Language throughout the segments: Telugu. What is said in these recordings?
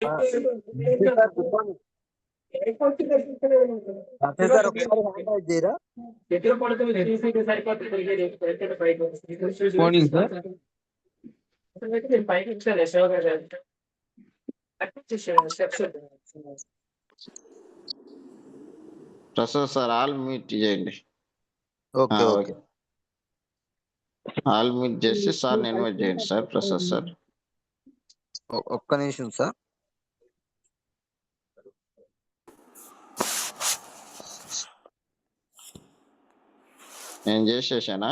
నమస్తే సార్, గుడ్ మార్నింగ్. నమస్తే సార్, ఒకసారి హ్యాండ్ రైజ్ చేయరా? Morning sir. Prasad sir all meet చేయండి. Okay okay. ఆల్ మీట్ చేసి సార్ ఇన్వైట్ చేయండి సార్. ప్రసాద్ సార్ ఒక్క నిమిషం సార్. నేను చేసేసానా?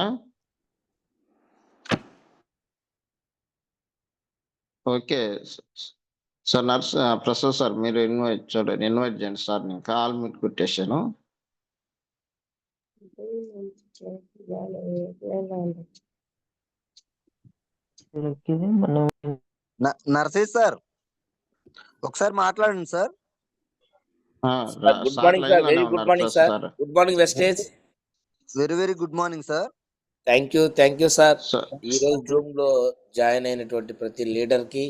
Okay sir. ప్రసాద్ సార్ మీరు ఇన్వైట్ చేయండి సార్. నేను కాల్ మీట్ కొట్టేశాను. నర్సయ్య సార్, ఒకసారి మాట్లాడండి sir. Good morning sir. Very good morning sir. Good morning Vestige. Very very good morning sir. Thank you sir. ఈరోజు జూమ్ లో జాయిన్ అయినటువంటి ప్రతి లీడర్ కి,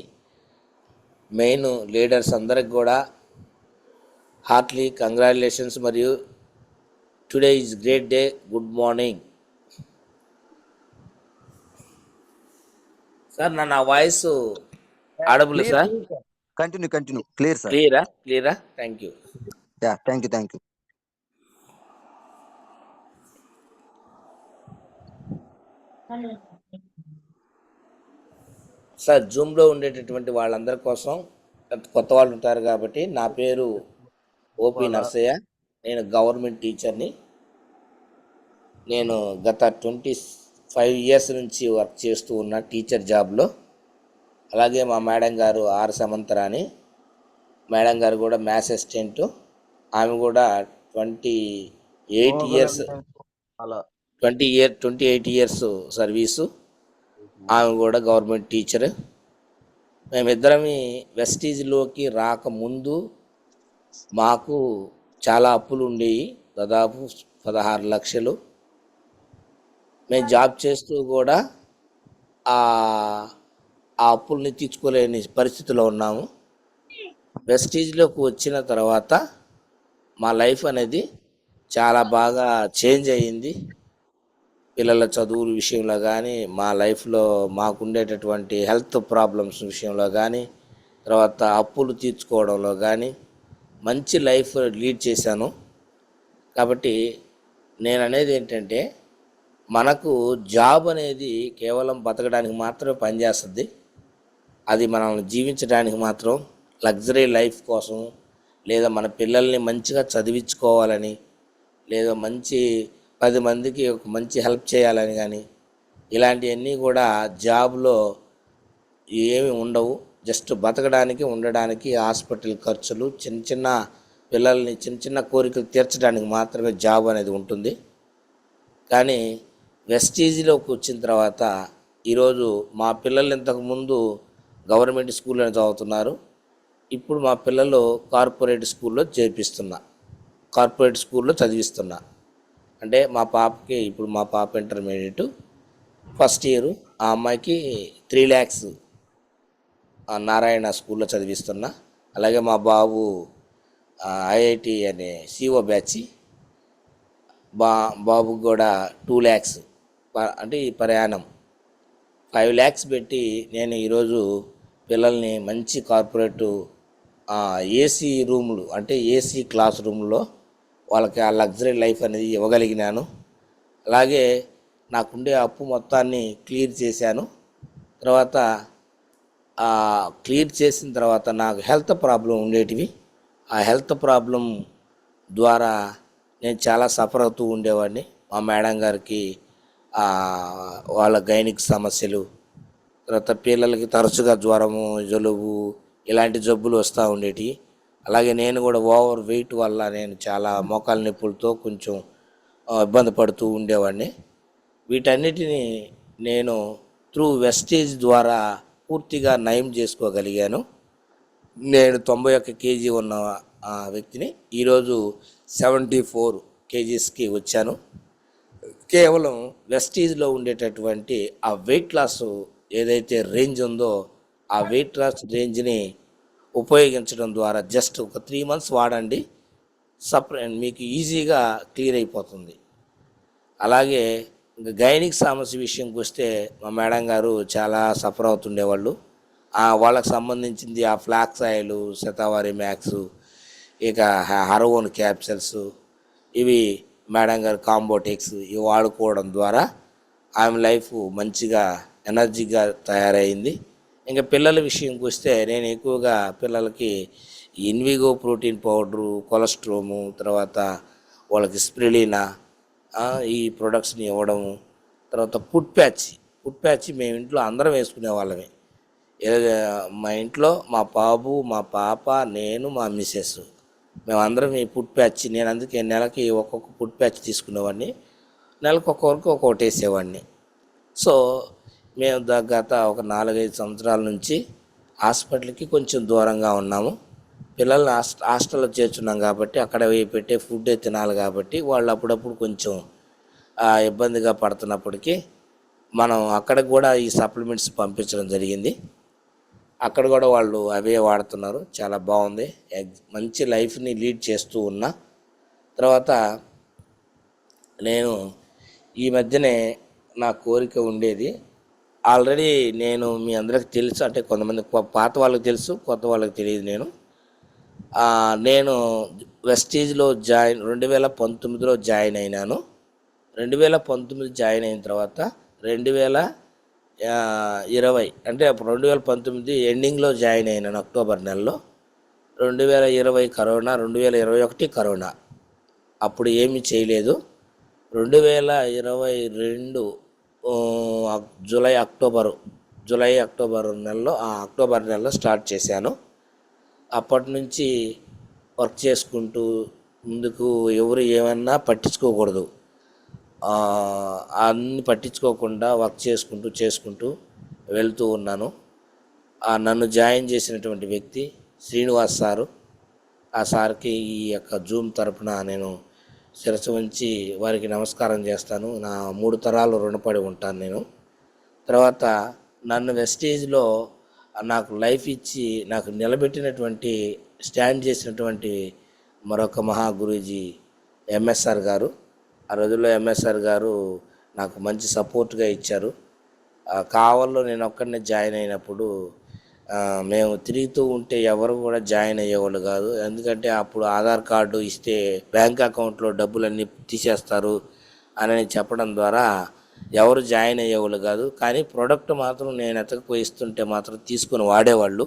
మెయిన్ లీడర్స్ అందరికి కూడా హార్ట్లీ కంగ్రాచులేషన్స్. మరియు today is great day. Good morning sir. నా voice audible sir? Continue. Clear sir. క్లియరా? Thank you. Thank you. Sir, జూమ్లో ఉండేటటువంటి వాళ్ళందరి కోసం, కొత్త వాళ్ళు ఉంటారు కాబట్టి, నా పేరు ఓపి నర్సయ్య. నేను గవర్నమెంట్ టీచర్ని. నేను గత 25 ఇయర్స్ నుంచి వర్క్ చేస్తూ ఉన్న టీచర్ జాబ్లో. అలాగే మా మేడం గారు ఆర్ సమంతరాని మేడం గారు కూడా మ్యాథ్స్ అసిస్టెంట్. ఆమె కూడా 28 ఇయర్స్ సర్వీసు. ఆమె కూడా గవర్నమెంట్ టీచర్. మేమిద్దరం వెస్టీజ్లోకి రాకముందు మాకు చాలా అప్పులు ఉండేవి, దాదాపు 16 లక్షలు. మేము జాబ్ చేస్తూ కూడా ఆ అప్పుల్ని తీర్చుకోలేని పరిస్థితిలో ఉన్నాము. వెస్టీజ్లోకి వచ్చిన తర్వాత మా లైఫ్ అనేది చాలా బాగా చేంజ్ అయ్యింది. పిల్లల చదువుల విషయంలో కానీ, మా లైఫ్లో మాకుండేటటువంటి హెల్త్ ప్రాబ్లమ్స్ విషయంలో కానీ, తర్వాత అప్పులు తీర్చుకోవడంలో కానీ మంచి లైఫ్ లీడ్ చేశాను. కాబట్టి నేను అనేది ఏంటంటే, మనకు జాబ్ అనేది కేవలం బతకడానికి మాత్రమే పనిచేస్తుంది. అది మనల్ని జీవించడానికి మాత్రం, లగ్జరీ లైఫ్ కోసం, లేదా మన పిల్లల్ని మంచిగా చదివించుకోవాలని, లేదా మంచి 10 మందికి ఒక మంచి హెల్ప్ చేయాలని కానీ, ఇలాంటివన్నీ కూడా జాబ్లో ఏమి ఉండవు. జస్ట్ బతకడానికి, ఉండడానికి, హాస్పిటల్ ఖర్చులు, చిన్న పిల్లల్ని చిన్న కోరికలు తీర్చడానికి మాత్రమే జాబ్ అనేది ఉంటుంది. కానీ వెస్టీజ్లోకి వచ్చిన తర్వాత ఈరోజు మా పిల్లలు ఇంతకుముందు గవర్నమెంట్ స్కూల్లో చదువుతున్నారు. ఇప్పుడు మా పిల్లలు కార్పొరేట్ స్కూల్లో చదివిస్తున్నా. అంటే మా పాపకి, ఇప్పుడు మా పాప ఇంటర్మీడియట్ ఫస్ట్ ఇయర్. ఆ అమ్మాయికి 3 lakhs నారాయణ స్కూల్లో చదివిస్తున్నా. అలాగే మా బాబు ఐఐటి అనే సిఓ బ్యాచ్. బాబుకి కూడా 2 lakhs, అంటే ఈ ప్రయాణం 5 lakhs పెట్టి నేను ఈరోజు పిల్లల్ని మంచి కార్పొరేటు ఏసీ రూములు, అంటే ఏసీ క్లాస్ రూమ్లో వాళ్ళకి ఆ లగ్జరీ లైఫ్ అనేది ఇవ్వగలిగినాను. అలాగే నాకుండే అప్పు మొత్తాన్ని క్లియర్ చేశాను. తర్వాత క్లియర్ చేసిన తర్వాత నాకు హెల్త్ ప్రాబ్లం ఉండేటివి. ఆ హెల్త్ ప్రాబ్లం ద్వారా నేను చాలా సఫర్ అవుతూ ఉండేవాడిని. మా మేడం గారికి వాళ్ళ గైనిక్ సమస్యలు, తర్వాత పిల్లలకి తరచుగా జ్వరము, జలుబు, ఇలాంటి జబ్బులు వస్తూ ఉండేటివి. అలాగే నేను కూడా ఓవర్ వెయిట్ వల్ల నేను చాలా మోకాళ్ళ నొప్పులతో కొంచెం ఇబ్బంది పడుతూ ఉండేవాడిని. వీటన్నిటిని నేను త్రూ వెస్టేజ్ ద్వారా పూర్తిగా నయం చేసుకోగలిగాను. నేను 91 kg ఉన్న వ్యక్తిని ఈరోజు 74 kgsకి వచ్చాను. కేవలం వెస్టీజ్లో ఉండేటటువంటి ఆ వెయిట్ లాస్ ఏదైతే రేంజ్ ఉందో, ఆ వెయిట్ లాస్ రేంజ్ని ఉపయోగించడం ద్వారా జస్ట్ ఒక 3 మంత్స్ వాడండి, మీకు ఈజీగా క్లియర్ అయిపోతుంది. అలాగే ఇంకా గైనిక్ సమస్య విషయంకి వస్తే మా మేడం గారు చాలా సఫర్ అవుతుండేవాళ్ళు. వాళ్ళకి సంబంధించింది ఆ ఫ్లాక్స్ ఆయిల్, శతావారి మ్యాక్స్, ఇక హర్మోన్ క్యాప్సల్స్, ఇవి మేడం గారు కాంబోటెక్స్ ఇవి వాడుకోవడం ద్వారా ఆమె లైఫ్ మంచిగా ఎనర్జీగా తయారైంది. ఇంకా పిల్లల విషయంకి వస్తే నేను ఎక్కువగా పిల్లలకి ఇన్విగో ప్రోటీన్ పౌడరు, కొలెస్ట్రోము, తర్వాత వాళ్ళకి స్ప్రిలీనా ఈ ప్రొడక్ట్స్ని ఇవ్వడము. తర్వాత ఫుడ్ ప్యాచ్ మేము ఇంట్లో అందరం వేసుకునే వాళ్ళమే. మా ఇంట్లో మా బాబు, మా పాప, నేను, మా మిస్సెస్ మేమందరం ఈ ఫుడ్ ప్యాచ్, నేను అందుకే నెలకి ఒక్కొక్క ఫుడ్ ప్యాచ్ తీసుకునేవాడిని, నెలకు ఒక్కొక్కరికి ఒక్కొక్కటి వేసేవాడిని. సో మేము గత ఒక 4-5 సంవత్సరాల నుంచి హాస్పిటల్కి కొంచెం దూరంగా ఉన్నాము. పిల్లల్ని హాస్టల్లో చేర్చున్నాం కాబట్టి అక్కడ పెట్టే ఫుడ్డే తినాలి కాబట్టి వాళ్ళు అప్పుడప్పుడు కొంచెం ఇబ్బందిగా పడుతున్నప్పటికీ మనం అక్కడికి కూడా ఈ సప్లిమెంట్స్ పంపించడం జరిగింది. అక్కడ కూడా వాళ్ళు అవే వాడుతున్నారు. చాలా బాగుంది. మంచి లైఫ్ని లీడ్ చేస్తూ ఉన్నా. తర్వాత నేను ఈ మధ్యనే నా కోరిక ఉండేది. ఆల్రెడీ నేను మీ అందరికి తెలుసు, అంటే కొంతమంది పాత వాళ్ళకి తెలుసు, కొత్త వాళ్ళకి తెలియదు. నేను వెస్టీజ్లో 2019లో జాయిన్ అయినాను. 2019 జాయిన్ అయిన తర్వాత 2020 అంటే 2019 ఎండింగ్లో జాయిన్ అయినాను, అక్టోబర్ నెలలో. 2020 కరోనా, 2021 కరోనా, అప్పుడు ఏమీ చేయలేదు. 2022 జూలై అక్టోబర్ నెలలో స్టార్ట్ చేశాను. అప్పటి నుంచి వర్క్ చేసుకుంటూ ముందుకు ఎవరు ఏమన్నా పట్టించుకోకూడదు, అన్నీ పట్టించుకోకుండా వర్క్ చేసుకుంటూ వెళ్తూ ఉన్నాను. నన్ను జాయిన్ చేసినటువంటి వ్యక్తి శ్రీనివాస్ సారు. ఆ సార్కి ఈ యొక్క జూమ్ తరపున నేను శిరస్సు వంచి వారికి నమస్కారం చేస్తాను. నా 3 తరాలు రుణపడి ఉంటాను నేను. తర్వాత నన్ను వెస్టేజ్లో నాకు లైఫ్ ఇచ్చి నాకు నిలబెట్టినటువంటి, స్టాండ్ చేసినటువంటి మరొక మహా గురూజీ ఎంఎస్ఆర్ గారు. ఆ రోజుల్లో ఎంఎస్ఆర్ గారు నాకు మంచి సపోర్ట్గా ఇచ్చారు. కావల్లో నేను ఒక్కడనే జాయిన్ అయినప్పుడు మేము తిరుగుతూ ఉంటే ఎవరు కూడా జాయిన్ అయ్యేవాళ్ళు కాదు. ఎందుకంటే అప్పుడు ఆధార్ కార్డు ఇస్తే బ్యాంక్ అకౌంట్లో డబ్బులన్నీ తీసేస్తారు అని చెప్పడం ద్వారా ఎవరు జాయిన్ అయ్యేవాళ్ళు కాదు. కానీ ప్రోడక్ట్ మాత్రం నేను ఎతకపోయి ఇస్తుంటే మాత్రం తీసుకొని వాడేవాళ్ళు.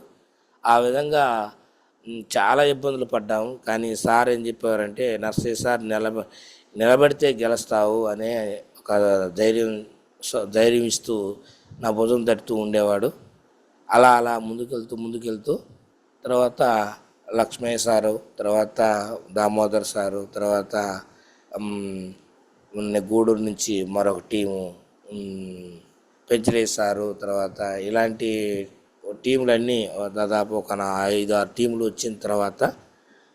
ఆ విధంగా చాలా ఇబ్బందులు పడ్డాము. కానీ సార్ ఏం చెప్పారంటే, నర్సయ్య సార్ నిలబడితే గెలుస్తావు అనే ఒక ధైర్యం ఇస్తూ నా భుజం తట్టుతూ ఉండేవాడు. అలా ముందుకెళ్తూ తర్వాత లక్ష్మయ్య సారు, తర్వాత దామోదర్ సారు, తర్వాత గూడూరు నుంచి మరొక టీము పెంచలే సారు, తర్వాత ఇలాంటి టీములన్నీ దాదాపు ఒక 5-6 టీములు వచ్చిన తర్వాత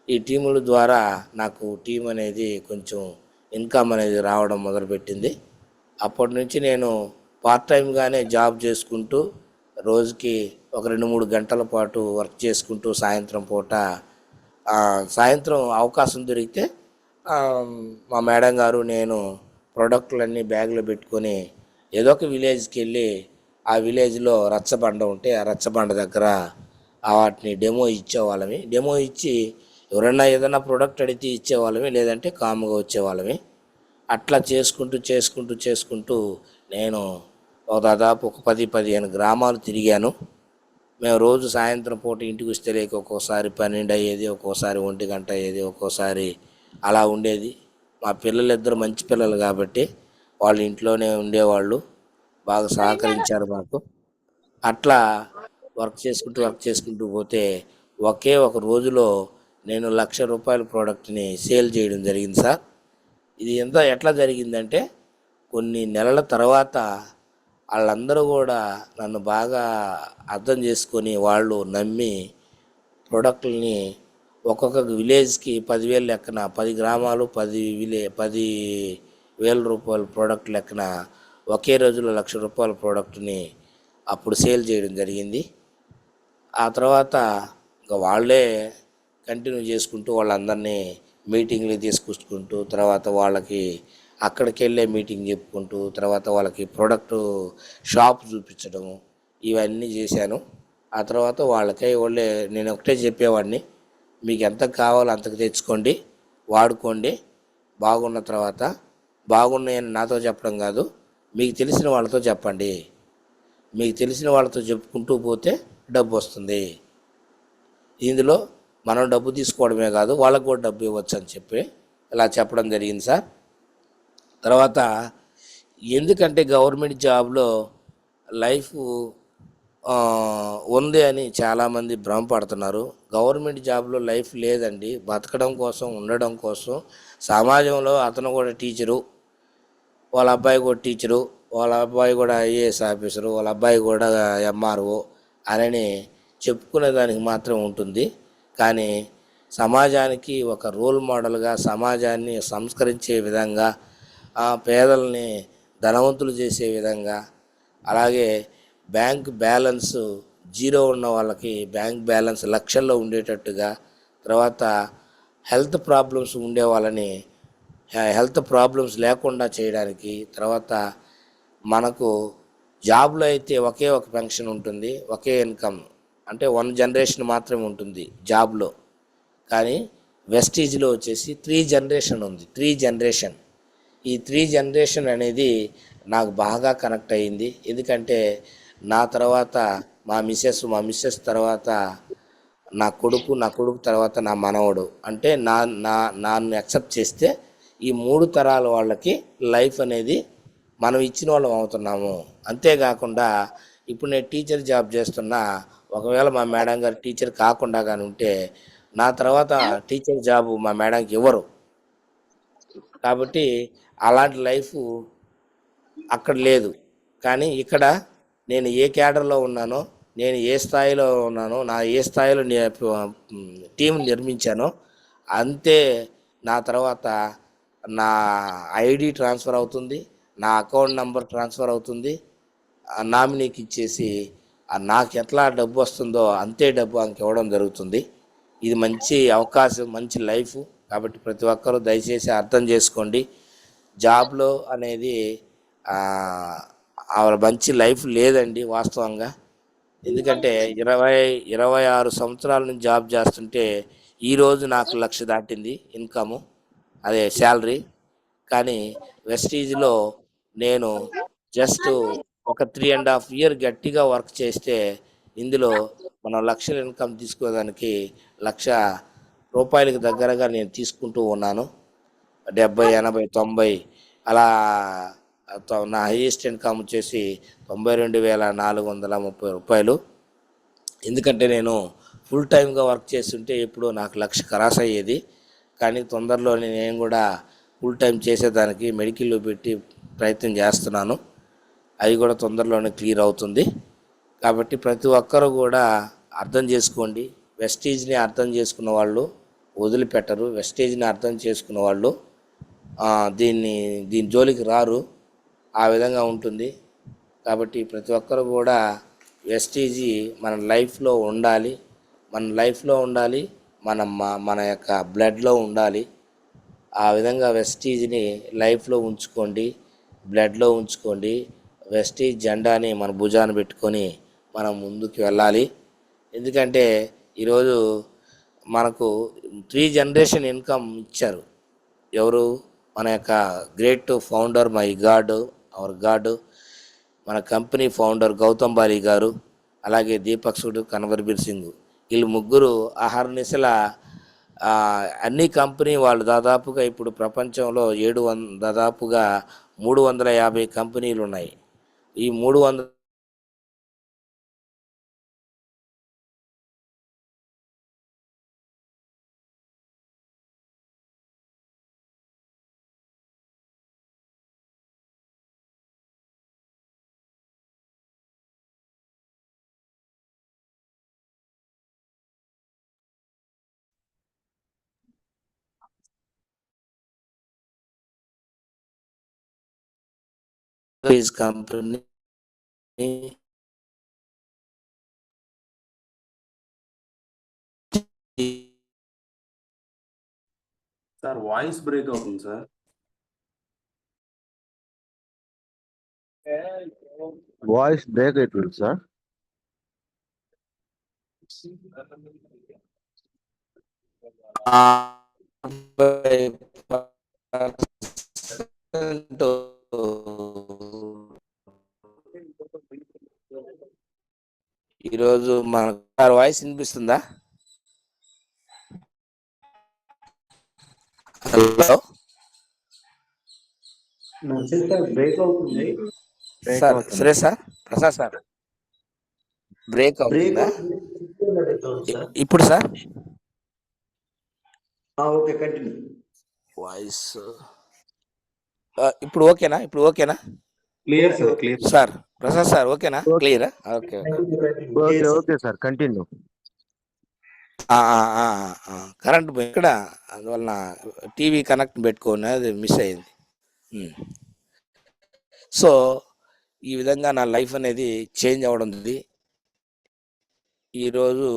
ఈ టీముల ద్వారా నాకు టీం అనేది కొంచెం ఇన్కమ్ అనేది రావడం మొదలుపెట్టింది. అప్పటి నుంచి నేను పార్ట్ టైంగానే జాబ్ చేసుకుంటూ రోజుకి ఒక 2-3 గంటల పాటు వర్క్ చేసుకుంటూ సాయంత్రం అవకాశం దొరికితే మా మేడం గారు నేను ప్రోడక్ట్లన్నీ బ్యాగ్లో పెట్టుకొని ఏదో ఒక విలేజ్కి వెళ్ళి ఆ విలేజ్లో రచ్చబండ ఉంటే ఆ రచ్చబండ దగ్గర వాటిని డెమో ఇచ్చేవాళ్ళమి. డెమో ఇచ్చి ఎవరన్నా ఏదైనా ప్రోడక్ట్ అడిగితే ఇచ్చేవాళ్ళమి, లేదంటే కాముగా వచ్చేవాళ్ళమి. అట్లా చేసుకుంటూ నేను దాదాపు ఒక 10-15 గ్రామాలు తిరిగాను. మేము రోజు సాయంత్రం పూట ఇంటికి వస్తే లేక ఒక్కోసారి 12 అయ్యేది, ఒక్కోసారి 1 గంట అయ్యేది, ఒక్కోసారి అలా ఉండేది. మా పిల్లలిద్దరు మంచి పిల్లలు కాబట్టి వాళ్ళ ఇంట్లోనే ఉండేవాళ్ళు, బాగా సహకరించారు మాకు. అట్లా వర్క్ చేసుకుంటూ పోతే ఒకే ఒక రోజులో నేను ₹1,00,000 ప్రోడక్ట్ని సేల్ చేయడం జరిగింది సార్. ఇది ఎట్లా జరిగిందంటే, కొన్ని నెలల తర్వాత వాళ్ళందరూ కూడా నన్ను బాగా అర్థం చేసుకొని వాళ్ళు నమ్మి ప్రోడక్ట్లని ఒక్కొక్క విలేజ్కి 10,000 లెక్కన 10 గ్రామాలు 10,000 రూపాయల ప్రోడక్ట్ లెక్కన ఒకే రోజులో ₹1,00,000 ప్రోడక్ట్ని అప్పుడు సేల్ చేయడం జరిగింది. ఆ తర్వాత ఇంకా వాళ్ళే కంటిన్యూ చేసుకుంటూ వాళ్ళందరినీ మీటింగ్లు తీసుకొచ్చుకుంటూ తర్వాత వాళ్ళకి అక్కడికి వెళ్ళే మీటింగ్ చెప్పుకుంటూ తర్వాత వాళ్ళకి ప్రోడక్ట్ షాప్ చూపించడము ఇవన్నీ చేశాను. ఆ తర్వాత వాళ్ళకై వాళ్ళే నేను ఒకటే చెప్పేవాడిని, మీకు ఎంత కావాలో అంతకు తెచ్చుకోండి, వాడుకోండి, బాగున్న తర్వాత బాగున్నాయని నాతో చెప్పడం కాదు, మీకు తెలిసిన వాళ్ళతో చెప్పండి. మీకు తెలిసిన వాళ్ళతో చెప్పుకుంటూ పోతే డబ్బు వస్తుంది. ఇందులో మనం డబ్బు తీసుకోవడమే కాదు వాళ్ళకు కూడా డబ్బు ఇవ్వచ్చు అని చెప్పి ఇలా చెప్పడం జరిగింది సార్. తర్వాత ఎందుకంటే గవర్నమెంట్ జాబ్లో లైఫ్ ఉంది అని చాలామంది భ్రమపడుతున్నారు. గవర్నమెంట్ జాబ్లో లైఫ్ లేదండి. బతకడం కోసం, ఉండడం కోసం సమాజంలో అతను కూడా టీచరు, వాళ్ళ అబ్బాయి కూడా టీచరు, వాళ్ళ అబ్బాయి కూడా ఐఏఎస్ ఆఫీసరు, వాళ్ళ అబ్బాయి కూడా ఎంఆర్ఓ అని చెప్పుకునే దానికి మాత్రం ఉంటుంది. కానీ సమాజానికి ఒక రోల్ మోడల్గా, సమాజాన్ని సంస్కరించే విధంగా, పేదల్ని ధనవంతులు చేసే విధంగా, అలాగే బ్యాంక్ బ్యాలెన్స్ జీరో ఉన్న వాళ్ళకి బ్యాంక్ బ్యాలెన్స్ లక్షల్లో ఉండేటట్టుగా, తర్వాత హెల్త్ ప్రాబ్లమ్స్ ఉండే వాళ్ళని హెల్త్ ప్రాబ్లమ్స్ లేకుండా చేయడానికి, తర్వాత మనకు జాబ్లో అయితే ఒకే ఒక పెన్షన్ ఉంటుంది, ఒకే ఇన్కమ్, అంటే 1 జనరేషన్ మాత్రమే ఉంటుంది జాబ్లో. కానీ వెస్టీజ్లో వచ్చేసి 3 జనరేషన్ ఉంది. 3 జనరేషన్. ఈ 3 జనరేషన్ అనేది నాకు బాగా కనెక్ట్ అయ్యింది. ఎందుకంటే నా తర్వాత మా మిస్సెస్ తర్వాత నా కొడుకు తర్వాత నా మనవడు, అంటే నన్ను యాక్సెప్ట్ చేస్తే ఈ 3 తరాల వాళ్ళకి లైఫ్ అనేది మనం ఇచ్చిన వాళ్ళం అవుతున్నాము. అంతేకాకుండా ఇప్పుడు నేను టీచర్ జాబ్ చేస్తున్నా, ఒకవేళ మా మేడం గారు టీచర్ కాకుండా కానీ ఉంటే నా తర్వాత టీచర్ జాబు మా మేడంకి ఇవ్వరు. కాబట్టి అలాంటి లైఫ్ అక్కడ లేదు. కానీ ఇక్కడ నేను ఏ క్యాడర్లో ఉన్నానో, నేను ఏ స్థాయిలో ఉన్నానో, ఏ స్థాయిలో టీం నిర్మించానో అంతే నా తర్వాత నా ఐడి ట్రాన్స్ఫర్ అవుతుంది, నా అకౌంట్ నెంబర్ ట్రాన్స్ఫర్ అవుతుంది, ఆ నామినీకి ఇచ్చేసి నాకు ఎట్లా డబ్బు వస్తుందో అంతే డబ్బు ఆయనకి ఇవ్వడం జరుగుతుంది. ఇది మంచి అవకాశం, మంచి లైఫ్. కాబట్టి ప్రతి ఒక్కరూ దయచేసి అర్థం చేసుకోండి. జాబ్లో అనేది మంచి లైఫ్ లేదండి వాస్తవంగా. ఎందుకంటే 26 సంవత్సరాల నుంచి జాబ్ చేస్తుంటే ఈరోజు నాకు 1,00,000 దాటింది ఇన్కము, అదే శాలరీ. కానీ వెస్టీజ్లో నేను జస్ట్ ఒక 3.5 ఇయర్ గట్టిగా వర్క్ చేస్తే ఇందులో మనం లక్షల ఇన్కమ్ తీసుకోవడానికి రూపాయలకు దగ్గరగా నేను తీసుకుంటూ ఉన్నాను. 70, 80, 90 అలా. నా హైయెస్ట్ ఇన్కమ్ వచ్చేసి 92,430 రూపాయలు. ఎందుకంటే నేను ఫుల్ టైమ్గా వర్క్ చేస్తుంటే ఇప్పుడు నాకు 1,00,000 క్రాస్ అయ్యేది. కానీ తొందరలోనే నేను కూడా ఫుల్ టైం చేసేదానికి మెడికల్లో పెట్టి ప్రయత్నం చేస్తున్నాను. అది కూడా తొందరలోనే క్లియర్ అవుతుంది. కాబట్టి ప్రతి ఒక్కరు కూడా అర్థం చేసుకోండి. వెస్టీజ్ని అర్థం చేసుకున్న వాళ్ళు వదిలిపెట్టరు. వెస్టీజ్ని అర్థం చేసుకున్న వాళ్ళు దీని జోలికి రారు. ఆ విధంగా ఉంటుంది. కాబట్టి ప్రతి ఒక్కరు కూడా వెస్టీజీ మన లైఫ్లో ఉండాలి. మన యొక్క బ్లడ్లో ఉండాలి. ఆ విధంగా వెస్టీజ్ని లైఫ్లో ఉంచుకోండి, బ్లడ్లో ఉంచుకోండి. వెస్టీజ్ జెండాని మన భుజాన పెట్టుకొని మనం ముందుకు వెళ్ళాలి. ఎందుకంటే ఈరోజు మనకు 3 జనరేషన్ ఇన్కమ్ ఇచ్చారు. ఎవరు? మన యొక్క గ్రేట్ ఫౌండర్, అవర్ గాడ్, మన కంపెనీ ఫౌండర్ గౌతమ్ బాలి గారు, అలాగే దీపక్ సూడ్, కన్వర్బీర్ సింగ్, వీళ్ళు ముగ్గురు అహర్నిశల అన్ని కంపెనీ వాళ్ళు దాదాపుగా ఇప్పుడు ప్రపంచంలో దాదాపుగా 350 కంపెనీలు ఉన్నాయి. ఈ 300కంపెనీ సార్ వాయిస్ బ్రేక్ అవుతుంది సార్. వాయిస్ బ్రేక్ అవుతుంది సార్. ఈరోజు మన వాయిస్ వినిపిస్తుందా? హలో బ్రేక్ అవుతుంది. Sir, Suresh sir, Prasad sir, break అవుతుందా ఇప్పుడు సార్? Okay, continue. వాయిస్ ఇప్పుడు ఓకేనా? Clear sir, clear sir, Prasad sir, ఓకేనా? క్లియరా? Okay. Okay sir, continue. Current ఇక్కడ అందువలన టీవీ కనెక్ట్ పెట్టుకోని అది మిస్ అయింది. సో ఈ విధంగా నా లైఫ్ అనేది చేంజ్ అవ్వడం ఉంది. ఈరోజు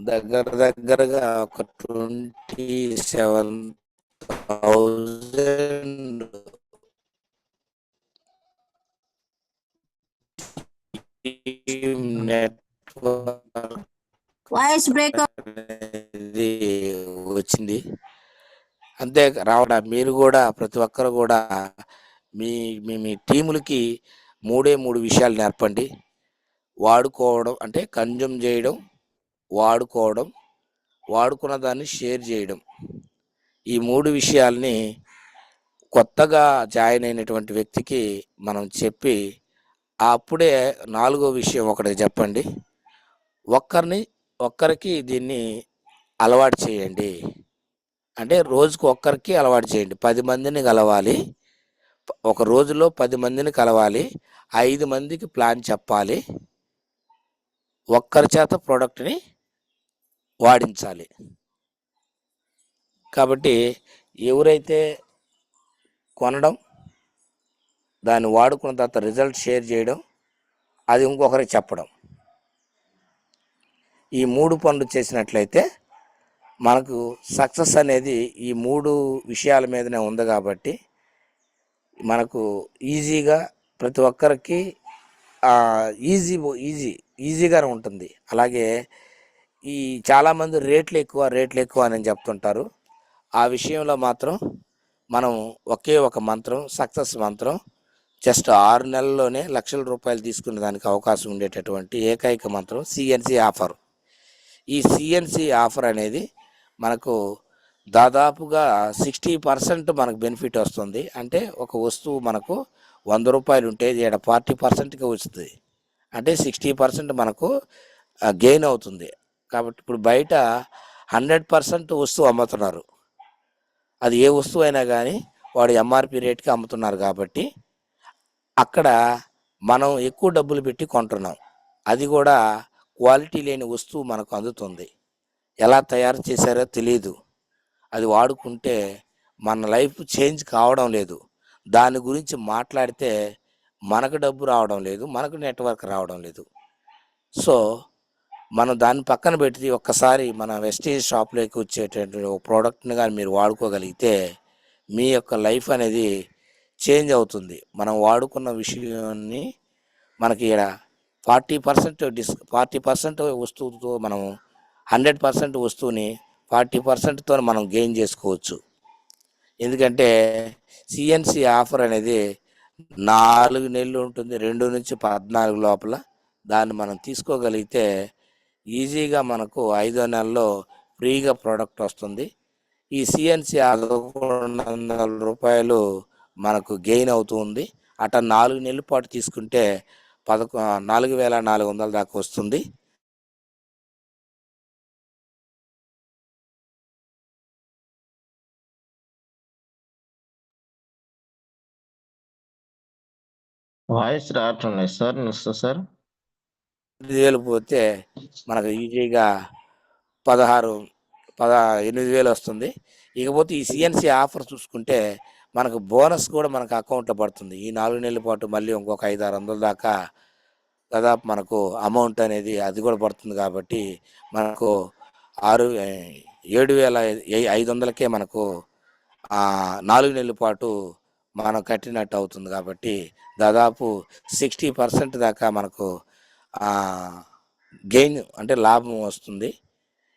దగ్గరగా ఒక 27,000 నెట్వర్క్ వాయిస్ బ్రేక్ అనేది వచ్చింది. అంతే రావడం, మీరు కూడా ప్రతి ఒక్కరు కూడా మీ మీ మీ టీములకి 3 విషయాలు నేర్పండి. వాడుకోవడం అంటే కన్జ్యూమ్ చేయడం, వాడుకోవడం, వాడుకున్న దాన్ని షేర్ చేయడం. ఈ 3 విషయాల్ని కొత్తగా జాయిన్ అయినటువంటి వ్యక్తికి మనం చెప్పి అప్పుడే 4వ విషయం ఒకటి చెప్పండి. ఒక్కరికి దీన్ని అలవాటు చేయండి. అంటే రోజుకు ఒక్కరికి అలవాటు చేయండి. 10 మందిని కలవాలి. ఒక రోజులో 10 మందిని కలవాలి. 5 మందికి ప్లాన్ చెప్పాలి. ఒక్కరి చేత ప్రోడక్ట్ని వాడించాలి. కాబట్టి ఎవరైతే కొనడం, దాన్ని వాడుకున్న తర్వాత రిజల్ట్ షేర్ చేయడం, అది ఇంకొకరికి చెప్పడం, ఈ 3 పనులు చేసినట్లయితే మనకు సక్సెస్ అనేది ఈ 3 విషయాల మీదనే ఉంది. కాబట్టి మనకు ఈజీగా ప్రతి ఒక్కరికి ఈజీగానే ఉంటుంది. అలాగే ఈ చాలామంది రేట్లు ఎక్కువ అని చెప్తుంటారు. ఆ విషయంలో మాత్రం మనం ఒకే ఒక మంత్రం, సక్సెస్ మంత్రం, జస్ట్ 6 నెలల్లోనే లక్షల రూపాయలు తీసుకునే దానికి అవకాశం ఉండేటటువంటి ఏకైక మంత్రం సిఎన్సి ఆఫర్. ఈ సిఎన్సి ఆఫర్ అనేది మనకు దాదాపుగా 60% మనకు బెనిఫిట్ వస్తుంది. అంటే ఒక వస్తువు మనకు 100 రూపాయలు ఉంటే ఇక్కడ 40%కి వస్తుంది. అంటే 60% మనకు గెయిన్ అవుతుంది. కాబట్టి ఇప్పుడు బయట 100% వస్తువు అమ్ముతున్నారు. అది ఏ వస్తువు అయినా కానీ వాడు ఎంఆర్పి రేట్కి అమ్ముతున్నారు. కాబట్టి అక్కడ మనం ఎక్కువ డబ్బులు పెట్టి కొంటున్నాం. అది కూడా క్వాలిటీ లేని వస్తువు మనకు అందుతుంది. ఎలా తయారు చేశారో తెలియదు. అది వాడుకుంటే మన లైఫ్ చేంజ్ కావడం లేదు. దాని గురించి మాట్లాడితే మనకు డబ్బు రావడం లేదు, మనకు నెట్వర్క్ రావడం లేదు. సో మనం దాన్ని పక్కన పెట్టి ఒక్కసారి మన వెస్టేజ్ షాప్లోకి వచ్చేటటువంటి ఒక ప్రోడక్ట్ని కానీ మీరు వాడుకోగలిగితే మీ యొక్క లైఫ్ అనేది చేంజ్ అవుతుంది. మనం వాడుకున్న విషయాన్ని మనకి ఇక్కడ 40% వస్తువుతో మనం 100% వస్తువుని 40%తో మనం గెయిన్ చేసుకోవచ్చు. ఎందుకంటే సిఎన్సి ఆఫర్ అనేది 4 నెలలు ఉంటుంది, 2 నుంచి 14 లోపల. దాన్ని మనం తీసుకోగలిగితే ఈజీగా మనకు 5వ నెలలో ఫ్రీగా ప్రోడక్ట్ వస్తుంది. ఈ సిఎన్సి 1100 రూపాయలు మనకు గెయిన్ అవుతుంది. అట్లా 4 నెలల పాటు తీసుకుంటే 4,400 దాకా వస్తుంది. వాయిస్ రావట్లేదు సార్. సార్ 8,000 పోతే మనకు ఈజీగా 8,000 వస్తుంది. ఇకపోతే ఈ సిఎన్సి ఆఫర్ చూసుకుంటే మనకు బోనస్ కూడా మనకు అకౌంట్లో పడుతుంది. ఈ 4 నెలల పాటు మళ్ళీ ఇంకొక 500-600 దాకా దాదాపు మనకు అమౌంట్ అనేది అది కూడా పడుతుంది. కాబట్టి మనకు 7,500కే మనకు 4 నెలల పాటు మనం కట్టినట్టు అవుతుంది. కాబట్టి దాదాపు 60% దాకా మనకు గెయిన్ అంటే లాభం వస్తుంది.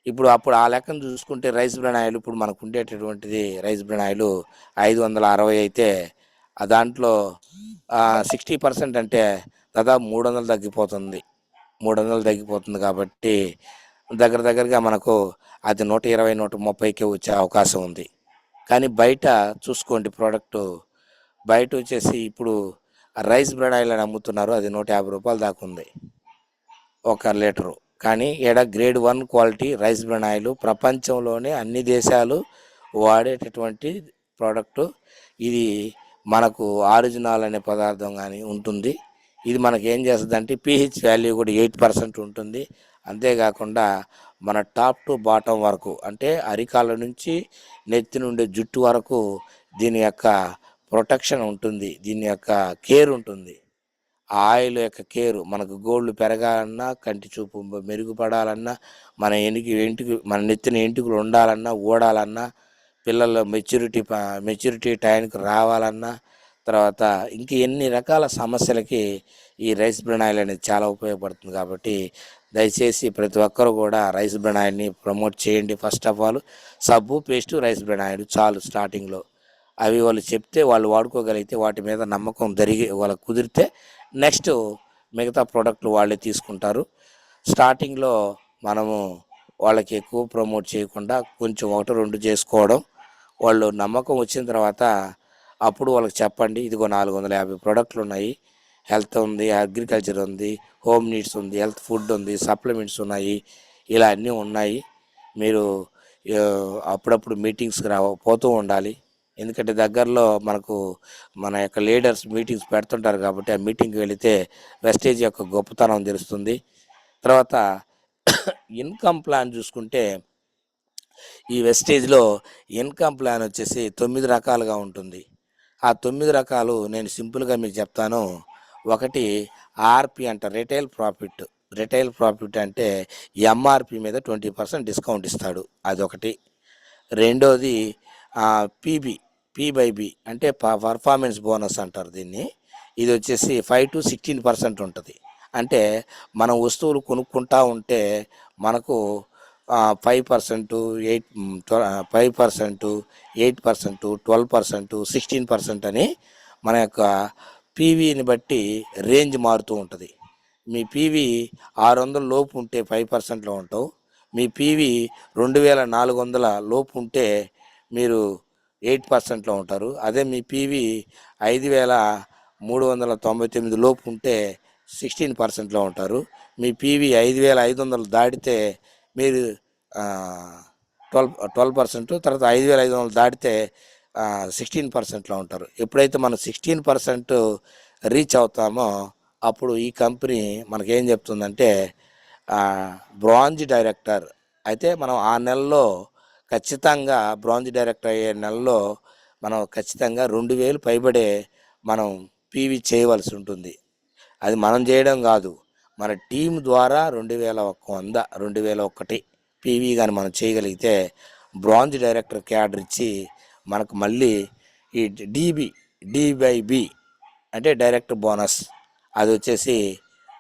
ఇప్పుడు అప్పుడు ఆ లెక్కను చూసుకుంటే రైస్ బ్రాన్ ఆయిల్ ఇప్పుడు మనకు ఉండేటటువంటిది రైస్ బ్రాన్ ఆయిల్ 560 అయితే దాంట్లో 60% అంటే దాదాపు 300 తగ్గిపోతుంది. 300 తగ్గిపోతుంది కాబట్టి దగ్గరగా మనకు అది 120, 130కే వచ్చే అవకాశం ఉంది. కానీ బయట చూసుకోండి ప్రోడక్ట్ బయట వచ్చేసి ఇప్పుడు రైస్ బ్రాన్ ఆయిల్ అని అమ్ముతున్నారు. అది 150 రూపాయలు దాకా ఉంది 1 లీటరు. కానీ ఈడ grade 1 quality rice bran oil ప్రపంచంలోనే అన్ని దేశాలు వాడేటటువంటి ప్రోడక్టు. ఇది మనకు ఆరిజినల్ అనే పదార్థం కానీ ఉంటుంది. ఇది మనకి ఏం చేస్తుంది అంటే pH వాల్యూ కూడా 8% ఉంటుంది. అంతేకాకుండా మన టాప్ టు బాటం వరకు అంటే అరికాళ్ళ నుంచి నెత్తి నుండి జుట్టు వరకు దీని యొక్క ప్రొటెక్షన్ ఉంటుంది. దీని యొక్క కేర్ ఉంటుంది. ఆయిల్ యొక్క కేరు మనకు గోళ్ళు పెరగాలన్నా, కంటి చూపు మెరుగుపడాలన్నా, మన మన నెత్తిన ఎంటుకలు ఉండాలన్నా, ఊడాలన్నా, పిల్లల మెచ్యూరిటీ టైంకి రావాలన్నా, తర్వాత ఇంక ఎన్ని రకాల సమస్యలకి ఈ రైస్ బ్రాన్ ఆయిల్ అనేది చాలా ఉపయోగపడుతుంది. కాబట్టి దయచేసి ప్రతి ఒక్కరు కూడా రైస్ బ్రాన్ ఆయిల్ని ప్రమోట్ చేయండి. ఫస్ట్ ఆఫ్ ఆల్ సబ్బు, పేస్టు, రైస్ బ్రాన్ ఆయిల్ చాలు స్టార్టింగ్లో. అవి వాళ్ళు చెప్తే వాళ్ళు వాడుకోగలిగితే వాటి మీద నమ్మకం వాళ్ళకు కుదిరితే నెక్స్ట్ మిగతా ప్రోడక్ట్లు వాళ్ళే తీసుకుంటారు. స్టార్టింగ్లో మనము వాళ్ళకి ఎక్కువ ప్రమోట్ చేయకుండా కొంచెం 1-2 చేసుకోవడం. వాళ్ళు నమ్మకం వచ్చిన తర్వాత అప్పుడు వాళ్ళకి చెప్పండి, ఇదిగో 450 ప్రోడక్ట్లు ఉన్నాయి, హెల్త్ ఉంది, అగ్రికల్చర్ ఉంది, హోమ్ నీడ్స్ ఉంది, హెల్త్ ఫుడ్ ఉంది, సప్లిమెంట్స్ ఉన్నాయి, ఇలా అన్నీ ఉన్నాయి. మీరు అప్పుడప్పుడు మీటింగ్స్కి పోతూ ఉండాలి. ఎందుకంటే దగ్గరలో మనకు మన యొక్క లీడర్స్ మీటింగ్స్ పెడుతుంటారు. కాబట్టి ఆ మీటింగ్కి వెళితే వెస్టేజ్ యొక్క గొప్పతనం తెలుస్తుంది. తర్వాత ఇన్కమ్ ప్లాన్ చూసుకుంటే ఈ వెస్టేజ్లో ఇన్కమ్ ప్లాన్ వచ్చేసి 9 రకాలుగా ఉంటుంది. ఆ 9 రకాలు నేను సింపుల్గా మీకు చెప్తాను. ఒకటి ఆర్పి అంట, రిటైల్ ప్రాఫిట్. రిటైల్ ప్రాఫిట్ అంటే ఎంఆర్పి మీద 20% డిస్కౌంట్ ఇస్తాడు, అదొకటి. రెండోది పి/బి అంటే పర్ఫార్మెన్స్ బోనస్ అంటారు దీన్ని. ఇది వచ్చేసి 5 to 16% ఉంటుంది. అంటే మనం వస్తువులు కొనుక్కుంటా ఉంటే మనకు 5%, 5%, 8%, 12%, 16% అని మన యొక్క పీవీని బట్టి రేంజ్ మారుతూ ఉంటుంది. మీ పీవీ 600 లోపు ఉంటే 5%లో ఉంటావు. మీ పీవీ 2400 లోపు ఉంటే మీరు 8%లో ఉంటారు. అదే మీ పీవీ 5399 లోపు ఉంటే 16%లో ఉంటారు. మీ పీవీ 5500 దాటితే మీరు 12%, తర్వాత 5500 దాటితే 16%లో ఉంటారు. ఎప్పుడైతే మనం 16% రీచ్ అవుతామో అప్పుడు ఈ కంపెనీ మనకేం చెప్తుందంటే బ్రాంజ్ డైరెక్టర్ అయితే మనం ఆ నెలలో ఖచ్చితంగా బ్రాంజ్ డైరెక్టర్ అయ్యే నెలలో మనం ఖచ్చితంగా 2000 పైబడే మనం పీవీ చేయవలసి ఉంటుంది. అది మనం చేయడం కాదు, మన టీం ద్వారా 2100, 2001 పీవీ కానీ మనం చేయగలిగితే బ్రాంజ్ డైరెక్టర్ క్యాడర్ ఇచ్చి మనకు మళ్ళీ ఈ డి/బి అంటే డైరెక్టర్ బోనస్, అది వచ్చేసి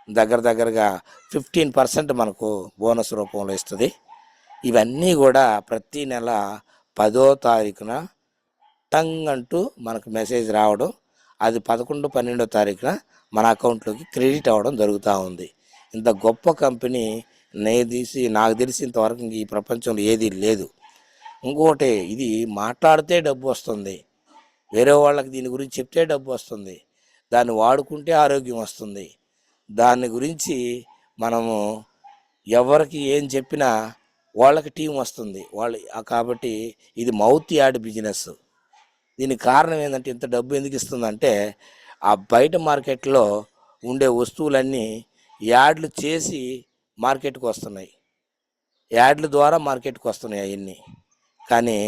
దగ్గరగా 15% మనకు బోనస్ రూపంలో ఇస్తుంది. ఇవన్నీ కూడా ప్రతి నెల 10వ తారీఖున టంగ్ అంటూ మనకు మెసేజ్ రావడం, అది 11, 12వ తారీఖున మన అకౌంట్లోకి క్రెడిట్ అవ్వడం జరుగుతూ ఉంది. ఇంత గొప్ప కంపెనీ నాకు తెలిసి ఇంతవరకు ఈ ప్రపంచంలో ఏది లేదు. ఇంకోటి, ఇది మాట్లాడితే డబ్బు వస్తుంది, వేరే వాళ్ళకి దీని గురించి చెప్తే డబ్బు వస్తుంది, దాన్ని వాడుకుంటే ఆరోగ్యం వస్తుంది. దాని గురించి మనము ఎవరికి ఏం చెప్పినా వాళ్ళకి టీం వస్తుంది కాబట్టి ఇది మౌత్ యాడ్ బిజినెస్. దీనికి కారణం ఏంటంటే ఇంత డబ్బు ఎందుకు ఇస్తుందంటే ఆ బయట మార్కెట్లో ఉండే వస్తువులన్నీ యాడ్లు చేసి మార్కెట్కి వస్తున్నాయి, యాడ్ల ద్వారా మార్కెట్కి వస్తున్నాయి అవన్నీ. కానీ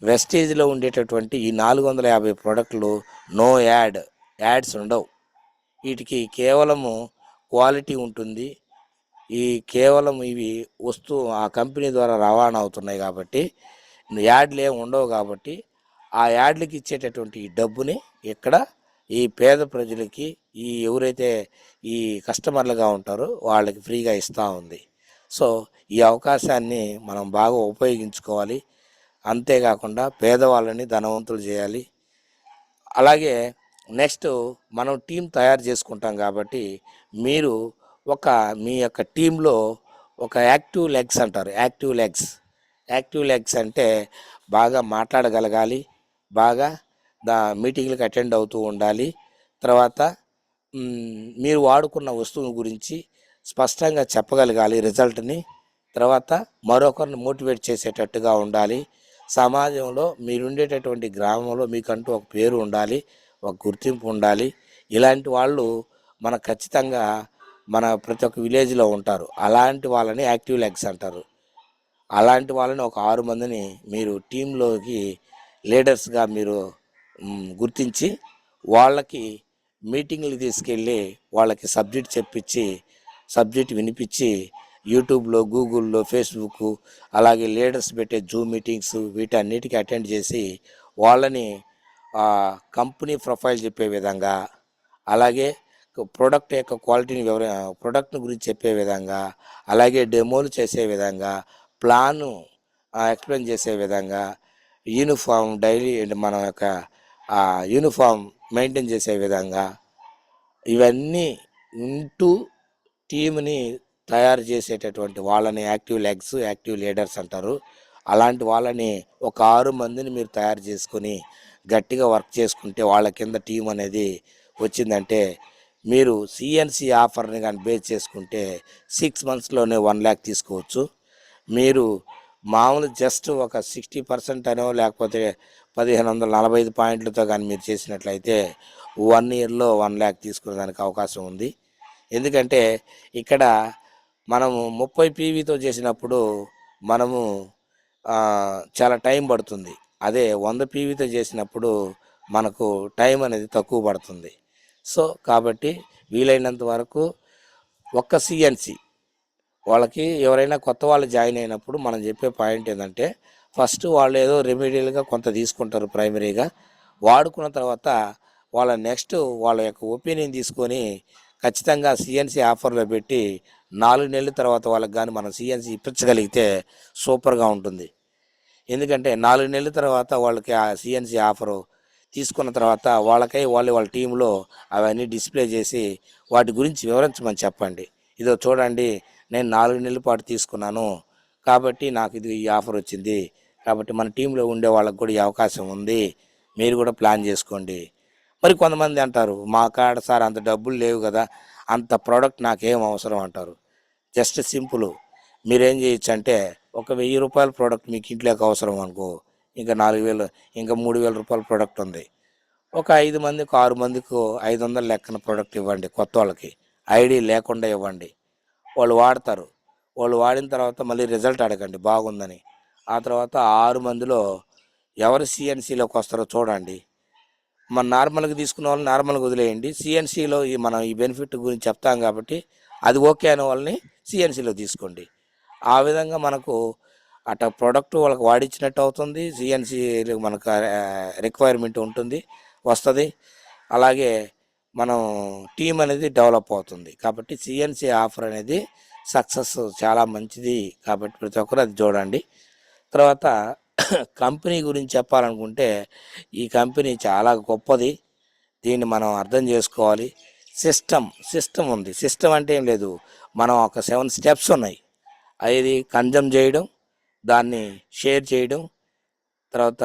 వెస్టేజ్లో ఉండేటటువంటి ఈ 450 ప్రోడక్ట్లు నో యాడ్స్ ఉండవు. వీటికి కేవలము క్వాలిటీ ఉంటుంది, ఈ కేవలం ఇవి ఆ కంపెనీ ద్వారా రవాణా అవుతున్నాయి కాబట్టి యాడ్లు ఏమి ఉండవు కాబట్టి ఆ యాడ్లకి ఇచ్చేటటువంటి ఈ డబ్బుని ఇక్కడ ఈ పేద ప్రజలకి ఎవరైతే ఈ కస్టమర్లుగా ఉంటారో వాళ్ళకి ఫ్రీగా ఇస్తూ ఉంది. సో ఈ అవకాశాన్ని మనం బాగా ఉపయోగించుకోవాలి. అంతేకాకుండా పేదవాళ్ళని ధనవంతులు చేయాలి. అలాగే నెక్స్ట్ మనం టీం తయారు చేసుకుంటాం కాబట్టి మీరు మీ యొక్క టీంలో ఒక యాక్టివ్ లెగ్స్ అంటారు. యాక్టివ్ లెగ్స్ అంటే బాగా మాట్లాడగలగాలి, బాగా మీటింగ్లకు అటెండ్ అవుతూ ఉండాలి. తర్వాత మీరు వాడుకున్న వస్తువు గురించి స్పష్టంగా చెప్పగలగాలి రిజల్ట్ని. తర్వాత మరొకరిని మోటివేట్ చేసేటట్టుగా ఉండాలి. సమాజంలో మీరుండేటటువంటి గ్రామంలో మీకంటూ ఒక పేరు ఉండాలి, ఒక గుర్తింపు ఉండాలి. ఇలాంటి వాళ్ళు ఖచ్చితంగా ప్రతి ఒక్క విలేజ్లో ఉంటారు. అలాంటి వాళ్ళని యాక్టివ్ లెగ్స్ అంటారు. అలాంటి వాళ్ళని ఒక 6 మందిని మీరు టీంలోకి లీడర్స్గా మీరు గుర్తించి వాళ్ళకి మీటింగ్లు తీసుకెళ్ళి వాళ్ళకి సబ్జెక్ట్ వినిపించి యూట్యూబ్లో, గూగుల్లో, ఫేస్బుక్, అలాగే లీడర్స్ పెట్టే జూమ్ మీటింగ్స్ వీటన్నిటికీ అటెండ్ చేసి వాళ్ళని కంపెనీ ప్రొఫైల్ చెప్పే విధంగా, అలాగే ప్రోడక్ట్ యొక్క క్వాలిటీని ప్రోడక్ట్ని గురించి చెప్పే విధంగా, అలాగే డెమోలు చేసే విధంగా, ప్లాను ఎక్స్ప్లెయిన్ చేసే విధంగా, యూనిఫామ్ డైలీ మన యొక్క యూనిఫామ్ మెయింటైన్ చేసే విధంగా ఇవన్నీ ఉంటూ టీంని తయారు చేసేటటువంటి వాళ్ళని యాక్టివ్ లెగ్స్, యాక్టివ్ లీడర్స్ అంటారు. అలాంటి వాళ్ళని ఒక 6 మందిని మీరు తయారు చేసుకొని గట్టిగా వర్క్ చేసుకుంటే వాళ్ళ కింద టీం అనేది వచ్చిందంటే మీరు సిఎన్సి ఆఫర్ని కానీ బేస్ చేసుకుంటే 6 మంత్స్లోనే 1 lakh తీసుకోవచ్చు. మీరు మామూలు జస్ట్ ఒక 60% అనో లేకపోతే 1545 పాయింట్లతో కానీ మీరు చేసినట్లయితే 1 yearలో 1 lakh తీసుకునేదానికి అవకాశం ఉంది. ఎందుకంటే ఇక్కడ మనము 30 PVతో చేసినప్పుడు మనము చాలా టైం పడుతుంది. అదే 100 PVతో చేసినప్పుడు మనకు టైం అనేది తక్కువ పడుతుంది. సో కాబట్టి వీలైనంత వరకు ఒక్క సిఎన్సి వాళ్ళకి ఎవరైనా కొత్త వాళ్ళు జాయిన్ అయినప్పుడు మనం చెప్పే పాయింట్ ఏంటంటే ఫస్ట్ వాళ్ళు ఏదో రెమెడియల్గా కొంత తీసుకుంటారు ప్రైమరీగా. వాడుకున్న తర్వాత వాళ్ళ యొక్క ఒపీనియన్ తీసుకొని ఖచ్చితంగా సిఎన్సి ఆఫర్లో పెట్టి 4 నెలల తర్వాత వాళ్ళకి కానీ మనం సిఎన్సి ఇప్పించగలిగితే సూపర్గా ఉంటుంది. ఎందుకంటే 4 నెలల తర్వాత వాళ్ళకి ఆ సిఎన్సి ఆఫరు తీసుకున్న తర్వాత వాళ్ళ టీంలో అవన్నీ డిస్ప్లే చేసి వాటి గురించి వివరించమని చెప్పండి. ఇదో చూడండి, నేను 4 నెలల పాటు తీసుకున్నాను కాబట్టి నాకు ఈ ఆఫర్ వచ్చింది, కాబట్టి మన టీంలో ఉండే వాళ్ళకి కూడా ఈ అవకాశం ఉంది, మీరు కూడా ప్లాన్ చేసుకోండి. మరి కొంతమంది అంటారు, మా కాడ సార్ అంత డబ్బులు లేవు కదా, అంత ప్రోడక్ట్ నాకేం అవసరం అంటారు. జస్ట్ సింపుల్, మీరేం చేయొచ్చు అంటే ఒక 1000 రూపాయల ప్రోడక్ట్ మీకు ఇంట్లోకి అవసరం అనుకో, ఇంకా 4000, ఇంకా 3000 రూపాయల ప్రోడక్ట్ ఉంది. ఒక 5 మందికి 6 మందికి 500 లెక్కన ప్రోడక్ట్ ఇవ్వండి. కొత్త వాళ్ళకి ఐడి లేకుండా ఇవ్వండి, వాళ్ళు వాడతారు. వాళ్ళు వాడిన తర్వాత మళ్ళీ రిజల్ట్ అడగండి బాగుందని. ఆ తర్వాత 6 మందిలో ఎవరు సిఎన్సిలోకి వస్తారో చూడండి. మన నార్మల్గా తీసుకున్న వాళ్ళని నార్మల్గా వదిలేయండి. సిఎన్సిలో మనం ఈ బెనిఫిట్ గురించి చెప్తాం కాబట్టి అది ఓకే అనే వాళ్ళని సిఎన్సిలో తీసుకోండి. ఆ విధంగా మనకు ప్రోడక్ట్ వాళ్ళకి వాడిచ్చినట్టు అవుతుంది, సిఎన్సి మనకు రిక్వైర్మెంట్ వస్తుంది, అలాగే మనం టీం అనేది డెవలప్ అవుతుంది. కాబట్టి సిఎన్సి ఆఫర్ అనేది సక్సెస్ చాలా మంచిది కాబట్టి ప్రతి ఒక్కరు అది చూడండి. తర్వాత కంపెనీ గురించి చెప్పాలనుకుంటే ఈ కంపెనీ చాలా గొప్పది, దీన్ని మనం అర్థం చేసుకోవాలి. సిస్టమ్ ఉంది. సిస్టమ్ అంటే ఏం లేదు, మనం ఒక 7 steps ఉన్నాయి. అది కన్జ్యూమ్ చేయడం, దాన్ని షేర్ చేయడం, తర్వాత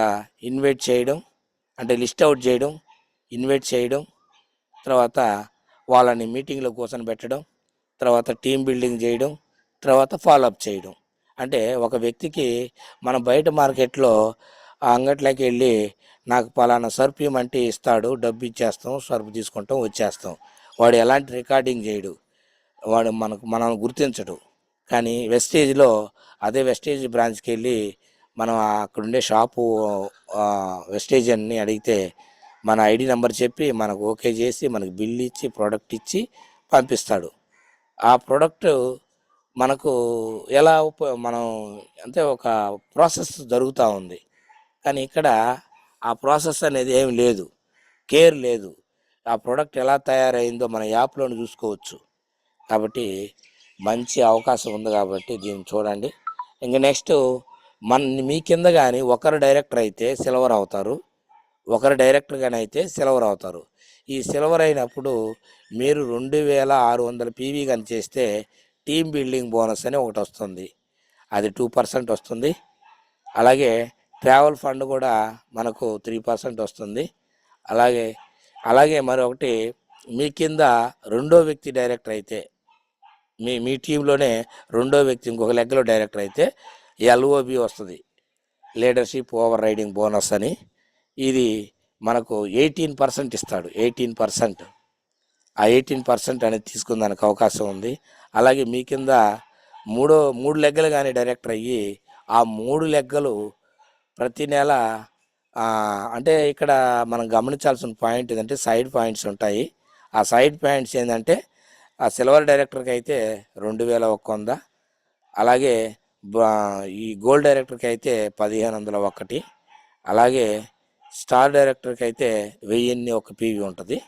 ఇన్వైట్ చేయడం అంటే లిస్ట్ అవుట్ చేయడం, ఇన్వైట్ చేయడం, తర్వాత వాళ్ళని మీటింగ్లో కూర్చొని పెట్టడం, తర్వాత టీమ్ బిల్డింగ్ చేయడం, తర్వాత ఫాలోఅప్ చేయడం. అంటే ఒక వ్యక్తికి మనం బయట మార్కెట్లో ఆ అంగట్లోకి వెళ్ళి నాకు పలానా సరుపు ఇవ్వమంటే ఇస్తాడు, డబ్బు ఇచ్చేస్తాం, సరుపు తీసుకుంటాం, వచ్చేస్తాం. వాడు ఎలాంటి రికార్డింగ్ చేయడు, వాడు మనం గుర్తించడు. కానీ అదే వెస్టేజ్ బ్రాంచ్కి వెళ్ళి మనం అక్కడుండే షాపు వెస్టేజ్ అని అడిగితే మన ఐడి నెంబర్ చెప్పి మనకు ఓకే చేసి మనకు బిల్ ఇచ్చి ప్రోడక్ట్ ఇచ్చి పంపిస్తాడు. ఆ ప్రోడక్ట్ మనకు ఎలా మనం అంటే ఒక ప్రాసెస్ జరుగుతూ ఉంది. కానీ ఇక్కడ ఆ ప్రాసెస్ అనేది ఏమి లేదు, కేర్ లేదు. ఆ ప్రోడక్ట్ ఎలా తయారైందో మన యాప్లోనే చూసుకోవచ్చు. కాబట్టి మంచి అవకాశం ఉంది కాబట్టి దీన్ని చూడండి. ఇంక నెక్స్ట్ మీ కింద కానీ ఒకరు డైరెక్టర్ అయితే సిల్వర్ అవుతారు, ఒకరు డైరెక్టర్ కానీ అయితే సిల్వర్ అవుతారు. ఈ సిల్వర్ అయినప్పుడు మీరు 2600 పీవీ కానీ చేస్తే టీమ్ బిల్డింగ్ బోనస్ అని ఒకటి వస్తుంది, అది 2% వస్తుంది. అలాగే ట్రావెల్ ఫండ్ కూడా మనకు 3% వస్తుంది. అలాగే అలాగే మరొకటి, మీ కింద రెండో వ్యక్తి డైరెక్టర్ అయితే, మీ టీంలోనే రెండో వ్యక్తి ఇంకొక లెగ్గలో డైరెక్టర్ అయితే ఎల్ఓబి వస్తుంది, లీడర్షిప్ ఓవర్ రైడింగ్ బోనస్ అని. ఇది మనకు 18% ఇస్తాడు, 18%. ఆ 18% అనేది తీసుకుందానికి అవకాశం ఉంది. అలాగే మీ కింద మూడు లెగ్గలు కానీ డైరెక్టర్ అయ్యి ఆ 3 లెగ్గలు ప్రతి నెల అంటే ఇక్కడ మనం గమనించాల్సిన పాయింట్ ఏంటంటే సైడ్ పాయింట్స్ ఉంటాయి. ఆ సైడ్ పాయింట్స్ ఏంటంటే ఆ సిల్వర్ డైరెక్టర్కి అయితే 2100, అలాగే ఈ గోల్డ్ డైరెక్టర్కి అయితే 1501, అలాగే స్టార్ డైరెక్టర్కి అయితే 1001 పీవీ ఉంటుంది.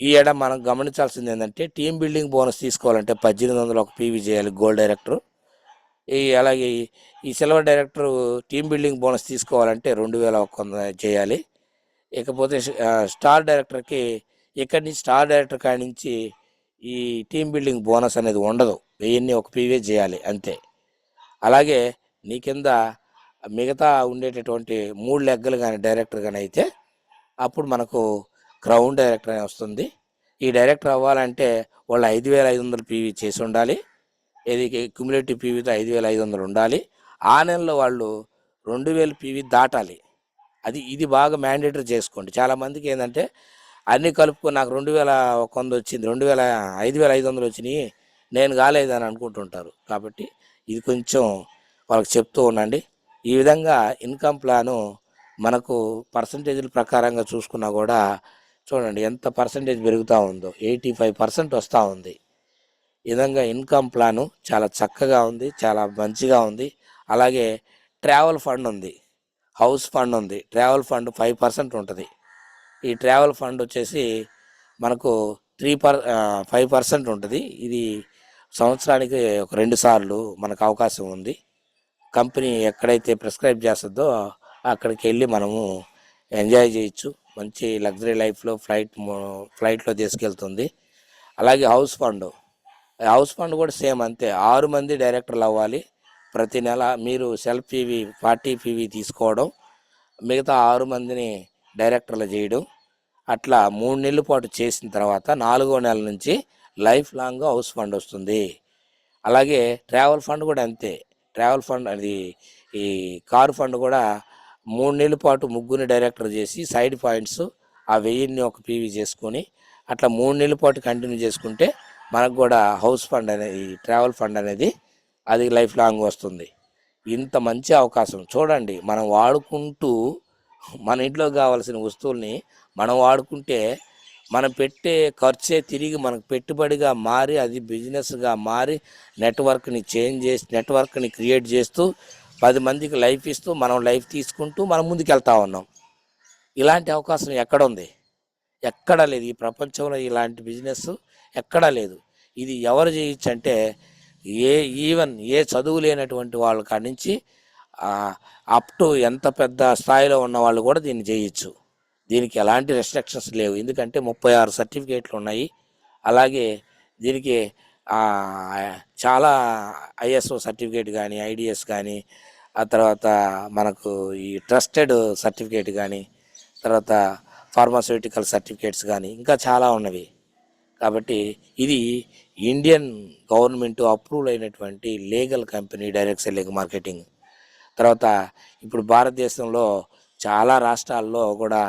ఈ ఏడ మనం గమనించాల్సింది ఏంటంటే టీమ్ బిల్డింగ్ బోనస్ తీసుకోవాలంటే 1801 పీవీ చేయాలి గోల్డ్ డైరెక్టర్. అలాగే ఈ silver director team building bonus తీసుకోవాలంటే 2100 చేయాలి. ఇకపోతే స్టార్ డైరెక్టర్కి ఇక్కడి నుంచి స్టార్ డైరెక్టర్ కాడి నుంచి ఈ టీమ్ బిల్డింగ్ బోనస్ అనేది ఉండదు, 1001 పీవీ చేయాలి అంతే. అలాగే నీ కింద మిగతా ఉండేటటువంటి 3 లెగ్గలు కానీ డైరెక్టర్ కానీ అయితే అప్పుడు మనకు క్రౌన్ డైరెక్టర్ అని వస్తుంది. ఈ డైరెక్టర్ అవ్వాలంటే వాళ్ళు 5500 పీవీ చేసి ఉండాలి, ఇది క్యుములేటివ్ పీవీతో 5500 ఉండాలి. ఆ నెలలో వాళ్ళు 2000 పీవీ దాటాలి. ఇది బాగా మ్యాండేటరీ చేసుకోండి. చాలామందికి ఏంటంటే అన్నీ కలుపుకొని నాకు 2100 వచ్చింది, 5500 వచ్చినాయి, నేను కాలేదని అనుకుంటుంటారు. కాబట్టి ఇది కొంచెం వాళ్ళకి చెప్తూ ఉండండి. ఈ విధంగా ఇన్కమ్ ప్లాను మనకు పర్సంటేజ్ల ప్రకారంగా చూసుకున్నా కూడా చూడండి ఎంత పర్సంటేజ్ పెరుగుతూ ఉందో, 85% వస్తూ ఉంది. ఈ విధంగా ఇన్కమ్ ప్లాను చాలా చక్కగా ఉంది, చాలా మంచిగా ఉంది. అలాగే ట్రావెల్ ఫండ్ ఉంది, హౌస్ ఫండ్ ఉంది. ట్రావెల్ ఫండ్ 5% ఉంటుంది. ఈ ట్రావెల్ ఫండ్ వచ్చేసి మనకు 5% ఉంటుంది. ఇది సంవత్సరానికి ఒక 2 సార్లు మనకు అవకాశం ఉంది. కంపెనీ ఎక్కడైతే ప్రిస్క్రైబ్ చేస్తుందో అక్కడికి వెళ్ళి మనము ఎంజాయ్ చేయొచ్చు. మంచి లగ్జరీ లైఫ్లో ఫ్లైట్లో తీసుకెళ్తుంది. అలాగే హౌస్ ఫండ్ కూడా సేమ్ అంతే, 6 మంది డైరెక్టర్లు అవ్వాలి. ప్రతి నెల మీరు సెల్ఫ్ పీవీ 40 పీవీ తీసుకోవడం, మిగతా 6 మందిని డైరెక్టర్లు చేయడం. అట్లా 3 నెలల పాటు చేసిన తర్వాత 4వ నెల నుంచి లైఫ్ లాంగ్ హౌస్ ఫండ్ వస్తుంది. అలాగే ట్రావెల్ ఫండ్ కూడా అంతే. ట్రావెల్ ఫండ్ అది ఈ కారు ఫండ్ కూడా 3 నెలల పాటు ముగ్గురిని డైరెక్టర్ చేసి సైడ్ పాయింట్స్ ఆ 1001 పీవీ చేసుకొని అట్లా 3 నెలల పాటు కంటిన్యూ చేసుకుంటే మనకు కూడా హౌస్ ఫండ్ అనేది, ట్రావెల్ ఫండ్ అనేది అది లైఫ్ లాంగ్ వస్తుంది. ఇంత మంచి అవకాశం చూడండి. మనం వాడుకుంటూ మన ఇంట్లో కావాల్సిన వస్తువుల్ని మనం వాడుకుంటే మనం పెట్టే ఖర్చే తిరిగి మనకు పెట్టుబడిగా మారి అది బిజినెస్గా మారి నెట్వర్క్ని క్రియేట్ చేస్తూ 10 మందికి లైఫ్ ఇస్తూ మనం లైఫ్ తీసుకుంటూ మనం ముందుకెళ్తా ఉన్నాం. ఇలాంటి అవకాశం ఎక్కడ ఉంది? ఎక్కడా లేదు. ఈ ప్రపంచంలో ఇలాంటి బిజినెస్ ఎక్కడా లేదు. ఇది ఎవరు చేయొచ్చు అంటే ఈవెన్ ఏ చదువు లేనటువంటి వాళ్ళ కాడి నుంచి అప్ టు ఎంత పెద్ద స్థాయిలో ఉన్న వాళ్ళు కూడా దీన్ని చేయొచ్చు. దీనికి ఎలాంటి రెస్ట్రిక్షన్స్ లేవు, ఎందుకంటే 36 సర్టిఫికేట్లు ఉన్నాయి. అలాగే దీనికి చాలా ఐఎస్ఓ సర్టిఫికేట్ కానీ, ఐడిఎస్ కానీ, ఆ తర్వాత మనకు ఈ ట్రస్టెడ్ సర్టిఫికేట్ కానీ, తర్వాత ఫార్మాస్యూటికల్ సర్టిఫికేట్స్ కానీ ఇంకా చాలా ఉన్నవి. కాబట్టి ఇది ఇండియన్ గవర్నమెంట్ అప్రూవ్ అయినటువంటి legal company direct selling marketing. తర్వాత ఇప్పుడు భారతదేశంలో చాలా రాష్ట్రాల్లో కూడా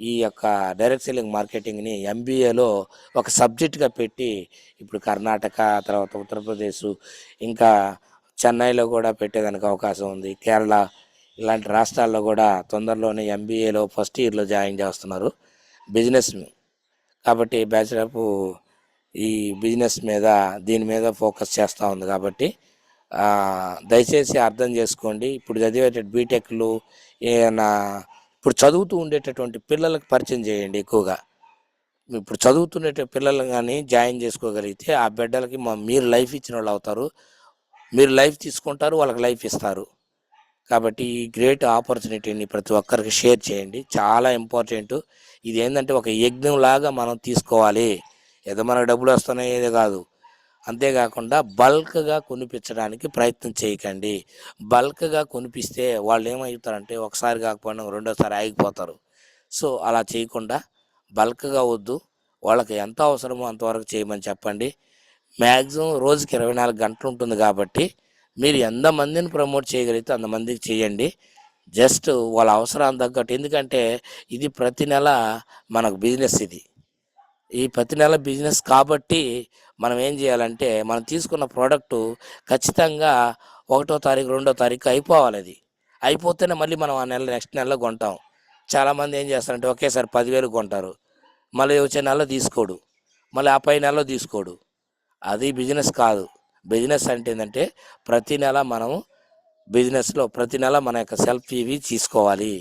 ఈ యొక్క డైరెక్ట్ సెల్లింగ్ మార్కెటింగ్ని ఎంబీఏలో ఒక సబ్జెక్ట్గా పెట్టి ఇప్పుడు కర్ణాటక, తర్వాత ఉత్తరప్రదేశ్, ఇంకా చెన్నైలో కూడా పెట్టేదానికి అవకాశం ఉంది. కేరళ ఇలాంటి రాష్ట్రాల్లో కూడా తొందరలోనే ఎంబీఏలో ఫస్ట్ ఇయర్లో జాయిన్ చేస్తున్నారు బిజినెస్. కాబట్టి బ్యాచిలర్ ఆఫ్ ఈ బిజినెస్ మీద దీని మీద ఫోకస్ చేస్తూ ఉంది కాబట్టి దయచేసి అర్థం చేసుకోండి. ఇప్పుడు చదివేట బీటెక్లు ఏమైనా ఇప్పుడు చదువుతూ ఉండేటటువంటి పిల్లలకు పరిచయం చేయండి ఎక్కువగా. ఇప్పుడు చదువుతున్న పిల్లలు కానీ జాయిన్ చేసుకోగలిగితే ఆ బిడ్డలకి మీరు లైఫ్ ఇచ్చిన వాళ్ళు అవుతారు. మీరు లైఫ్ తీసుకుంటారు, వాళ్ళకి లైఫ్ ఇస్తారు. కాబట్టి ఈ గ్రేట్ ఆపర్చునిటీని ప్రతి ఒక్కరికి షేర్ చేయండి. చాలా ఇంపార్టెంట్. ఇది ఏంటంటే ఒక యజ్ఞం లాగా మనం తీసుకోవాలి. ఏదో మనకు డబ్బులు వస్తున్నాయి ఏదో కాదు. అంతేకాకుండా బల్క్గా కొనిపించడానికి ప్రయత్నం చేయకండి. బల్క్గా కొనిపిస్తే వాళ్ళు ఏమవుతారంటే ఒకసారి కాకపోయినా రెండోసారి ఆగిపోతారు. సో అలా చేయకుండా బల్క్గా వద్దు. వాళ్ళకి ఎంత అవసరమో అంతవరకు చేయమని చెప్పండి. మ్యాక్సిమం రోజుకి 24 గంటలు ఉంటుంది కాబట్టి మీరు ఎంతమందిని ప్రమోట్ చేయగలిగితే అంతమందికి చేయండి. జస్ట్ వాళ్ళ అవసరానికి తగ్గట్టు. ఎందుకంటే ఇది ప్రతి నెల మనకు బిజినెస్. ఈ ప్రతి నెల బిజినెస్ కాబట్టి మనం ఏం చేయాలంటే మనం తీసుకున్న ప్రోడక్టు ఖచ్చితంగా 1వ తారీఖు 2వ తారీఖు అయిపోవాలి. అది అయిపోతేనే మళ్ళీ మనం ఆ నెక్స్ట్ నెలలో కొంటాం. చాలామంది ఏం చేస్తారంటే ఒకేసారి 10,000 కొంటారు, మళ్ళీ వచ్చే నెలలో తీసుకోడు, మళ్ళీ ఆ పై నెలలో తీసుకోడు. అది బిజినెస్ కాదు. బిజినెస్ అంటే ఏంటంటే ప్రతి నెల మనం బిజినెస్లో ప్రతి నెల మన యొక్క సెల్ఫ్ ఇవి తీసుకోవాలి.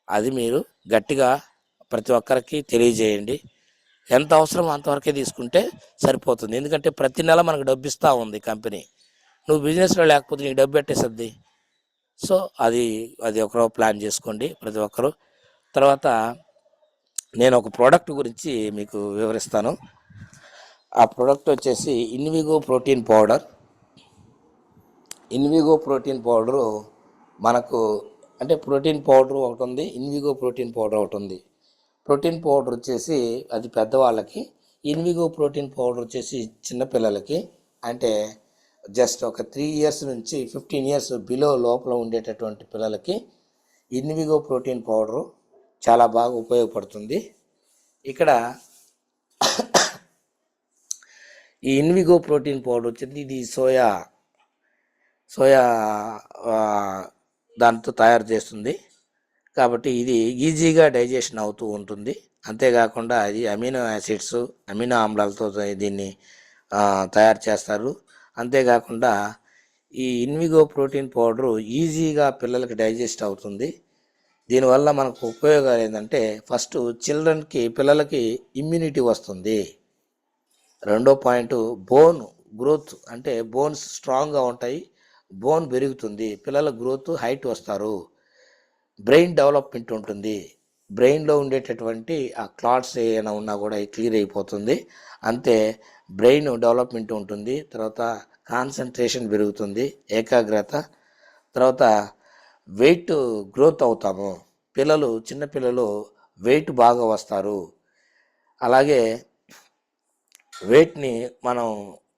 అది మీరు గట్టిగా ప్రతి ఒక్కరికి తెలియజేయండి. ఎంత అవసరమో అంతవరకే తీసుకుంటే సరిపోతుంది. ఎందుకంటే ప్రతి నెల మనకు డబ్బు ఇస్తూ ఉంది కంపెనీ. నువ్వు బిజినెస్లో లేకపోతే నీకు డబ్బు పెట్టేసద్ది. సో అది ఒకరో ప్లాన్ చేసుకోండి ప్రతి ఒక్కరు. తర్వాత నేను ఒక ప్రోడక్ట్ గురించి మీకు వివరిస్తాను. ఆ ప్రోడక్ట్ వచ్చేసి Invigo protein powder. Invigo protein powder మనకు అంటే ప్రోటీన్ పౌడర్ ఒకటి ఉంది, ఇన్విగో ప్రోటీన్ పౌడర్ ఒకటి ఉంది. ప్రోటీన్ పౌడర్ వచ్చేసి అది పెద్దవాళ్ళకి, ఇన్విగో ప్రోటీన్ పౌడర్ వచ్చేసి చిన్నపిల్లలకి. అంటే జస్ట్ ఒక 3 ఇయర్స్ నుంచి 15 ఇయర్స్ బిలో లోపల ఉండేటటువంటి పిల్లలకి ఇన్విగో ప్రోటీన్ పౌడరు చాలా బాగా ఉపయోగపడుతుంది. ఇక్కడ ఈ ఇన్విగో ప్రోటీన్ పౌడర్ వచ్చేది ఇది సోయా దాంతో తయారు చేస్తుంది కాబట్టి ఇది ఈజీగా డైజెషన్ అవుతూ ఉంటుంది. అంతేకాకుండా అది అమినో యాసిడ్స్, అమినో ఆమ్లాలతో దీన్ని తయారు చేస్తారు. అంతేకాకుండా ఈ ఇన్విగో ప్రోటీన్ పౌడరు ఈజీగా పిల్లలకి డైజెస్ట్ అవుతుంది. దీనివల్ల మనకు ఉపయోగాలు ఏంటంటే ఫస్ట్ పిల్లలకి ఇమ్యూనిటీ వస్తుంది. రెండో పాయింట్ బోన్ గ్రోత్, అంటే బోన్స్ స్ట్రాంగ్గా ఉంటాయి, బోన్ పెరుగుతుంది, పిల్లల గ్రోత్ హైట్ వస్తారు. బ్రెయిన్ డెవలప్మెంట్ ఉంటుంది. బ్రెయిన్లో ఉండేటటువంటి ఆ క్లాట్స్ ఏమైనా ఉన్నా కూడా క్లియర్ అయిపోతుంది. అంతే బ్రెయిన్ డెవలప్మెంట్ ఉంటుంది. తర్వాత కాన్సన్ట్రేషన్ పెరుగుతుంది, ఏకాగ్రత. తర్వాత వెయిట్ గ్రోత్ అవుతాము. చిన్నపిల్లలు వెయిట్ బాగా వస్తారు. అలాగే వెయిట్ని మనం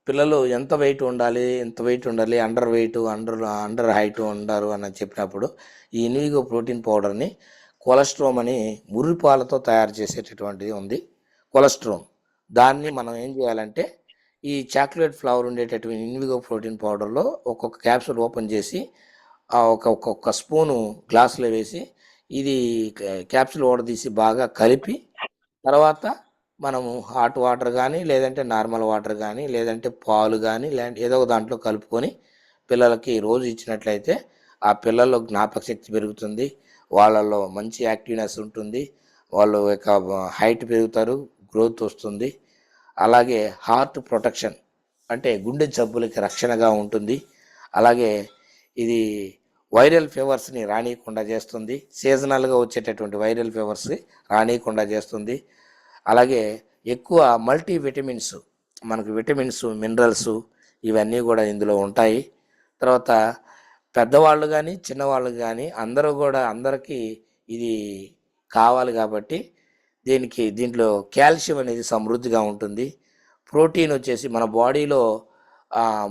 పిల్లలు ఎంత వెయిట్ ఉండాలి, అండర్ హైట్ ఉండరు అని చెప్పినప్పుడు ఈ ఇన్విగో ప్రోటీన్ పౌడర్ని కొలెస్ట్రామ్ అని ముర్రిపాలతో తయారు చేసేటటువంటిది ఉంది. కొలెస్ట్రామ్ దాన్ని మనం ఏం చేయాలంటే ఈ చాక్లెట్ ఫ్లేవర్ ఉండేటటువంటి ఇన్విగో ప్రోటీన్ పౌడర్లో ఒక్కొక్క క్యాప్సూల్ ఓపెన్ చేసి ఒక్కొక్క స్పూను గ్లాసులో వేసి ఇది క్యాప్సూల్ తీసి బాగా కలిపి తర్వాత మనము హాట్ వాటర్ కానీ లేదంటే నార్మల్ వాటర్ కానీ లేదంటే పాలు కానీ లేదంటే ఏదో ఒక దాంట్లో కలుపుకొని పిల్లలకి రోజు ఇచ్చినట్లయితే ఆ పిల్లల్లో జ్ఞాపక శక్తి పెరుగుతుంది, వాళ్ళల్లో మంచి యాక్టివ్నెస్ ఉంటుంది, వాళ్ళు యొక్క హైట్ పెరుగుతారు, గ్రోత్ వస్తుంది. అలాగే హార్ట్ ప్రొటెక్షన్, అంటే గుండె జబ్బులకి రక్షణగా ఉంటుంది. అలాగే ఇది వైరల్ ఫీవర్స్ని రానియకుండా చేస్తుంది. సీజనల్గా వచ్చేటటువంటి వైరల్ ఫీవర్స్ రానియకుండా చేస్తుంది. అలాగే ఎక్కువ మల్టీవిటమిన్స్, మనకు విటమిన్స్, మినరల్స్ ఇవన్నీ కూడా ఇందులో ఉంటాయి. తర్వాత పెద్దవాళ్ళు కానీ చిన్నవాళ్ళు కానీ అందరికీ ఇది కావాలి కాబట్టి దీంట్లో కాల్షియం అనేది సమృద్ధిగా ఉంటుంది. ప్రోటీన్ వచ్చేసి మన బాడీలో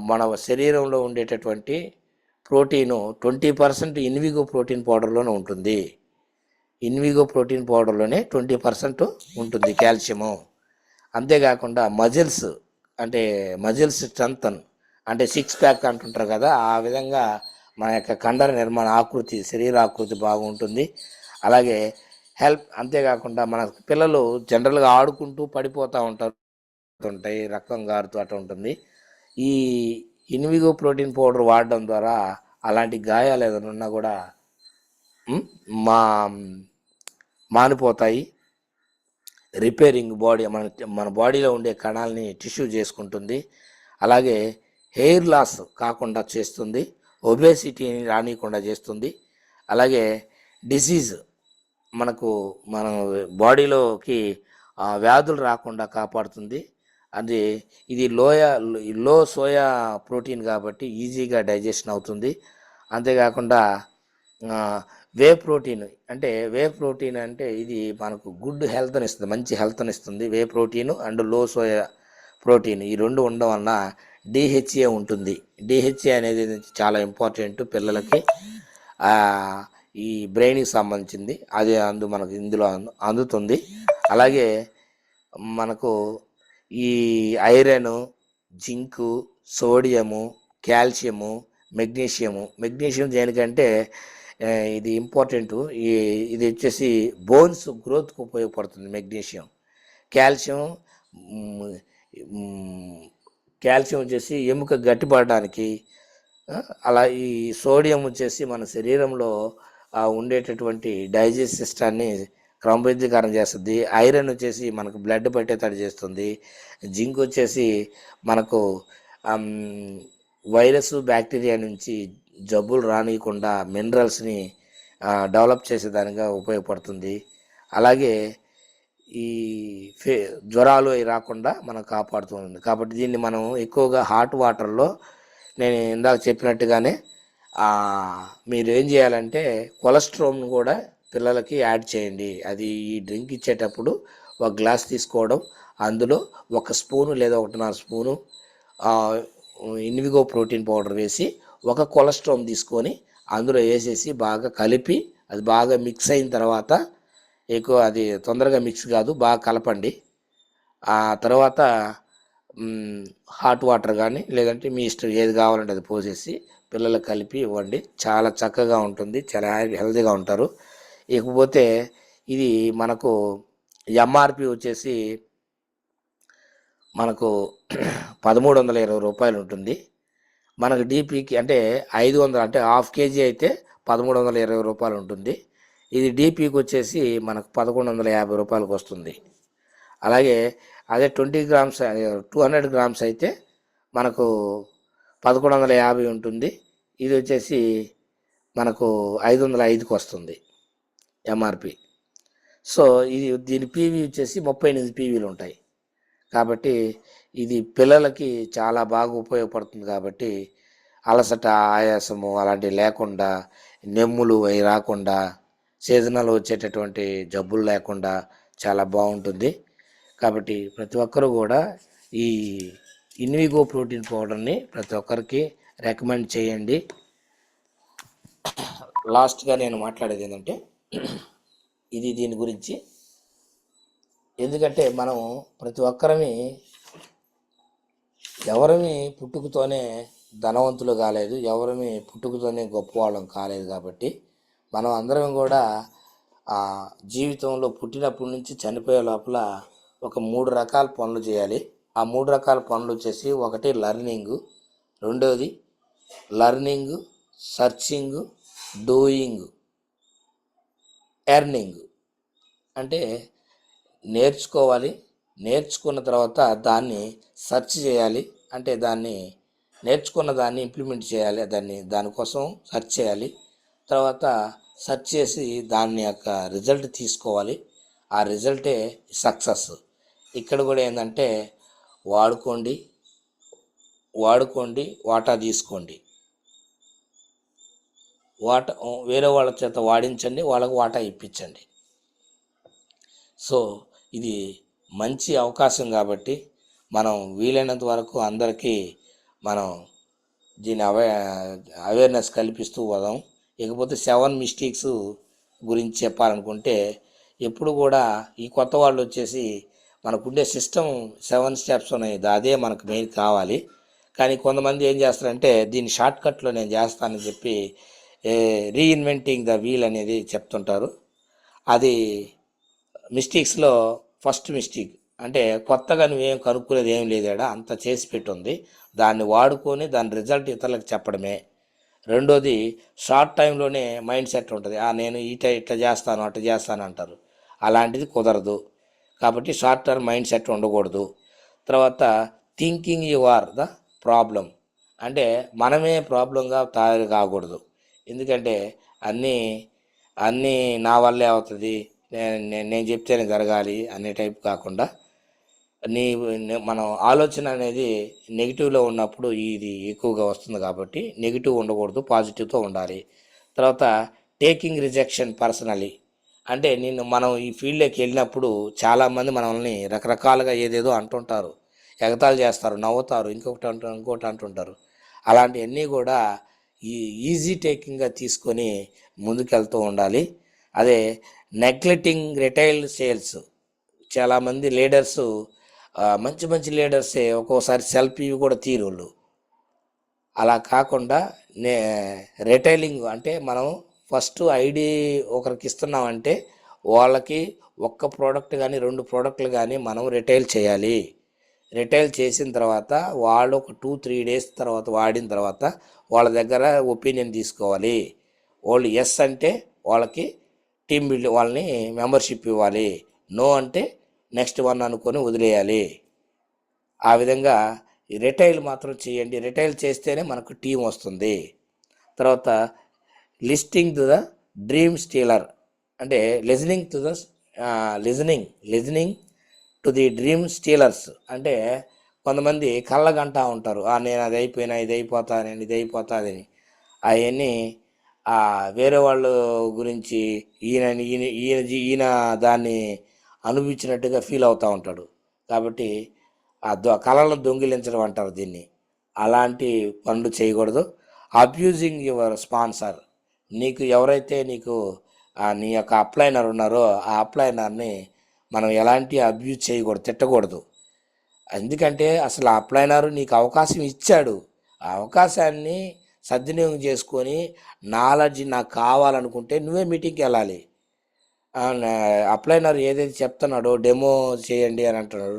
మన శరీరంలో ఉండేటటువంటి ప్రోటీను 20% ఇన్విగో ప్రోటీన్ పౌడర్లోనే ఉంటుంది. ఇన్విగో ప్రోటీన్ పౌడర్లోనే 20% ఉంటుంది కాల్షియము. అంతేకాకుండా మజిల్స్ స్ట్రెంగ్తన్, అంటే 6 ప్యాక్ అంటుంటారు కదా, ఆ విధంగా మన యొక్క కండర నిర్మాణ శరీర ఆకృతి బాగుంటుంది. అలాగే అంతేకాకుండా మన పిల్లలు జనరల్గా ఆడుకుంటూ పడిపోతూ ఉంటారు. ఉంటాయి, రక్తం గారుతూ అట్లా ఉంటుంది. ఈ ఇన్విగో ప్రోటీన్ పౌడర్ వాడడం ద్వారా అలాంటి గాయాలు ఏదైనా ఉన్నా కూడా ఉమ్, మా మానిపోతాయి. రిపేరింగ్ బాడీ మన బాడీలో ఉండే కణాలని టిష్యూ చేసుకుంటుంది. అలాగే హెయిర్ లాస్ కాకుండా చేస్తుంది, ఒబేసిటీని రానియకుండా చేస్తుంది. అలాగే డిసీజ్ మన బాడీలోకి వ్యాధులు రాకుండా కాపాడుతుంది. అది ఇది లో సోయా ప్రోటీన్ కాబట్టి ఈజీగా డైజెషన్ అవుతుంది. అంతేకాకుండా వే ప్రోటీన్ అంటే ఇది మనకు గుడ్ హెల్త్ని ఇస్తుంది, మంచి హెల్త్ని ఇస్తుంది. వే ప్రోటీన్ అండ్ లో సోయా ప్రోటీన్ ఈ రెండు ఉండడం వలన డిహెచ్ఏ ఉంటుంది. డిహెచ్ఏ అనేది చాలా ఇంపార్టెంట్ పిల్లలకి, ఈ బ్రెయిన్కి సంబంధించింది. అది మనకు ఇందులో అందుతుంది. అలాగే మనకు ఈ iron, zinc, sodium, calcium, magnesium దేనికంటే ఇది ఇంపార్టెంట్. ఇది వచ్చేసి బోన్స్ గ్రోత్కు ఉపయోగపడుతుంది మెగ్నీషియం. కాల్షియం కాల్షియం వచ్చేసి ఎముక గట్టిపడడానికి, అలా ఈ సోడియం వచ్చేసి మన శరీరంలో ఉండేటటువంటి డైజెస్ట్ సిస్టాన్ని క్రమబద్ధీకరణ చేస్తుంది. ఐరన్ వచ్చేసి మనకు బ్లడ్ పట్టేటట్టు చేస్తుంది. జింక్ వచ్చేసి మనకు వైరస్, బ్యాక్టీరియా నుంచి జబ్బులు రానియకుండా మినరల్స్ని డెవలప్ చేసేదానిగా ఉపయోగపడుతుంది. అలాగే ఈ జ్వరాలు అవి రాకుండా మనం కాపాడుతుంది. కాబట్టి దీన్ని మనం ఎక్కువగా హాట్ వాటర్లో, నేను ఇందాక చెప్పినట్టుగానే మీరు ఏం చేయాలంటే కొలెస్ట్రాల్ను కూడా పిల్లలకి యాడ్ చేయండి. అది ఈ డ్రింక్ ఇచ్చేటప్పుడు ఒక గ్లాస్ తీసుకోవడం, అందులో 1 స్పూను లేదా 1.5 స్పూను ఇన్విగో ప్రోటీన్ పౌడర్ వేసి, 1 కొలెస్ట్రాల్ తీసుకొని అందులో వేసేసి బాగా కలిపి, అది బాగా మిక్స్ అయిన తర్వాత, ఎక్కువ అది తొందరగా మిక్స్ కాదు, బాగా కలపండి. ఆ తర్వాత హాట్ వాటర్ కానీ లేదంటే మీ ఇష్టం ఏది కావాలంటే అది పోసేసి పిల్లలకు కలిపి ఇవ్వండి. చాలా చక్కగా ఉంటుంది, చాలా హెల్తీగా ఉంటారు. ఇకపోతే ఇది మనకు ఎంఆర్పి వచ్చేసి మనకు 1320 రూపాయలు ఉంటుంది. మనకు డీపీకి అంటే 500, అంటే హాఫ్ కేజీ అయితే 1320 రూపాయలు ఉంటుంది. ఇది డీపీకి వచ్చేసి మనకు 1150 రూపాయలకు వస్తుంది. అలాగే అదే 20 గ్రామ్స్ 200 గ్రామ్స్ అయితే మనకు 1150 ఉంటుంది. ఇది వచ్చేసి మనకు 505కి వస్తుంది ఎంఆర్పి. సో దీని పీవీ వచ్చేసి 38 పీవీలు ఉంటాయి. కాబట్టి ఇది పిల్లలకి చాలా బాగా ఉపయోగపడుతుంది. కాబట్టి అలసట, ఆయాసము అలాంటివి లేకుండా, నెమ్ములు అవి రాకుండా, సీజనల్ వచ్చేటటువంటి జబ్బులు లేకుండా చాలా బాగుంటుంది. కాబట్టి ప్రతి ఒక్కరు కూడా ఈ ఇన్విగో ప్రోటీన్ పౌడర్ని ప్రతి ఒక్కరికి రికమెండ్ చేయండి. లాస్ట్గా నేను మాట్లాడేది ఏంటంటే దీని గురించి, ఎందుకంటే మనం ప్రతి ఒక్కరమి ఎవరిని పుట్టుకతోనే ధనవంతులు కాలేదు, ఎవరిని పుట్టుకతోనే గొప్పవాళ్ళం కాలేదు. కాబట్టి మనం అందరం కూడా జీవితంలో పుట్టినప్పటి నుంచి చనిపోయే లోపల ఒక 3 రకాల పనులు చేయాలి. ఆ 3 రకాల పనులు వచ్చేసి, ఒకటి లర్నింగ్, రెండోది లర్నింగ్, సర్చింగ్, డూయింగ్, ఎర్నింగ్. అంటే నేర్చుకోవాలి, నేర్చుకున్న తర్వాత దాన్ని సెర్చ్ చేయాలి, అంటే దాన్ని నేర్చుకున్న దాన్ని ఇంప్లిమెంట్ చేయాలి, దానికోసం సెర్చ్ చేయాలి. తర్వాత సెర్చ్ చేసి దాని యొక్క రిజల్ట్ తీసుకోవాలి. ఆ రిజల్టే సక్సెస్. ఇక్కడ కూడా ఏంటంటే వాడుకోండి, వాటా తీసుకోండి. వేరే వాళ్ళ చేత వాడించండి, వాళ్ళకు వాటా ఇప్పించండి. సో ఇది మంచి అవకాశం కాబట్టి మనం వీలైనంత వరకు అందరికీ మనం దీని అవేర్నెస్ కల్పిస్తూ పోదాం. ఇకపోతే 7 మిస్టేక్స్ గురించి చెప్పాలనుకుంటే, ఎప్పుడు కూడా ఈ కొత్త వాళ్ళు వచ్చేసి మనకుండే సిస్టమ్ 7 స్టెప్స్ ఉన్నాయి, అదే మనకు మెయిన్ కావాలి. కానీ కొంతమంది ఏం చేస్తారంటే దీన్ని షార్ట్కట్లో నేను చేస్తానని చెప్పి రీఇన్వెంటింగ్ ద వీల్ అనేది చెప్తుంటారు. అది మిస్టేక్స్లో ఫస్ట్ మిస్టేక్ అంటే కొత్తగా నువ్వేం కనుక్కునేది ఏం లేదాడా, అంత చేసి పెట్టుంది. దాన్ని వాడుకొని దాని రిజల్ట్ ఇతరులకు చెప్పడమే. రెండోది, షార్ట్ టైంలోనే మైండ్ సెట్ ఉంటుంది. నేను ఇట్లా చేస్తాను అట్లా చేస్తాను అంటారు. అలాంటిది కుదరదు. కాబట్టి షార్ట్ టర్మ్ మైండ్ సెట్ ఉండకూడదు. తర్వాత thinking you are the problem, అంటే మనమే ప్రాబ్లంగా తయారు కాకూడదు. ఎందుకంటే అన్నీ అన్నీ నా వల్లే అవుతుంది, నేను చెప్తేనే జరగాలి అనే టైప్ కాకుండా మనం ఆలోచన అనేది నెగిటివ్లో ఉన్నప్పుడు ఇది ఎక్కువగా వస్తుంది. కాబట్టి నెగిటివ్ ఉండకూడదు, పాజిటివ్తో ఉండాలి. తర్వాత టేకింగ్ రిజెక్షన్ పర్సనలీ, అంటే మనం ఈ ఫీల్డ్లోకి వెళ్ళినప్పుడు చాలామంది మనల్ని రకరకాలుగా ఏదేదో అంటుంటారు, ఎగతాళి చేస్తారు, నవ్వుతారు, ఇంకోటి అంటుంటారు. అలాంటివన్నీ కూడా ఈజీ టేకింగ్గా తీసుకొని ముందుకెళ్తూ ఉండాలి. అదే నెగ్లెక్టింగ్ రిటైల్ సేల్స్, చాలామంది లీడర్స్ మంచి మంచి లీడర్సే ఒక్కోసారి సెల్ఫీ కూడా తీరోళ్ళు. అలా కాకుండా రిటైలింగ్ అంటే మనం ఫస్ట్ ఐడి ఒకరికి ఇస్తున్నామంటే వాళ్ళకి ఒక్క ప్రోడక్ట్ కానీ 2 ప్రోడక్ట్లు కానీ మనం రిటైల్ చేయాలి. రిటైల్ చేసిన తర్వాత వాళ్ళు ఒక 2-3 డేస్ తర్వాత వాడిన తర్వాత వాళ్ళ దగ్గర ఒపీనియన్ తీసుకోవాలి. వాళ్ళు ఎస్ అంటే వాళ్ళకి టీమ్ బిల్డ్ వాళ్ళని మెంబర్షిప్ ఇవ్వాలి, నో అంటే నెక్స్ట్ వన్ అనుకొని వదిలేయాలి. ఆ విధంగా రిటైల్ మాత్రం చేయండి. రిటైల్ చేస్తేనే మనకు టీం వస్తుంది. తర్వాత listening to the dream stealer, అంటే listening to the dream stealers, అంటే కొంతమంది కళ్ళగంటా ఉంటారు, నేను అది అయిపోయినా ఇది అయిపోతా నేను ఇది అయిపోతాదని. అవన్నీ వేరే వాళ్ళ గురించి ఈయన ఈయన ఈయన ఈయన దాన్ని అనుభవించినట్టుగా ఫీల్ అవుతూ ఉంటాడు. కాబట్టి కళలను దొంగిలించడం అంటారు దీన్ని. అలాంటి పనులు చేయకూడదు. అబ్యూజింగ్ యువర్ స్పాన్సర్, నీకు ఎవరైతే నీ యొక్క అప్లైనర్ ఉన్నారో ఆ అప్లైనర్ని మనం ఎలాంటి అబ్యూజ్ చేయకూడదు, తిట్టకూడదు. ఎందుకంటే అసలు ఆ అప్లైనర్ నీకు అవకాశం ఇచ్చాడు, ఆ అవకాశాన్ని సద్వినియోగం చేసుకొని నాలెడ్జ్ నాకు కావాలనుకుంటే నువ్వే మీటింగ్కి వెళ్ళాలి. అప్లైనర్ ఏదైతే చెప్తున్నాడో డెమో చేయండి అని అంటున్నాడు,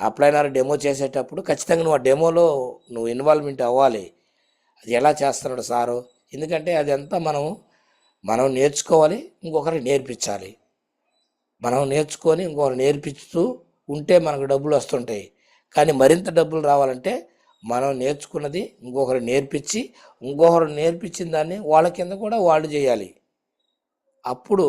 అప్లైనర్ డెమో చేసేటప్పుడు ఖచ్చితంగా నువ్వు ఆ డెమోలో నువ్వు ఇన్వాల్వ్మెంట్ అవ్వాలి. అది ఎలా చేస్తున్నాడు సారు, ఎందుకంటే అదంతా మనం నేర్చుకోవాలి, ఇంకొకరికి నేర్పించాలి. మనం నేర్చుకొని ఇంకొకరు నేర్పిస్తూ ఉంటే మనకు డబ్బులు వస్తుంటాయి. కానీ మరింత డబ్బులు రావాలంటే మనం నేర్చుకున్నది ఇంకొకరు నేర్పించిన దాన్ని వాళ్ళ కింద కూడా వాళ్ళు చేయాలి. అప్పుడు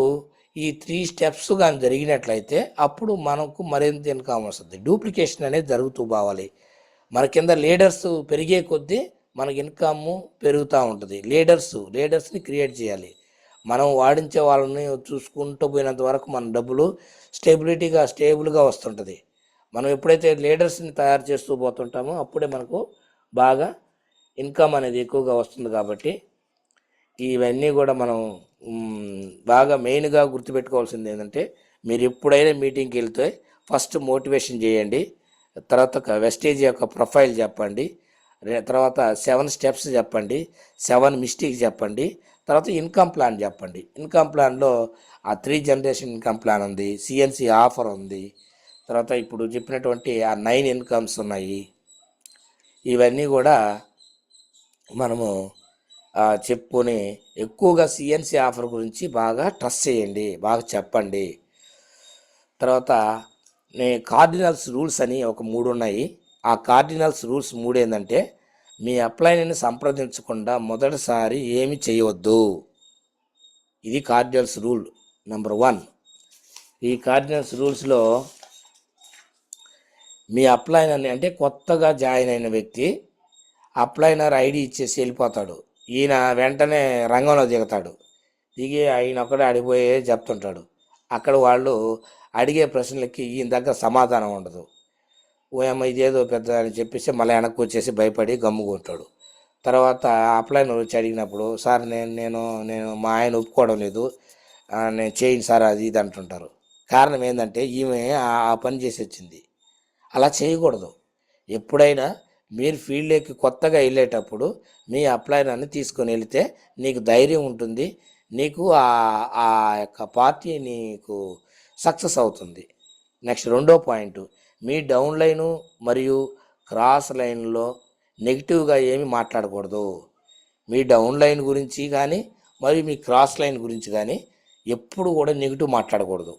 ఈ 3 స్టెప్స్ కానీ జరిగినట్లయితే అప్పుడు మనకు మరింత ఇన్కమ్ వస్తుంది. డూప్లికేషన్ అనేది జరుగుతూ పోవాలి. మన కింద లీడర్స్ పెరిగే కొద్దీ మనకి ఇన్కమ్ పెరుగుతూ ఉంటుంది. లీడర్స్ని క్రియేట్ చేయాలి. మనం వాడించే వాళ్ళని చూసుకుంటూ పోయినంత వరకు మన డబ్బులు స్టేబుల్గా వస్తుంటుంది. మనం ఎప్పుడైతే లీడర్స్ని తయారు చేస్తూ పోతుంటామో అప్పుడే మనకు బాగా ఇన్కమ్ అనేది ఎక్కువగా వస్తుంది. కాబట్టి ఇవన్నీ కూడా మనం బాగా మెయిన్గా గుర్తుపెట్టుకోవాల్సింది ఏంటంటే, మీరు ఎప్పుడైనా మీటింగ్కి వెళ్తే ఫస్ట్ మోటివేషన్ చేయండి, తర్వాత వెస్టేజ్ యొక్క ప్రొఫైల్ చెప్పండి, తర్వాత 7 స్టెప్స్ చెప్పండి, 7 మిస్టేక్స్ చెప్పండి, తర్వాత ఇన్కమ్ ప్లాన్ చెప్పండి. ఇన్కమ్ ప్లాన్లో ఆ 3 జనరేషన్ ఇన్కమ్ ప్లాన్ ఉంది, సిఎన్సి ఆఫర్ ఉంది, తర్వాత ఇప్పుడు చెప్పినటువంటి ఆ 9 ఇన్కమ్స్ ఉన్నాయి. ఇవన్నీ కూడా మనము చెప్పుకొని ఎక్కువగా సిఎన్సి ఆఫర్ గురించి బాగా ట్రస్ట్ చేయండి, బాగా చెప్పండి. తర్వాత కార్డినల్స్ రూల్స్ అని ఒక 3 ఉన్నాయి. ఆ కార్డినల్స్ రూల్స్ 3 ఏంటంటే, మీ అప్లైనర్ని సంప్రదించకుండా మొదటిసారి ఏమి చేయవద్దు. ఇది కార్డినల్స్ రూల్ నెంబర్ 1. ఈ కార్డినల్స్ రూల్స్లో మీ అప్లైనర్ని, అంటే కొత్తగా జాయిన్ అయిన వ్యక్తి అప్లైనర్ ఐడి ఇచ్చేసి వెళ్ళిపోతాడు. ఈయన వెంటనే రంగంలో దిగుతాడు. దిగి ఆయన ఒక్కడే అడిగిపోయే చెప్తుంటాడు. అక్కడ వాళ్ళు అడిగే ప్రశ్నలకి ఈయన దగ్గర సమాధానం ఉండదు. ఓయమ్మ ఇదేదో పెద్ద అని చెప్పేసి మళ్ళీ వెనక్కి వచ్చేసి భయపడి గమ్ముకుంటాడు. తర్వాత అప్లైనర్ వచ్చి అడిగినప్పుడు, సార్ నేను మా ఆయన ఒప్పుకోవడం లేదు, నేను చేయను సార్ అది ఇది అంటుంటారు. కారణం ఏంటంటే ఈమె ఆ పని చేసి వచ్చింది. అలా చేయకూడదు. ఎప్పుడైనా మీరు ఫీల్డ్లోకి కొత్తగా వెళ్ళేటప్పుడు మీ అప్లైనర్ని తీసుకొని వెళితే నీకు ధైర్యం ఉంటుంది, నీకు ఆ యొక్క పార్టీ నీకు సక్సెస్ అవుతుంది. నెక్స్ట్ రెండో పాయింట్, మీ డౌన్ లైను మరియు క్రాస్ లైన్లో నెగిటివ్గా ఏమి మాట్లాడకూడదు. మీ డౌన్ లైన్ గురించి కానీ మరియు మీ క్రాస్ లైన్ గురించి కానీ ఎప్పుడు కూడా నెగిటివ్ మాట్లాడకూడదు.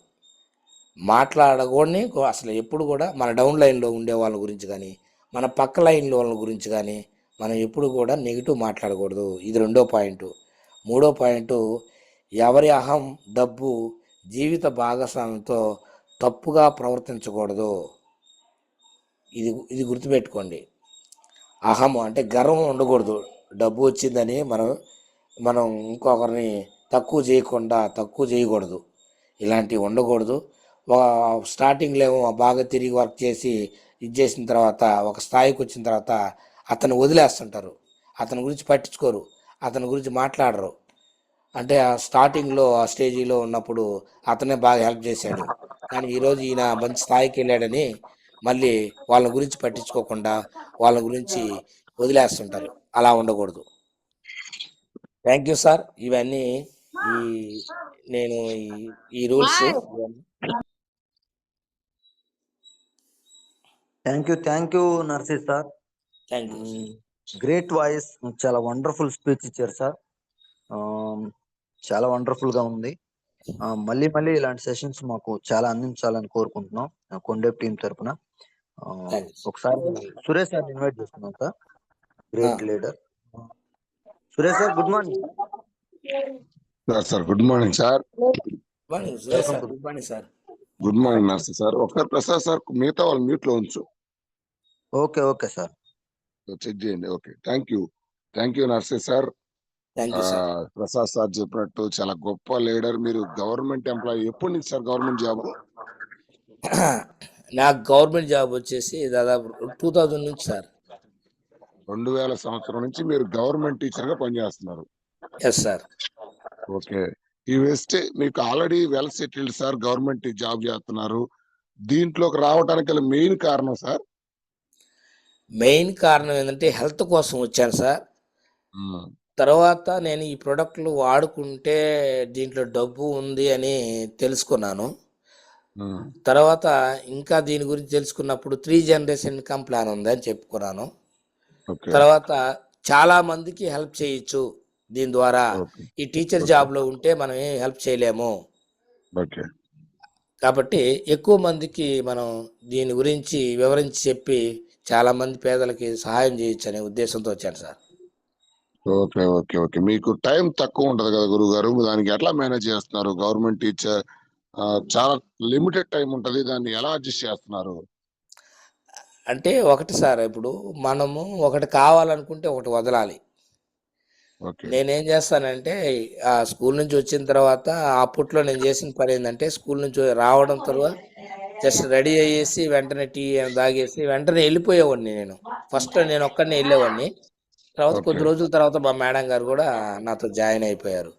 మాట్లాడకూడని అసలు ఎప్పుడు కూడా మన డౌన్ లైన్లో ఉండే వాళ్ళ గురించి కానీ మన పక్క లైన్లో వాళ్ళ గురించి కానీ మనం ఎప్పుడు కూడా నెగిటివ్ మాట్లాడకూడదు. ఇది రెండో పాయింట్. మూడో పాయింట్, ఎవరి అహం, డబ్బు, జీవిత భాగస్వామితో తప్పుగా ప్రవర్తించకూడదు. ఇది ఇది గుర్తుపెట్టుకోండి. అహం అంటే గర్వం ఉండకూడదు. డబ్బు వచ్చిందని మనం ఇంకొకరిని తక్కువ చేయకూడదు. ఇలాంటివి ఉండకూడదు. స్టార్టింగ్లో ఏమో బాగా తిరిగి వర్క్ చేసి ఇది చేసిన తర్వాత ఒక స్థాయికి వచ్చిన తర్వాత అతను వదిలేస్తుంటారు, అతని గురించి పట్టించుకోరు, అతని గురించి మాట్లాడరు. అంటే ఆ స్టార్టింగ్లో ఆ స్టేజీలో ఉన్నప్పుడు అతనే బాగా హెల్ప్ చేశాడు, కానీ ఈరోజు ఈయన మంచి స్థాయికి వెళ్ళాడని మళ్ళీ వాళ్ళ గురించి పట్టించుకోకుండా వాళ్ళ గురించి వదిలేస్తుంటారు. అలా ఉండకూడదు. Thank you sir. ఇవన్నీ ఈ నేను ఈ rules. Thank you Narsi sir. Thank you. Great voice, చాలా వండర్ఫుల్ స్పీచ్ ఇచ్చారు సార్. చాలా వండర్ఫుల్ గా ఉంది. మళ్ళీ మళ్ళీ ఇలాంటి సెషన్స్ మాకు చాలా అందించాలని కోరుకుంటున్నాం కొండేపు టీం తరపున. ఒకసారి సురేష్ సార్ ఇన్వైట్ చేస్తున్నాం sir, great leader. Suresh sir, good morning. Sir good morning sir. Good morning sir. Good morning Narsi sir. ఒకసారి ప్రసాద్ సార్ మిగతా వాళ్ళు మ్యూట్ లో ఉంచు. ఓకే సార్, చెక్ చేయండి. Okay, thank you Narsi sir. Prasad sir చెప్పినట్టు చాలా గొప్ప లీడర్. మీరు గవర్నమెంట్ ఎంప్లాయీ ఎప్పటి నుంచి సార్ గవర్నమెంట్ జాబ్? నాకు గవర్నమెంట్ జాబ్ వచ్చేసి దాదాపు 2000 నుంచి సార్. 2000 సంవత్సరం నుంచి మీరు గవర్నమెంట్ టీచర్ గా పనిచేస్తున్నారు. Yes sir. ఓకే, ఈ వెస్ట్ మీకు already well settled sir, government job చేస్తున్నారు. దీంట్లోకి రావడానికి మెయిన్ కారణం సార్? మెయిన్ కారణం ఏంటంటే హెల్త్ కోసం వచ్చాను సార్. తర్వాత నేను ఈ ప్రోడక్ట్లు వాడుకుంటే దీంట్లో డబ్బు ఉంది అని తెలుసుకున్నాను. తర్వాత ఇంకా దీని గురించి తెలుసుకున్నప్పుడు 3 జనరేషన్ ఇన్కమ్ ప్లాన్ ఉంది అని చెప్పుకున్నాను. తర్వాత చాలా మందికి హెల్ప్ చేయొచ్చు దీని ద్వారా. ఈ టీచర్ జాబ్ లో ఉంటే మనం ఏం హెల్ప్ చేయలేము, కాబట్టి ఎక్కువ మందికి మనం దీని గురించి వివరించి చెప్పి చాలా మంది పేదలకి సహాయం చేయొచ్చు అనే ఉద్దేశంతో వచ్చాను సార్. ఓకే. మీకు టైం తక్కువ ఉంటది కదా గురువు గారు, దానికి ఎట్లా మేనేజ్ చేస్తున్నారు? గవర్నమెంట్ టీచర్ చాలా లిమిటెడ్ టైం ఉంటది, దాన్ని ఎలా అడ్జస్ట్ చేస్తున్నారు? అంటే ఒకటి సార్, ఇప్పుడు మనము ఒకటి కావాలనుకుంటే ఒకటి వదలాలి. నేనేం చేస్తానంటే ఆ స్కూల్ నుంచి వచ్చిన తర్వాత అప్పట్లో నేను చేసిన పని ఏంటంటే స్కూల్ నుంచి రావడం తర్వాత జస్ట్ రెడీ అయ్యేసి వెంటనే టీ తాగేసి వెంటనే వెళ్ళిపోయేవాడిని. ఫస్ట్ నేను ఒక్కడినే వెళ్ళేవాడిని. తర్వాత కొద్ది రోజుల తర్వాత మా మేడం గారు కూడా నాతో జాయిన్ అయిపోయారు.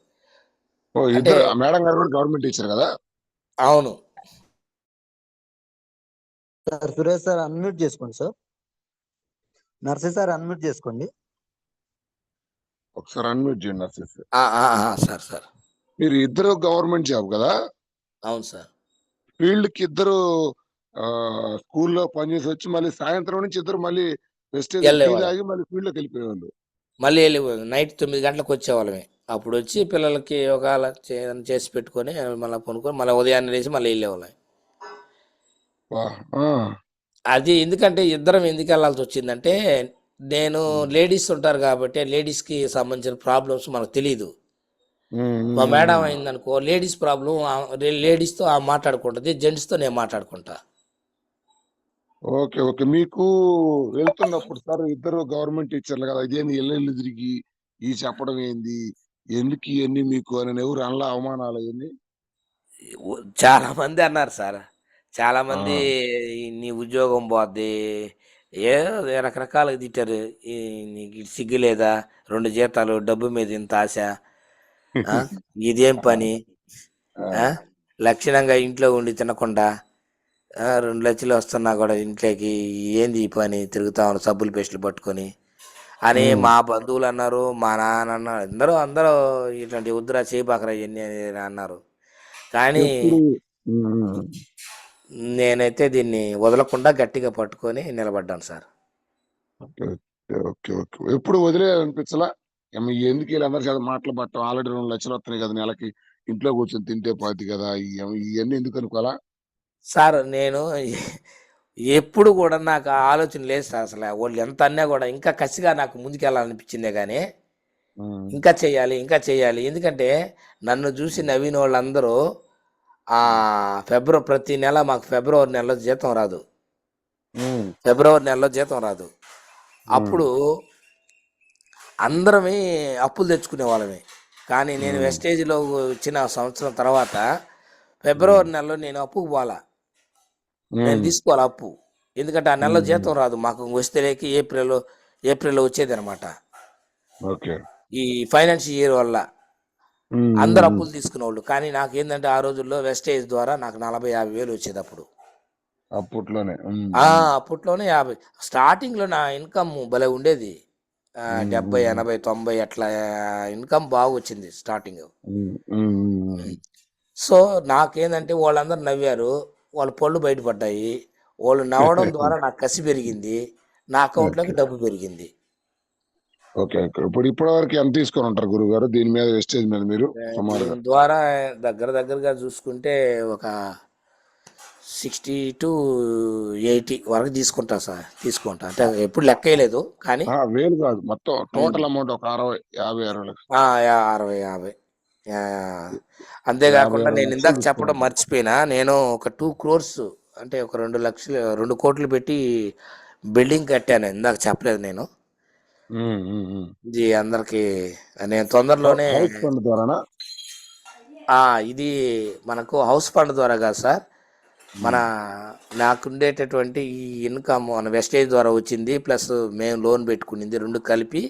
అంటే మేడం గారు కూడా గవర్నమెంట్ టీచర్ కదా? అవును సార్. సురేష్ సార్ అన్మ్యూట్ చేసుకోండి సార్. నర్సీ సార్ అన్మ్యూట్ చేసుకోండి. ఒకసారి అన్మ్యూట్ చేయండి నర్సీ సార్. సార్ మీరు ఇద్దరు గవర్నమెంట్ జాబ్ కదా? అవును సార్. ఫీల్డ్ కి ఇద్దరు స్కూల్లో పనిచేసి వచ్చి మళ్ళీ సాయంత్రం నుంచి ఇద్దరు మళ్ళీ తాగి మళ్ళీ ఫీల్డ్ లోకి వెళ్ళిపోయేవాళ్ళు. మళ్ళీ నైట్ 9 గంటలకు వచ్చేవాళ్ళమే. అప్పుడు వచ్చి పిల్లలకి ఒకవేళ చేసి పెట్టుకొని మళ్ళీ కొనుక్కొని మళ్ళీ ఉదయాన్నే లేచి మళ్ళీ వెళ్ళేవాళ్ళం. అది ఎందుకంటే ఇద్దరం ఎందుకు వెళ్ళాల్సి వచ్చిందంటే, నేను లేడీస్ ఉంటారు కాబట్టి లేడీస్కి సంబంధించిన ప్రాబ్లమ్స్ మనకు తెలియదు. మా మేడం అయిందనుకో లేడీస్ ప్రాబ్లం లేడీస్తో మాట్లాడుకుంటుంది, జెంట్స్తో నేను మాట్లాడుకుంటా. ఓకే. మీకు వెళ్తున్నప్పుడు సార్ ఇద్దరు గవర్నమెంట్ టీచర్లు కదా, ఇదేంది ఇల్లు తిరిగి ఈ చెప్పడం ఏంది, ఎందుకు ఇవన్నీ మీకు అని ఎవరు అనలా అవమానాలు అవన్నీ? చాలా మంది అన్నారు సార్. చాలా మంది నీ ఉద్యోగం పోద్ది, రకరకాలుగా తిట్టారు. నీకు సిగ్గు లేదా, 2 జీతాలు, డబ్బు మీద ఇంత ఆశ, ఇదేం పని, లక్షణంగా ఇంట్లో ఉండి తినకుండా 2 లక్షలు వస్తున్నా కూడా ఇంట్లోకి ఏంది ఈ పని, తిరుగుతా ఉన్నా సబ్బులు పేస్టులు పట్టుకొని అని మా బంధువులు అన్నారు, మా నాన్న అన్నారు, అందరూ ఇట్లాంటి ఉద్రా చేయబాకరా ఇవన్నీ అన్నారు. కానీ నేనైతే దీన్ని వదలకుండా గట్టిగా పట్టుకొని నిలబడ్డాను సార్. Okay okay okay. ఎప్పుడు వదిలేయాలనిపించలా? ఎందుకు వీళ్ళందరి చేత మాటలు పడటం, ఆల్రెడీ 2 లక్షలు వస్తున్నాయి కదా నెలకి, ఇంట్లో కూర్చొని తింటే పోద్ది కదా, ఇవన్నీ ఎందుకు అనుకోవాలా? సార్ నేను ఎప్పుడు కూడా నాకు ఆ ఆలోచన లేదు సార్. అసలు వాళ్ళు ఎంత అన్నా కూడా ఇంకా కసిగా నాకు ముందుకెళ్ళాలనిపించిందే కానీ ఉమ్, ఇంకా చెయ్యాలి ఇంకా చెయ్యాలి. ఎందుకంటే నన్ను చూసి నవ్విన వాళ్ళందరూ ప్రతి నెల మాకు ఫిబ్రవరి నెలలో జీతం రాదు. ఉమ్, ఫిబ్రవరి నెలలో జీతం రాదు. ఉమ్, అప్పుడు అందరమే అప్పులు తెచ్చుకునే వాళ్ళమే. కానీ నేను ఉమ్, వెస్టేజ్లో వచ్చిన సంవత్సరం తర్వాత ఉమ్, ఫిబ్రవరి నెలలో నేను అప్పుకు పోలా. నేను ఉమ్, తీసుకోవాలి అప్పు. ఎందుకంటే ఆ నెలలో ఉమ్, జీతం రాదు మాకు. వస్తేలేకి ఏప్రిల్లో వచ్చేది అనమాట. ఓకే. ఈ ఫైనాన్స్ ఇయర్ వల్ల ఉమ్, అందరు ఉమ్, అప్పులు తీసుకునేవాళ్ళు. కానీ నాకు ఏంటంటే ఆ రోజుల్లో వెస్టేజ్ ద్వారా నాకు 40,000-50,000 వచ్చేది అప్పుడు. అప్పట్లోనే. అప్పట్లోనే 50 స్టార్టింగ్లో నా ఇన్కమ్ భలే ఉండేది. 70, 80, 90 అట్లా ఇన్కమ్ బాగా వచ్చింది స్టార్టింగ్. సో నాకేందంటే వాళ్ళందరూ నవ్వారు, వాళ్ళ పళ్ళు బయటపడ్డాయి. వాళ్ళు నవ్వడం ద్వారా నాకు కసి పెరిగింది, నా అకౌంట్లోకి ఓకే డబ్బు పెరిగింది. Okay okay. ఇప్పటి వరకు ఎంత తీసుకొని ఉంటారు గురువు గారు దీని మీద, వెస్టేజ్ మీద మీరు సుమారుగా? దీని ద్వారా దగ్గరగా చూసుకుంటే ఒక 60-80 వరకు తీసుకుంటా. అంటే ఎప్పుడు లెక్క వేయలేదు కానీ వేలు కాదు, మొత్తం ఉమ్, టోటల్ అమౌంట్ ఒక 60 50 60 లక్షలు. 60-50. అంతేకాకుండా 50 60 నేను లక్షలు ఇందాక తీసుకొని చెప్పడం ఉంటారు. మర్చిపోయినా, నేను ఒక 2 crores అంటే ఒక 2 కోట్లు పెట్టి బిల్డింగ్ కట్టాను. ఇందాక చెప్పలేదు నేను. ఇది అందరికి నేను తొందరలోనే హౌస్ ఫండ్ ద్వారానా? ఇది మనకు హౌస్ ఫండ్ ద్వారా కాదు సార్. మన నాకుండేటటువంటి ఈ ఇన్కమ్ మన వెస్టేజ్ ద్వారా వచ్చింది, ప్లస్ మేము లోన్ పెట్టుకునింది, రెండు కలిపి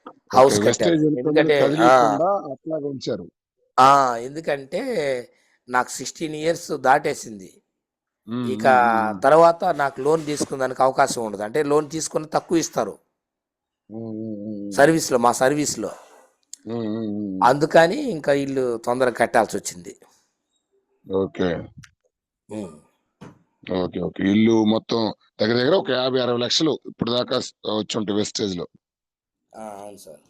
ఓకే. హౌస్ కట్టాను. వెస్టేజ్ ఇన్కమ్ ని ఎందుకంటే కదిలీకుండా అట్లాగే ఉంచారు. ఎందుకంటే నాకు 16 years దాటేసింది. ఉమ్, ఇక ఉమ్, ఉమ్, తర్వాత నాకు లోన్ తీసుకునేదానికి అవకాశం ఉండదు. అంటే లోన్ తీసుకుని తక్కువ ఇస్తారు ఉమ్, ఉమ్, ఉమ్, మా సర్వీస్లో. ఉమ్, ఉమ్, ఉమ్. అందుకని ఇంకా ఇల్లు తొందరగా కట్టాల్సి వచ్చింది. Okay um. Okay okay. ఇల్లు మొత్తం దగ్గర దగ్గర ఒక 50 60 లక్షలు ఇప్పుడు దాకా వచ్చి ఉంటాయి వెస్టేజ్ లో. అవును sir.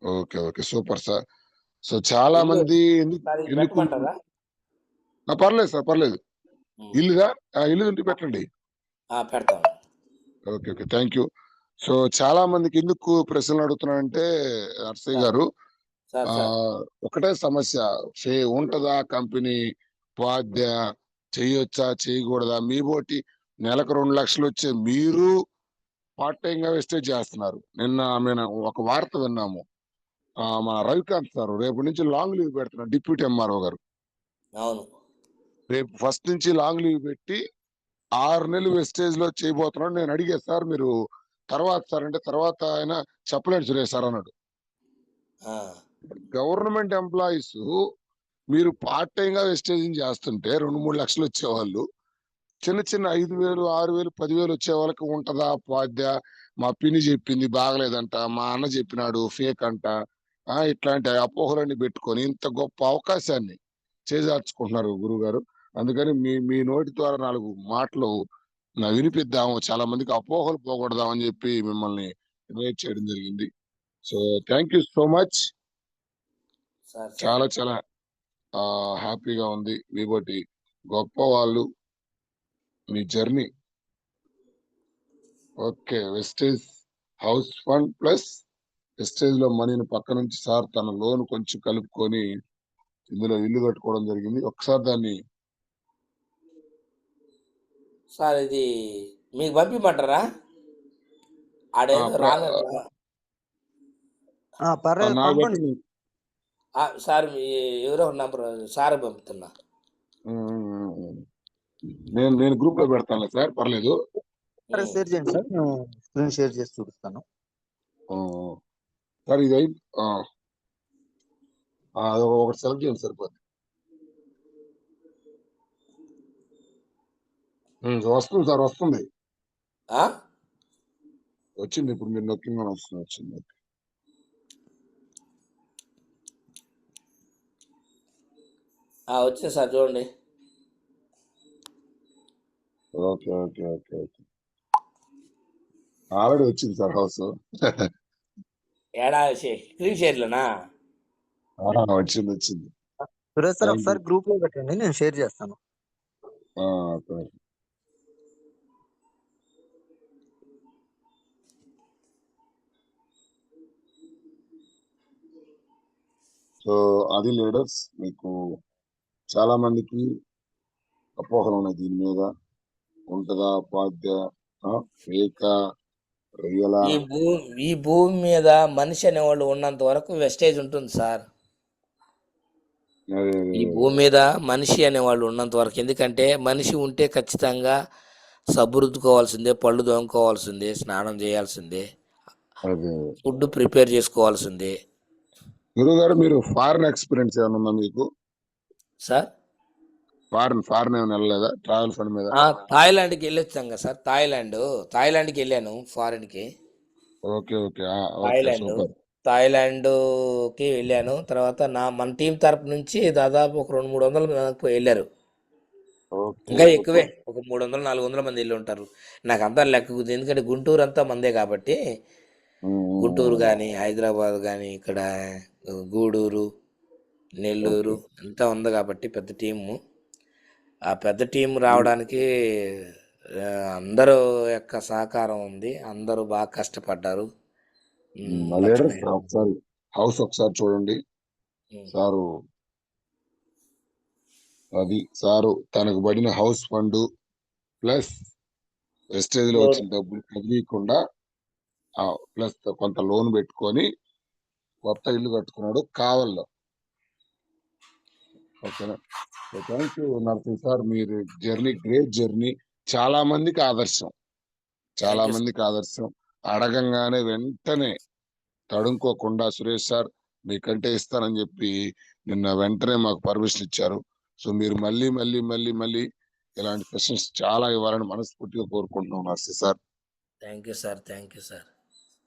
Okay okay, super sir. So చాలా ఇల్లు మంది ఎందుకు సార్ ఇది ఎందుకు పెట్టమంటారా? పర్లేదు సార్, పర్లేదు. ఉమ్. ఇల్లుదా? ఇల్లు ఉంటే పెట్టండి. పెడతాను. Okay okay, thank you. So చాలా మందికి ఎందుకు ప్రశ్నలు అడుగుతున్నానంటే నర్సయ్య సార్ గారు, సార్ ఆ సార్ ఒకటే సమస్య. ఉంటదా కంపెనీ, బాధ్య, చెయ్యొచ్చా చేయకూడదా? మీ బోటి నెలకు 2 లక్షలు వచ్చే మీరు పార్ట్ టైం గా వెస్టేజ్ చేస్తున్నారు. నిన్న మేము ఒక వార్త విన్నాము. మన రవికాంత్ సార్ రేపు నుంచి లాంగ్ లీవ్ పెడుతున్నారు, డిప్యూటీ ఎంఆర్ఓ గారు. అవును. రేపు ఫస్ట్ నుంచి లాంగ్ లీవ్ పెట్టి 6 నెలలు వెస్టేజ్ లో చేయబోతున్నాడు. నేను అడిగా సార్ మీరు తర్వాత సార్ అంటే, తర్వాత ఆయన చెప్పలేడు సురేష్ సార్ అన్నాడు. ఆ, గవర్నమెంట్ ఎంప్లాయీస్ మీరు పార్ట్ టైం గా వెస్టేజింగ్ చేస్తుంటే 2 3 లక్షలు వచ్చేవాళ్ళు, చిన్న చిన్న 5,000 6,000 10,000 వచ్చే వాళ్ళకి ఉంటదా బాధ్య? మా పిన్ని చెప్పింది బాగలేదంట, మా అన్న చెప్పినాడు ఫేక్ అంట, ఇట్లాంటి అపోహలన్నీ పెట్టుకొని ఇంత గొప్ప అవకాశాన్ని చేజార్చుకుంటున్నారు గురువు గారు. అందుకని మీ మీ నోటి ద్వారా 4 మాటలు వినిపిద్దాము, చాలా మందికి అపోహలు పోగొడదామని చెప్పి మిమ్మల్ని ఇన్వైట్ చేయడం జరిగింది. So thank you so much. Sir sir చాలా చాలా హ్యాపీగా ఉంది. మీబోటి గొప్ప వాళ్ళు, మీ journey. Okay, Vestige house fund plus Vestige లో మనీని పక్క నుంచి సార్ తన లోన్ కొంచెం కలుపుకొని ఇందులో ఇల్లు కట్టుకోవడం జరిగింది. ఒకసారి దాన్ని సార్ ఇది మీకు పంపిమంటారా? ఆ, ఆడేదో ప్ర- రాంగ్. పర్లేదు నాకు పంపండి. పెట్టి సార్ ఎవరో నంబర్ సార్ పంపుతున్నా. నేను నేను గ్రూప్ లో పెడతాను సార్, పర్లేదు. సరే, షేర్ చేయండి సార్, నేను స్క్రీన్ షేర్ చేసి చూపిస్తాను. ఆ, సార్ ఇది ఒకటి సెలెక్ట్ చేయండి సరిపోద్ది. వస్తుంది సార్, వస్తుంది. ఆ? వచ్చింది, ఇప్పుడు మీరు నొక్కింగ్ వస్తుంది, వచ్చింది. వచ్చింది సార్, చూడండి. Okay okay okay okay already వచ్చింది సార్ హౌస్. ఏడా స్క్రీన్ షేర్లోనా? వచ్చింది వచ్చింది. Suresh sir thank you. ఒకసారి గ్రూప్ లో పెట్టండి, నేను షేర్ చేస్తాను. సార్ సో అది లీడర్స్, మీకు చాలా మందికి అపోహలు ఉన్నాయి దీని మీద. ఉంటదా పాద్య, ఫేక, రియలా? ఈ భూమి మీద మనిషి అనేవాళ్ళు ఉన్నంత వరకు వెస్టేజ్ ఉంటుంది సార్. ఈ భూమి మీద మనిషి అనేవాళ్ళు ఉన్నంత వరకు, ఎందుకంటే మనిషి ఉంటే ఖచ్చితంగా సబ్బు రుద్దుకోవాల్సిందే, పళ్ళు దోముకోవాల్సిందే, స్నానం చేయాల్సిందే, అదే ఫుడ్ ప్రిపేర్ చేసుకోవాల్సిందే. గురువు గారు, మీరు ఫారెన్ ఎక్స్పీరియన్స్ ఏమైనా ఉందా మీకు? సార్ ఫారెన్ ఏమైనా వెళ్ళలేదా ట్రావెల్ ఫండ్ మీద? థాయిలాండ్కి వెళ్ళొచ్చాం కదా సార్. థాయిలాండ్కి వెళ్ళాను, ఫారెన్కి. Okay okay okay Thailand super. థాయిలాండ్కి వెళ్ళాను. తర్వాత మన టీం తరపు నుంచి దాదాపు ఒక 200-300 మంది వెళ్ళారు. ఓకే ఇంకా ఎక్కువే, సూపర్. ఒక 300-400 మంది వెళ్ళి ఉంటారు. నాకు అంతా లెక్క కుదిరింది, ఎందుకంటే గుంటూరు అంతా మందే కాబట్టి. గుంటూరు కానీ, హైదరాబాద్ కానీ, ఇక్కడ గూడూరు, నెల్లూరు అంతా ఉంది కాబట్టి పెద్ద టీము. ఆ పెద్ద టీం రావడానికి అందరూ యొక్క సహకారం ఉంది. అందరూ బాగా కష్టపడ్డారు. లీడర్స్ ఒకసారి హౌస్ ఒకసారి చూడండి సారు. అది సారు తనకు పడిన హౌస్ ఫండ్ ప్లస్ వెస్టేజ్ లో వచ్చిన డబ్బులు కదిలీయకుండా ప్లస్ కొంత లోన్ పెట్టుకొని కొత్త ఇల్లు కట్టుకున్నాడు కావల్లో. ఓకేనా? థ్యాంక్ యూ నరసింహ్ సార్, మీరు జర్నీ గ్రేట్ జర్నీ, చాలా మందికి ఆదర్శం, చాలా మందికి ఆదర్శం. అడగంగానే వెంటనే తడుముకోకుండా సురేష్ సార్ మీకంటే ఇస్తానని చెప్పి నిన్న వెంటనే మాకు పర్మిషన్ ఇచ్చారు. సో మీరు మళ్ళీ మళ్ళీ మళ్ళీ మళ్ళీ ఇలాంటి క్వశ్చన్స్ చాలా ఇవ్వాలని మనస్ఫూర్తిగా కోరుకుంటున్నాం Narsi sir. Thank you sir, thank you sir.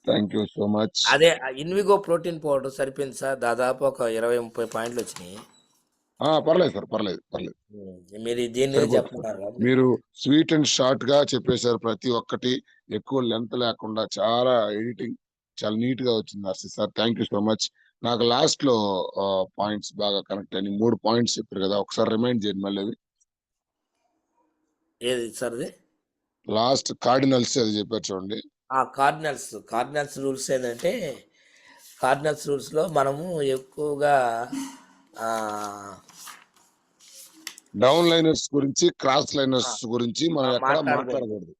Thank you so much. అదే ఇన్విగో ప్రోటీన్ పౌడర్ సరిపోయింది సార్, దాదాపు ఒక 20-30 పాయింట్లు వచ్చినాయి. పర్లేదు సార్, పర్లేదు పర్లేదు. మీరు దీన్ని చెప్తున్నారు, మీరు స్వీట్ అండ్ షార్ట్ గా చెప్పేశారు ప్రతి ఒక్కటి, ఎక్కువ లెంత్ లేకుండా చాలా ఎడిటింగ్ చాలా నీట్ గా వచ్చింది Narsi sir. Thank you so much. నాకు లాస్ట్ లో పాయింట్స్ బాగా కనెక్ట్ అయినాయి. 3 పాయింట్స్ చెప్పారు కదా, ఒకసారి రిమైండ్ చేయండి మళ్ళీ అవి. ఏది సార్ అది? లాస్ట్ కార్డినల్స్ అది చెప్పారు చూడండి. కార్డినల్స్ రూల్స్ ఏంటంటే, కార్డినల్స్ రూల్స్ లో మనము ఎక్కువగా డౌన్ లైనర్స్ గురించి, క్రాస్ లైనర్స్ గురించి మనం ఎక్కడ మాట్లాడకూడదు.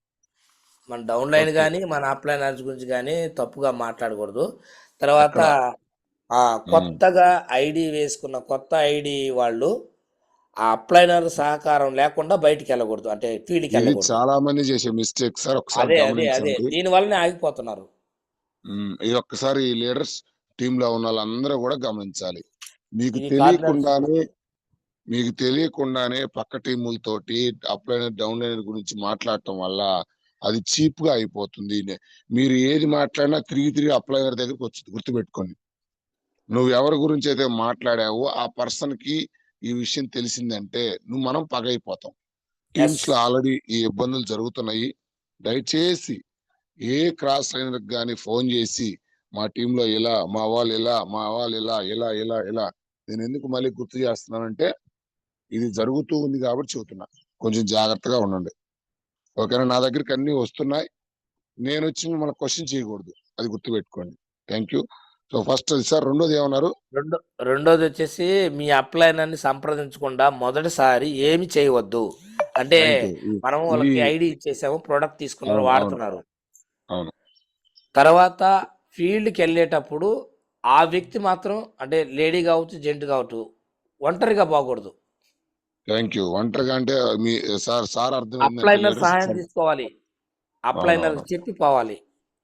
మన డౌన్ లైన్ కానీ మన అప్ లైనర్స్ గురించి కానీ తప్పుగా మాట్లాడకూడదు. తర్వాత కొత్తగా ఐడి వేసుకున్న కొత్త ఐడి వాళ్ళు ఆ అప్లైనర్ సహకారం లేకుండా బయటికి వెళ్ళకూడదు, అంటే ఫీల్డ్కి వెళ్ళకూడదు. చాలా మంది చేసే మిస్టేక్ సార్, ఒకసారి గమనించండి. దీని వల్లనే ఆగిపోతున్నారు. ఇది ఒక్కసారి లీడర్స్ టీమ్ లో ఉన్న వాళ్ళందరూ కూడా గమనించాలి. మీకు తెలియకుండానే పక్క టీములతోటి అప్లైనర్ డౌన్ లైనర్ గురించి మాట్లాడటం వల్ల అది చీప్ గా అయిపోతుంది. మీరు ఏది మాట్లాడినా తిరిగి అప్లైనర్ దగ్గరికి వచ్చింది, గుర్తుపెట్టుకోండి. నువ్వు ఎవరి గురించి అయితే మాట్లాడావో ఆ పర్సన్ కి ఈ విషయం తెలిసిందంటే మనం పగైపోతాం. టీమ్స్ లో ఆల్రెడీ ఈ ఇబ్బందులు జరుగుతున్నాయి. దయచేసి ఏ క్రాస్ లైనర్ కానీ ఫోన్ చేసి మా టీంలో ఇలా, మా వాళ్ళు ఇలా ఇలా నేను ఎందుకు మళ్ళీ గుర్తు చేస్తున్నానంటే ఇది జరుగుతూ ఉంది కాబట్టి చెబుతున్నా, కొంచెం జాగ్రత్తగా ఉండండి. ఓకేనా? నా దగ్గరికి అన్ని వస్తున్నాయి, నేను వచ్చి మిమ్మల్ని క్వశ్చన్ చేయకూడదు, అది గుర్తుపెట్టుకోండి. Thank you. సో ఫస్ట్ అది సార్. రెండోది ఏమన్నారు? రెండోది వచ్చేసి మీ అప్లైనర్ని సంప్రదించకుండా మొదటిసారి ఏమి చేయవద్దు. అంటే మనం వాళ్ళకి ఐడి ఇచ్చేసాము, ప్రొడక్ట్ తీసుకున్నారు, వాడుతున్నారు. తర్వాత ఫీల్డ్కి వెళ్ళేటప్పుడు ఆ వ్యక్తి మాత్రం, అంటే లేడీ కావచ్చు జెంట్ కావచ్చు, ఒంటరిగా పోకూడదు. Thank you. ఒంటరిగా అంటే మీ సార్ అర్థం అప్లైనర్ సహాయం తీసుకోవాలి, అప్లైనర్ చెప్పి పోవాలి.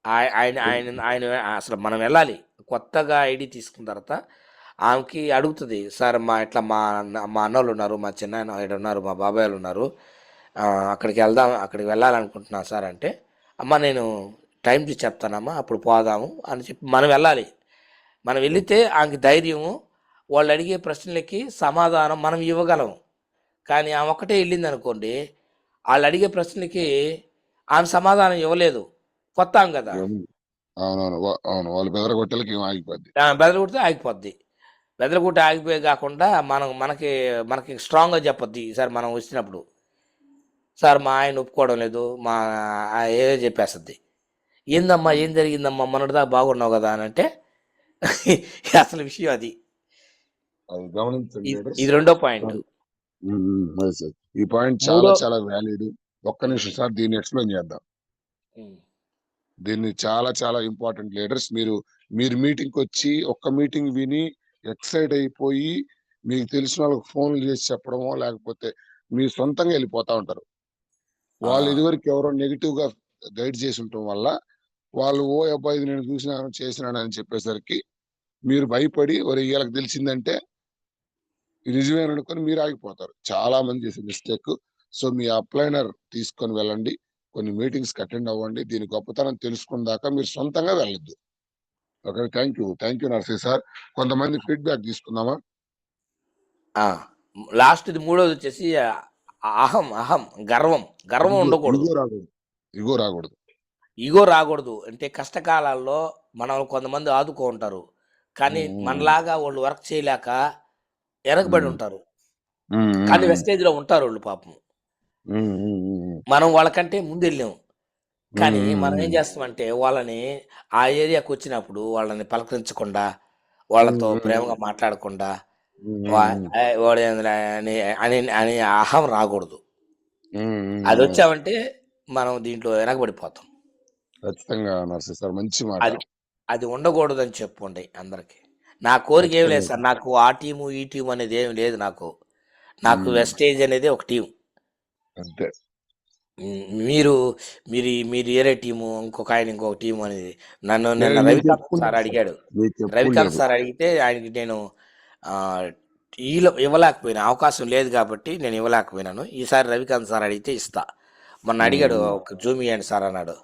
ఆయన అసలు మనం వెళ్ళాలి. కొత్తగా ఐడి తీసుకున్న తర్వాత ఆమెకి అడుగుతుంది, సార్ ఇట్లా మా అన్నోళ్ళు ఉన్నారు, మా చిన్న ఆయన ఉన్నారు, మా బాబాయ్ వాళ్ళు ఉన్నారు, అక్కడికి వెళ్ళాలనుకుంటున్నా సార్ అంటే, అమ్మ నేను టైం చూసి చెప్తానమ్మా, అప్పుడు పోదాము అని చెప్పి మనం వెళ్ళాలి. మనం వెళితే ఆమెకి ధైర్యము, వాళ్ళు అడిగే ప్రశ్నలకి సమాధానం మనం ఇవ్వగలం. కానీ ఆమె ఒక్కటే వెళ్ళింది అనుకోండి, వాళ్ళు అడిగే ప్రశ్నకి ఆమె సమాధానం ఇవ్వలేదు. కొత్త ఆమె కదా! అవునవును. అవును. వాళ్ళు బెదరగొట్టేలకి ఏం ఆగిపోద్ది. బెదరగొడితే ఆగిపోద్ది. బెదరగొట్టి ఆగిపోయే కాకుండా మనకి స్ట్రాంగ్‌గా చెప్పొద్ది ఈసారి మనం వచ్చినప్పుడు. సార్ మా ఆయన ఒప్పుకోవడం లేదు. ఏదో చెప్పేస్తది. ఏందమ్మా? ఏం జరిగిందమ్మా? మొన్నటిదాకా బాగున్నావు కదా! అనంటే అసలు విషయం అది. అది గమనించండి లీడర్స్. ఇది రెండో పాయింట్. అది సార్. ఈ పాయింట్ మూడో చాలా వ్యాలిడ్. ఒక్క నిమిషం సార్, దీన్ని ఎక్స్‌ప్లెయిన్ చేద్దాం. హ్మ్. దీన్ని చాలా ఇంపార్టెంట్ లీడర్స్. మీరు మీటింగ్‌కొచ్చి ఒక్క మీటింగ్ విని ఎక్సైట్ అయిపోయి మీకు తెలిసిన వాళ్ళకి ఫోన్‌లు చేసి చెప్పడమో, లేకపోతే మీ సొంతంగా వెళ్ళిపోతా ఉంటారు. వాళ్ళు ఆ! ఇదివరకు ఎవరో నెగెటివ్‌గా గైడ్ చేసి ఉండటం వల్ల వాళ్ళు ఓ అబ్బా! ఇది నేను చూసినాను, చేసినాను అని చెప్పేసరికి మీరు భయపడి ఒరేయ్! ఈళ్ళకి తెలిసిందంటే ఇది నిజమేననుకొని మీరు ఆగిపోతారు. చాలా మంది చేసే మిస్టేక్. సో, మీ అప్లైనర్ తీసుకొని వెళ్ళండి. కొన్ని మీటింగ్స్‌కి అటెండ్ అవ్వండి. దీని గొప్పతనం తెలుసుకున్న దాకా మీరు సొంతంగా వెళ్ళొద్దు. Okay. Thank you Narsaiah sir. కొంతమంది ఫీడ్‌బ్యాక్ తీసుకుందామా? ఆ! లాస్ట్‌ది మూడోదొచ్చేసి అహం, గర్వం. గర్వం ఉండకూడదు. ఇగో రాకూడదు. ఇగో రాకూడదు. అంటే కష్టకాలాల్లో మనల్ని కొంతమంది ఆదుకో ఉంటారు. కానీ హ్మ్. మనలాగా వాళ్ళు వర్క్ చేయలేక వెనకబడి హ్మ్. ఉంటారు. హ్మ్. కానీ హ్మ్. వెస్టేజ్‌లో ఉంటారోళ్ళు పాపం. హ్మ్. హ్మ్. హ్మ్. మనం వాళ్ళకంటే ముందెళ్ళాం. హ్మ్. కానీ హ్మ్. మనం ఏం హ్మ్. చేస్తామంటే వాళ్ళని ఆ ఏరియాకొచ్చినప్పుడు వాళ్ళని పలకరించకుండా, హ్మ్. వాళ్ళతో హ్మ్. ప్రేమగా మాట్లాడకుండా హ్మ్. వా హ్మ్. వాడేందిరా అని అని అని అహం రాకూడదు. హ్మ్. హ్మ్. హ్మ్. అదొచ్చామంటే మనం దీంట్లో వెనకబడిపోతాం. ఖచ్చితంగా నర్సయ్య సార్. మంచి మాట. అది అది ఉండకూడదని చెప్పుండే అందరికి. నా కోరిక ఏమి లేదు ఖచ్చితంగా. సార్. నాకు ఆ టీము, ఈ టీము అనేది ఏమి లేదు నాకు. నాకు హ్మ్. వెస్టేజ్ అనేది ఒక టీమ్. అంతే. హ్మ్. మీరు మీరు ఏరే టీము, ఇంకొక ఆయన ఇంకొక టీము అనేది. నన్ను నిన్న లేదు, మీకు రవికాంత్ ఎప్పుడు సార్ లేదు సార్. అడిగాడు. మీకు ఎప్పుడు రవికాంత్ లేదు. సార్ అడిగితే ఆయనకి నేను ఆహ్, ఇవ్వలేకపోయినా. అవకాశం లేదు కాబట్టి నేను ఇవ్వలేకపోయినాను. ఈసారి రవికాంత్ సార్ అడిగితే ఇస్తా. మొన్న అడిగాడు, హ్మ్. ఒక జూమ్ ఇయ్యండి సార్ అన్నాడు.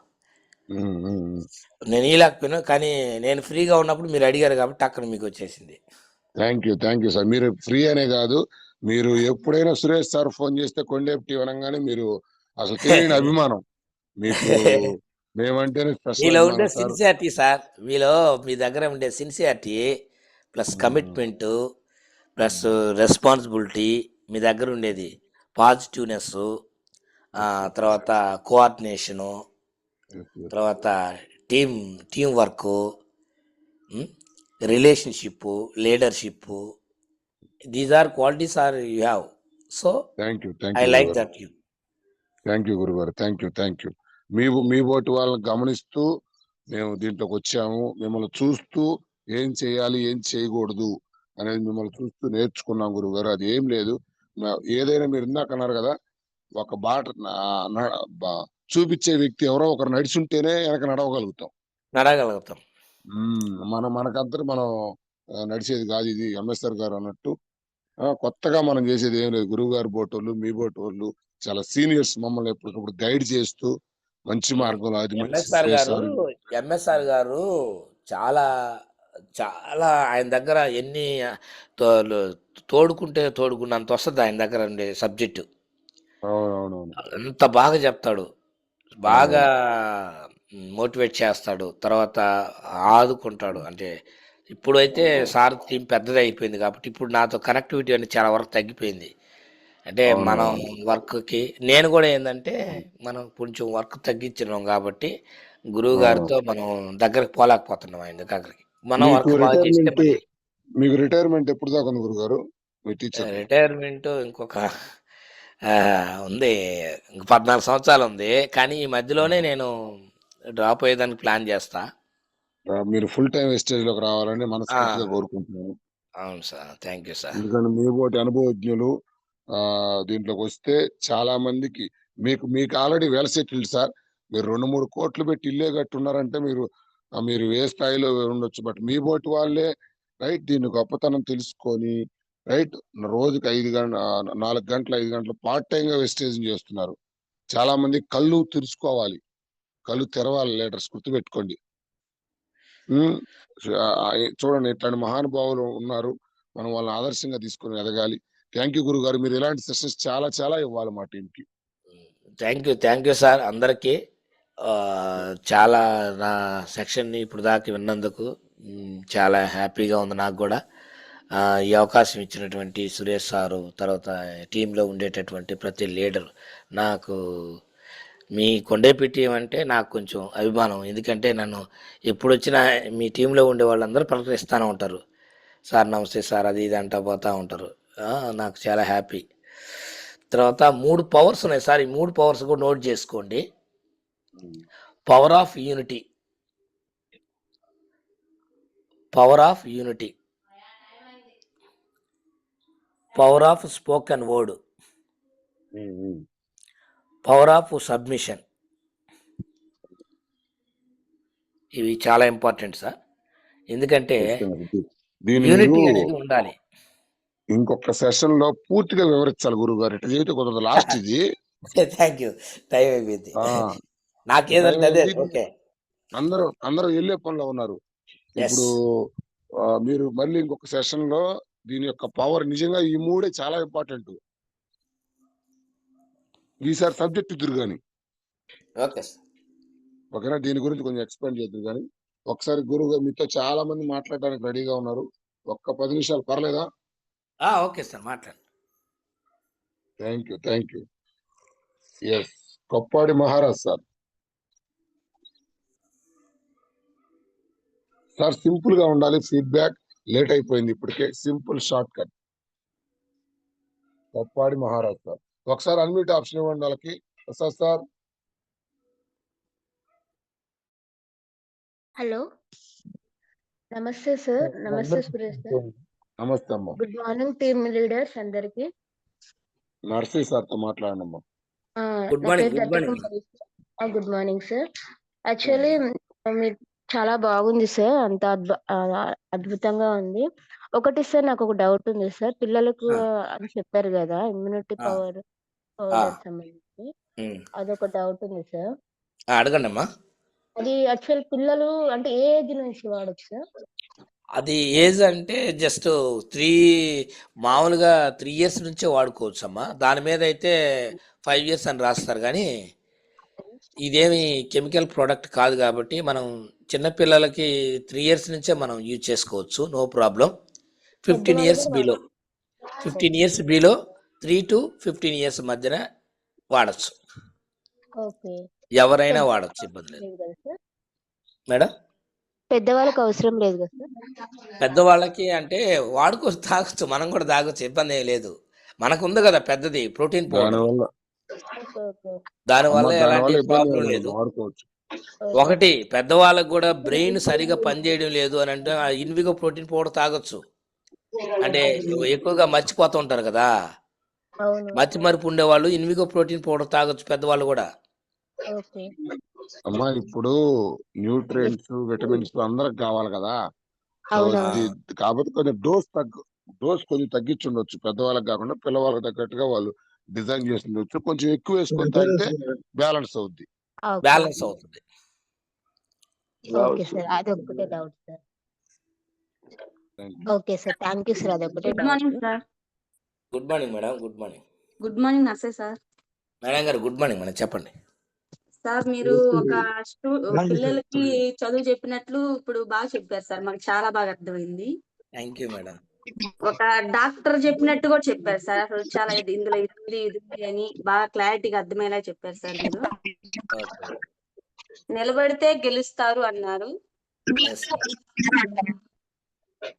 హ్మ్. హ్మ్. నేను ఇయ్యలేకపోయాను. కానీ నేను ఫ్రీగా ఉన్నప్పుడు మీరు అడిగారు కాబట్టి టక్కున మీకొచ్చేసింది. Thank you sir. మీరు ఫ్రీ అనే గాదు. మీరు ఎప్పుడైనా సురేష్ సార్ ఫోన్ చేస్తే కొండేపు టీ అనంగానే మీరు అసలు తెలియని అభిమానం. మీకు మేమంటేనే స్పెషల్ మీలో ఉండే అభిమానం సార్. Sincerity sir. మీ దగ్గర ఉండే sincerity plus hmm. Commitment plus responsibility మీ దగ్గర ఉండేది. Positiveness, yes. యెస్. తర్వాత కోఆర్డినేషను, యెస్. యెస్. తర్వాత team teamwork, hmm. Relationship, leadership. These are qualities you have. So, thank I you like గురుగారు. That you. థాంక్ యూ గురుగారు. Thank you. మీ బోటి వాళ్ళని గమనిస్తూ మేము దీంట్లోకొచ్చాము. మిమ్మల్ని చూస్తూ ఏం చేయాలి, ఏం చేయకూడదు అనేది మిమ్మల్ని చూస్తూ నేర్చుకున్నాం గురువుగారు. అది ఏం లేదు. ఏదైనా మీరు ఇందాక అన్నారు గదా! ఒక బాట నా న బ చూపిచ్చే వ్యక్తి ఎవరో ఒకరు నడిచుంటేనే ఎనక నడవగలుగుతాం. నడగలుగుతాం. మనకంతట మనం నడిచేది గాదు ఇది. ఎంఎస్ఆర్ గారు అన్నట్టు. కొత్తగా మనం జేసేది ఏం లేదు. గురువుగారు బోటోళ్ళు, మీ బోటోళ్ళు చాలా సీనియర్స్ మమ్మల్ని ఎప్పటికప్పుడు గైడ్ చేస్తూ మంచి హ్మ్. మార్గంలో అది మంచి ఎంఎస్ఆర్ గారు శ్రేయస్సారు. ఎంఎస్ఆర్ గారు చాలా, చాలా ఆయన దగ్గర ఎన్ని తోలు తోడుకుంటే తోడుకున్నంత వస్తది ఆయన దగ్గర ఉండే సబ్జెక్టు. అవునవునవును. అంత బాగా చెప్తాడు. బాగా అవునవును. మోటివేట్ చేస్తాడు. తర్వాత ఆదుకుంటాడు. అంటే ఇప్పుడైతే సార్ టీమ్ పెద్దదయిపోయింది కాబట్టి ఇప్పుడు నాతో కనెక్టివిటీ అనేది చాలా వరకు తగ్గిపోయింది. అంటే మనం అవునవును. వర్క్‌కి నేను గూడా ఏందంటే, మనం కొంచెం వర్క్ తగ్గించినాం గాబట్టి, గురువు ఆ! గారితో మనం దగ్గరకి పోలేకపోతున్నాం ఆయన దగ్గరికి. మనం మీకు వర్క్ బాగా చేస్తే రిటైర్మెంట్ మళ్ళీ మీకు రిటైర్మెంట్ ఎప్పుడు దాకా ఉంది గురుగారు? మీ టీచర్‌ది? రిటైర్మెంట్ ఇంకొక ఉంది. ఇంక 14 సంవత్సరాలుంది. కానీ ఈ మధ్యలోనే ఆహా! నేను డ్రాప్ అయ్యేదానికి ప్లాన్ జేస్తా. మీరు ఫుల్ టైమ్ వెస్టేజ్‌లోకి రావాలని ఆ! మనస్ఫూర్తిగా కోరుకుంటున్నాను. అవును సార్. Thank you sir. ఎందుకంటే మీ బోటి అనుభవజ్ఞులు దీంట్లోకొస్తే చాలా మందికి మీకు ఆల్రెడీ వెల్ సెటిల్డ్ సార్. మీరు 2, 3 కోట్లు పెట్టి ఇల్లే కట్టున్నారంటే మీరు ఏ స్థాయిలో ఉండొచ్చు. బట్ మీ బోటి వాళ్ళే రైట్ దీని గొప్పతనం తెలుసుకొని రైట్ రోజుకి 4 గంటలు, 5 గంటలు పార్ట్ టైమ్‌గా వెస్టేజింగ్ చేస్తున్నారు. చాలా మంది కళ్ళు తెరుచుకోవాలి. కళ్ళు తెరవాలి లీడర్స్ గుర్తుపెట్టుకోండి. హ్మ్. చూడండి ఇట్లాంటి మహానుభావులు ఉన్నారు. మనం వాళ్ళని ఆదర్శంగా తీసుకొని ఎదగాలి. థాంక్ యూ గురుగారు. మీరు ఇలాంటి సెషన్స్ చాలా చాలా ఇవ్వాలి మా టీమ్‌కి. థ్యాంక్ యూ సార్ అందరికీ. చాలా నా సెక్షన్ని ఇప్పుడు దాకా విన్నందుకు చాలా హ్యాపీగా ఉంది నాకు కూడా. ఈ అవకాశం ఇచ్చినటువంటి సురేష్ సారు, తర్వాత టీంలో ఉండేటటువంటి ప్రతి లీడర్, నాకు మీ కొండేపి అంటే నాకు కొంచెం అభిమానం. ఎందుకంటే నన్ను ఎప్పుడు వచ్చినా మీ టీంలో ఉండే వాళ్ళందరూ పలకరిస్తూనే ఉంటారు. సార్ నమస్తే సార్, అది ఇది అంటా పోతూ ఉంటారు. నాకు చాలా హ్యాపీ. తర్వాత 3 పవర్స్ ఉన్నాయి సార్. ఈ 3 పవర్స్ కూడా నోట్ చేసుకోండి. Power of unity, power of unity, power of spoken word, power of submission. ఇవి చాలా ఇంపార్టెంట్ సార్. ఎందుకంటే దీని యూనిటీ అనేది ఉండాలి. ఇంకొక సెషన్ లో పూర్తిగా వివరించాలి గురువు గారు. ఇట్లా చేస్తే కుదరదు. లాస్ట్ ఇది. Thank you. టైం అయిపోయింది. నాకేదంటే అదే. ఓకే, అందరూ వెళ్ళే పనిలో ఉన్నారు. ఇప్పుడు మీరు మళ్ళీ ఇంకొక సెషన్ లో దీని యొక్క పవర్ నిజంగా ఈ 3 చాలా ఇంపార్టెంట్. ఈసారి సబ్జెక్ట్ ఇద్దరు కానీ ఓకే సార్. ఓకేనా? దీని గురించి కొంచెం ఎక్స్ప్లెయిన్ చేద్దరు కానీ ఒకసారి గురువు గారు మీతో చాలా మంది మాట్లాడడానికి రెడీగా ఉన్నారు. ఒక్క 10 నిమిషాలు పర్లేదా? ఓకే సార్, మాట్లాడండి. Thank you. Yes, Koppadi Maharaj sir. Sir simple గా ఉండాలి. ఫీడ్బ్యాక్ లేట్ అయిపోయింది ఇప్పటికే. Simple short cut. Koppadi Maharaj sir, ఒకసారి అన్మ్యూట్ ఆప్షన్ ఇవ్వండి వాళ్ళకి. సార్ హలో, నమస్తే సార్. నమస్తే సురేష్ సార్. నమస్తే అమ్మ. గుడ్ మార్నింగ్ టీమ్ లీడర్స్ అందరికి. నర్సీ సార్ తో మాట్లాడమ్మా. Good morning. Good morning sir. Actually మీరు చాలా బాగుంది సార్. అంత అద్భుతంగా ఉంది. ఒకటి సార్, నాకు ఒక డౌట్ ఉంది సార్. పిల్లలకు అని చెప్పారు కదా, ఇమ్యూనిటీ పవర్ సంబంధించి అదొక డౌట్ ఉంది సార్. అడగండి అమ్మా. అది యాక్చువల్ పిల్లలు అంటే ఏ ఏజ్ నుంచి వాడచ్చు సార్? అది ఏజ్ అంటే జస్ట్ మామూలుగా 3 years నుంచే వాడుకోవచ్చు అమ్మా. దాని మీద అయితే 5 years అని రాస్తారు, కానీ ఇదేమి కెమికల్ ప్రోడక్ట్ కాదు కాబట్టి మనం చిన్నపిల్లలకి 3 years నుంచే మనం యూజ్ చేసుకోవచ్చు, no problem. 15 years below 3 to 15 years మధ్యన వాడచ్చు. ఎవరైనా వాడచ్చు, ఇబ్బంది లేదు మేడం. పెద్దవాళ్ళకి అవసరం లేదు కదా సార్? పెద్దవాళ్ళకి అంటే తాగొచ్చు, మనం కూడా తాగొచ్చు, ఇబ్బంది ఏం లేదు. మనకు ఉంది కదా పెద్దది ప్రోటీన్ పౌడర్, దానివల్ల ఎలాంటి ప్రాబ్లం లేదు. ఒకటి, పెద్దవాళ్ళకి కూడా బ్రెయిన్ సరిగా పనిచేయడం లేదు అని అంటే ఇన్విగో ప్రోటీన్ పౌడర్ తాగొచ్చు. అంటే ఎక్కువగా మర్చిపోతూ ఉంటారు కదా, మర్పు ఉండేవాళ్ళు ఇన్విగో ప్రోటీన్ పౌడర్ తాగొచ్చు, పెద్దవాళ్ళు కూడా. అమ్మా, ఇప్పుడు న్యూట్రియంట్స్, విటమిన్స్ అందరికి కావాలి కదా. కాబట్టి కొంచెం డోస్ కొంచెం తగ్గించుండొచ్చు. పెద్దవాళ్ళకి కాకుండా పిల్లవాళ్ళకి తగ్గట్టుగా వాళ్ళు డిజైన్ చేసి ఉండొచ్చు. కొంచెం ఎక్కువ వేసుకొని తాగితే బ్యాలెన్స్ అవుద్ది. ఓకే సార్, అదొక్కటే doubt sir. Okay sir, thank you sir. అదొక్కటే. Good morning sir. Good morning madam. Good morning. Good morning Narse sir. Madam గారు గుడ్ మార్నింగ్ మేడం, చెప్పండి సార్. మీరు ఒక పిల్లలకి చదువు చెప్పినట్లు ఇప్పుడు బాగా చెప్పారు సార్. మాకు చాలా బాగా అర్థమైంది. Thank you madam. ఒక డాక్టర్ చెప్పినట్టు కూడా చెప్పారు సార్. అసలు చాలా ఇందులో ఇది అని బాగా క్లారిటీగా అర్థమయ్యేలా చెప్పారు సార్. మీరు నిలబడితే గెలుస్తారు అన్నారు.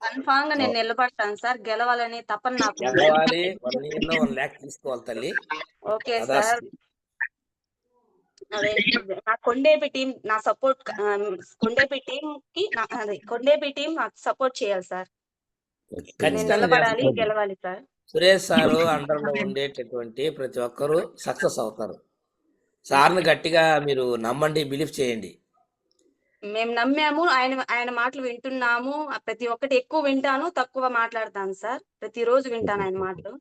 కన్ఫామ్ గా నేను నిలబడతాను సార్. గెలవాలని తపన నాకు. Okay sir. అదే నా కొండేపి టీం నా సపోర్ట్, కొండేపి టీం నాకు సపోర్ట్ చేయాలి సార్. నిలబడాలి, గెలవాలి సార్. సురేష్ సారు అండర్ లో ఉండేటటువంటి ప్రతి ఒక్కరూ సక్సెస్ అవుతారు. సార్ని గట్టిగా మీరు నమ్మండి, బిలీవ్ చేయండి. మేము నమ్మాము, ఆయన మాటలు వింటున్నాము. ప్రతి ఒక్కటి ఎక్కువ వింటాను, తక్కువ మాట్లాడతాను సార్. ప్రతిరోజు వింటాను ఆయన మాటలు.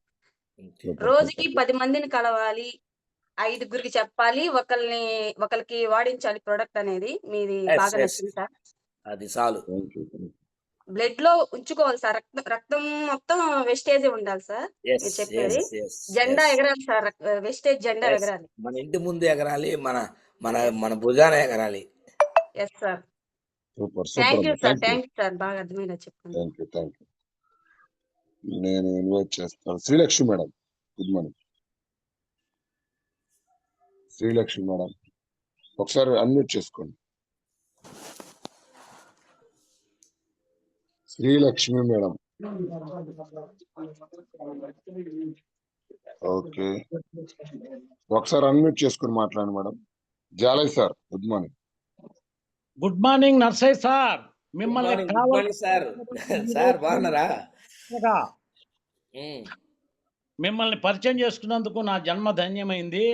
రోజుకి 10 మందిని కలవాలి, 5గురికి చెప్పాలి, ఒకరికి వాడించాలి ప్రొడక్ట్ అనేది. మీది బాగా నచ్చింది సార్. అది చాలు. బ్లడ్ లో ఉంచుకోవాలి సార్. రక్తం రక్తం మొత్తం వెస్టేజ్ ఉండాలి సార్. ఎస్ మీరు ఎస్ చెప్పేది ఎస్ జెండా ఎస్ ఎగరాలి సార్. వెస్టేజ్ జెండా ఎస్ ఎగరాలి. మన ఇంటి ముందు ఎగరాలి, మన మన ఎస్ మన భుజాన ఎగరాలి. Yes sir. Super super thank you అమ్మా. Sir. Thank you thank you sir. బాగా అర్థమయ్యేలా చెప్పండి. Thank you thank you. నేను ఇన్వైట్ చేస్తాను Srilakshmi madam. Good morning Srilakshmi madam, ఒకసారి అన్మ్యూట్ చేసుకోండి. శ్రీలక్ష్మి మేడం. ఓకే, ఒకసారి అన్మ్యూట్ చేసుకుని మాట్లాడండి madam. Jalay sir, good morning. Good morning Narsaiah sir. Good మిమ్మల్ని morning, good morning sir. Sir బాగున్నారా? ఉమ్, మిమ్మల్ని పరిచయం చేసుకున్నందుకు నా జన్మ ధన్యమైంది.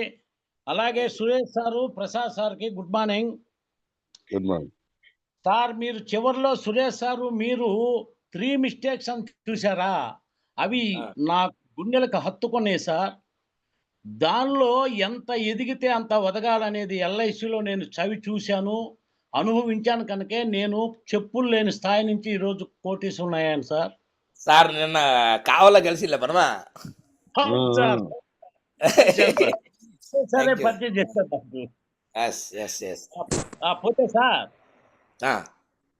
అలాగే సురేష్ సారు, ప్రసాద్ సార్కి good morning. Good morning sir, మీరు చివరిలో సురేష్ సారు మీరు 3 మిస్టేక్స్ అని చూసారా? అవి ఆ. నా గుండెలకు హత్తుకున్నాయి సార్. దానిలో ఎంత ఎదిగితే అంత ఒదగాలనేది ఎల్ఐసిలో నేను చవి చూశాను, అనుభవించాను. కనుకే నేను చెప్పులు లేని స్థాయి నుంచి ఈరోజు కోటీసున్నాయాను సార్. సార్ నిన్న కావాలా కలిసిలే మనమా? అవును సార్. సరే, Thank you. పరిచయం చేస్తాను నాకు. ఎస్ ఎస్ ఎస్ పోతే సార్,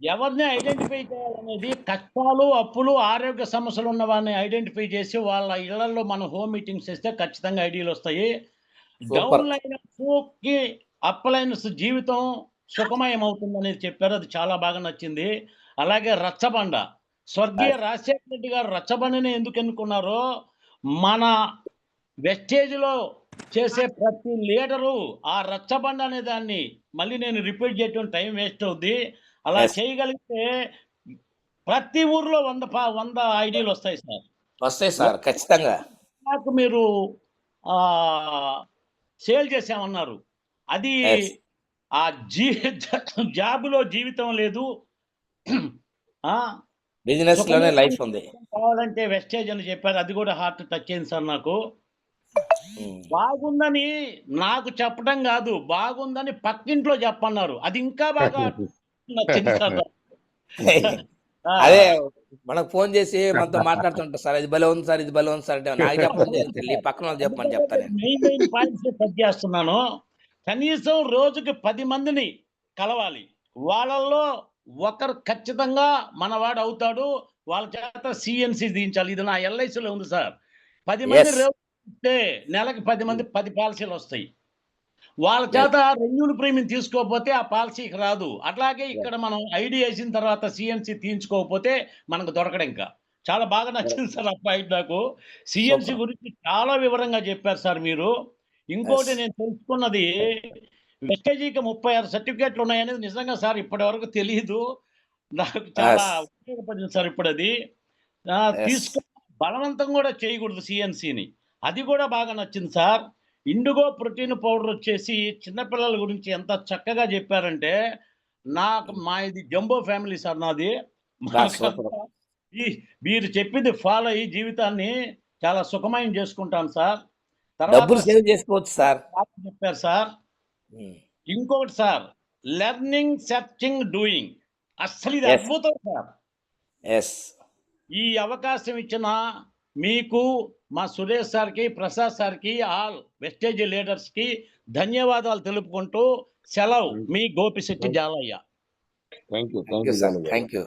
ఎవరిని ఐడెంటిఫై చేయాలనేది కష్టాలు, అప్పులు, ఆరోగ్య సమస్యలు ఉన్న వారిని ఐడెంటిఫై చేసి వాళ్ళ ఇళ్లలో మనం హోమ్ మీటింగ్స్ చేస్తే ఖచ్చితంగా ఐడియాలు వస్తాయి. Super. డౌన్ లైనర్స్కి అప్ లైనర్స్ జీవితం సుఖమయం అవుతుంది అనేది చెప్పారు. అది చాలా బాగా నచ్చింది. అలాగే రచ్చబండ, స్వర్గీయ రాజశేఖర రెడ్డి గారు రచ్చబండని ఎందుకు ఎన్నుకున్నారో, మన వెస్టేజ్లో చేసే ప్రతి లీడరు ఆ రచ్చబండ అనే దాన్ని మళ్ళీ నేను రిపీట్ చేయడం టైం వేస్ట్ అవుద్ది. అలా Yes. చేయగలిగితే ప్రతి ఊర్లో 100 ఐడియాలు వస్తాయి సార్. వస్తాయి సార్ ఖచ్చితంగా. నాకు మీరు సేల్ చేసామన్నారు. అది Yes. ఆ జాబులో జీవితం లేదు, బిజినెస్ లోనే లైఫ్ ఉంది. కావాలంటే వెస్టేజ్ అని చెప్పారు. అది కూడా హార్ట్ టచ్ అయింది సార్ నాకు. ఉమ్. బాగుందని నాకు చెప్పడం కాదు, బాగుందని పక్కింట్లో చెప్పన్నారు. అది ఇంకా బాగా నచ్చింది సార్. అదే మనకు ఫోన్ చేసి మనతో మాట్లాడుతుంటారు సార్, ఇది భలే ఉంది సార్, ఇది భలే ఉంది సార్ అంటే నాకు చెప్పండి తెలియ పక్కన వాళ్ళు చెప్పమని చెప్తాను. మెయిన్ పాయింట్స్ టచ్ చేస్తున్నాను. కనీసం రోజుకి 10 మందిని కలవాలి. వాళ్ళల్లో ఒకరు ఖచ్చితంగా మనవాడు అవుతాడు. వాళ్ళ చేత సిఎన్సి దించాలి. ఇది నా ఎల్ఐసిలో ఉంది సార్. 10 మంది Yes. రోజు ఇస్తే నెలకి 10 మంది 10 పాలసీలు వస్తాయి. వాళ్ళ చేత రెన్యూల్ ప్రీమియం తీసుకోకపోతే ఆ పాలసీకి రాదు. అట్లాగే ఇక్కడ మనం ఐడి వేసిన తర్వాత సిఎన్సి తీయించుకోకపోతే మనకు దొరకడం. ఇంకా చాలా బాగా నచ్చింది సార్ ఆ పాయింట్ నాకు. CNC Super. గురించి చాలా వివరంగా చెప్పారు సార్ మీరు. ఇంకోటి Yes. నేను తెలుసుకున్నది, వెస్టేజీకి 36 సర్టిఫికేట్లు ఉన్నాయనేది నిజంగా సార్ ఇప్పటి వరకు తెలియదు. నాకు చాలా Yes. ఉపయోగపడింది సార్ ఇప్పుడు అది. Yes. తీసుకో బలవంతం కూడా చేయకూడదు సిఎన్సిని. అది కూడా బాగా నచ్చింది సార్. ఇండిగో ప్రోటీన్ పౌడర్ వచ్చేసి చిన్నపిల్లల గురించి ఎంత చక్కగా చెప్పారంటే, మా ఇది జంబో ఫ్యామిలీ సార్ నాది. Super. మీరు చెప్పింది ఫాలో అయ్యి జీవితాన్ని చాలా సుఖమయం చేసుకుంటాను సార్. డబ్బులు సేవ్ చేసుకోవచ్చు సార్. చెప్పారు సార్. ఇంకొకటి సార్, లెర్నింగ్, సెర్చింగ్, డూయింగ్. అస్సలు ఇది Yes. అద్భుతం సార్. ఎస్ ఈ అవకాశం ఇచ్చిన మీకు, మా సురేష్ సార్కి, ప్రసాద్ సార్కి, ఆల్ వెస్టేజ్ లీడర్స్ కి ధన్యవాదాలు తెలుపుకుంటూ సెలవు. మీ Gopisetti Jalaiah. Thank you thank you sir. Thank you.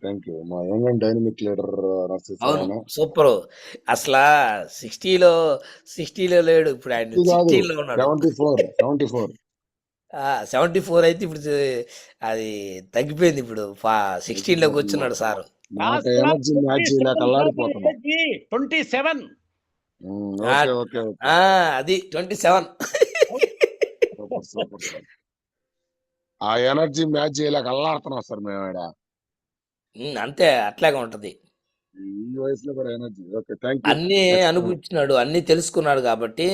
Thank you. మా యంగ్ అండ్ డైనమిక్ లీడర్ అవును సూపర్. అసలు 60లో లేడు, ఇప్పుడు ఆయన 16లో ఉన్నాడు. 74 74 అయితే ఇప్పుడు అది తగ్గిపోయింది. ఇప్పుడు 16లోకి వచ్చినాడు సార్. నాకు ఎనర్జీ మ్యాచ్ చేయలేక అల్లాడిపోతున్నా. 27. ఓకే అది 27. Super sir. ఆ ఎనర్జీ మ్యాచ్ చేయలేక అల్లాడుతున్నాం సార్ మేము ఈడ. అంతే, అట్లాగే ఉంటది. ఈ వయసులో కూడా ఎనర్జీ. Okay, thank you. అన్ని అనుభవించినాడు, అన్ని తెలుసుకున్నాడు కాబట్టి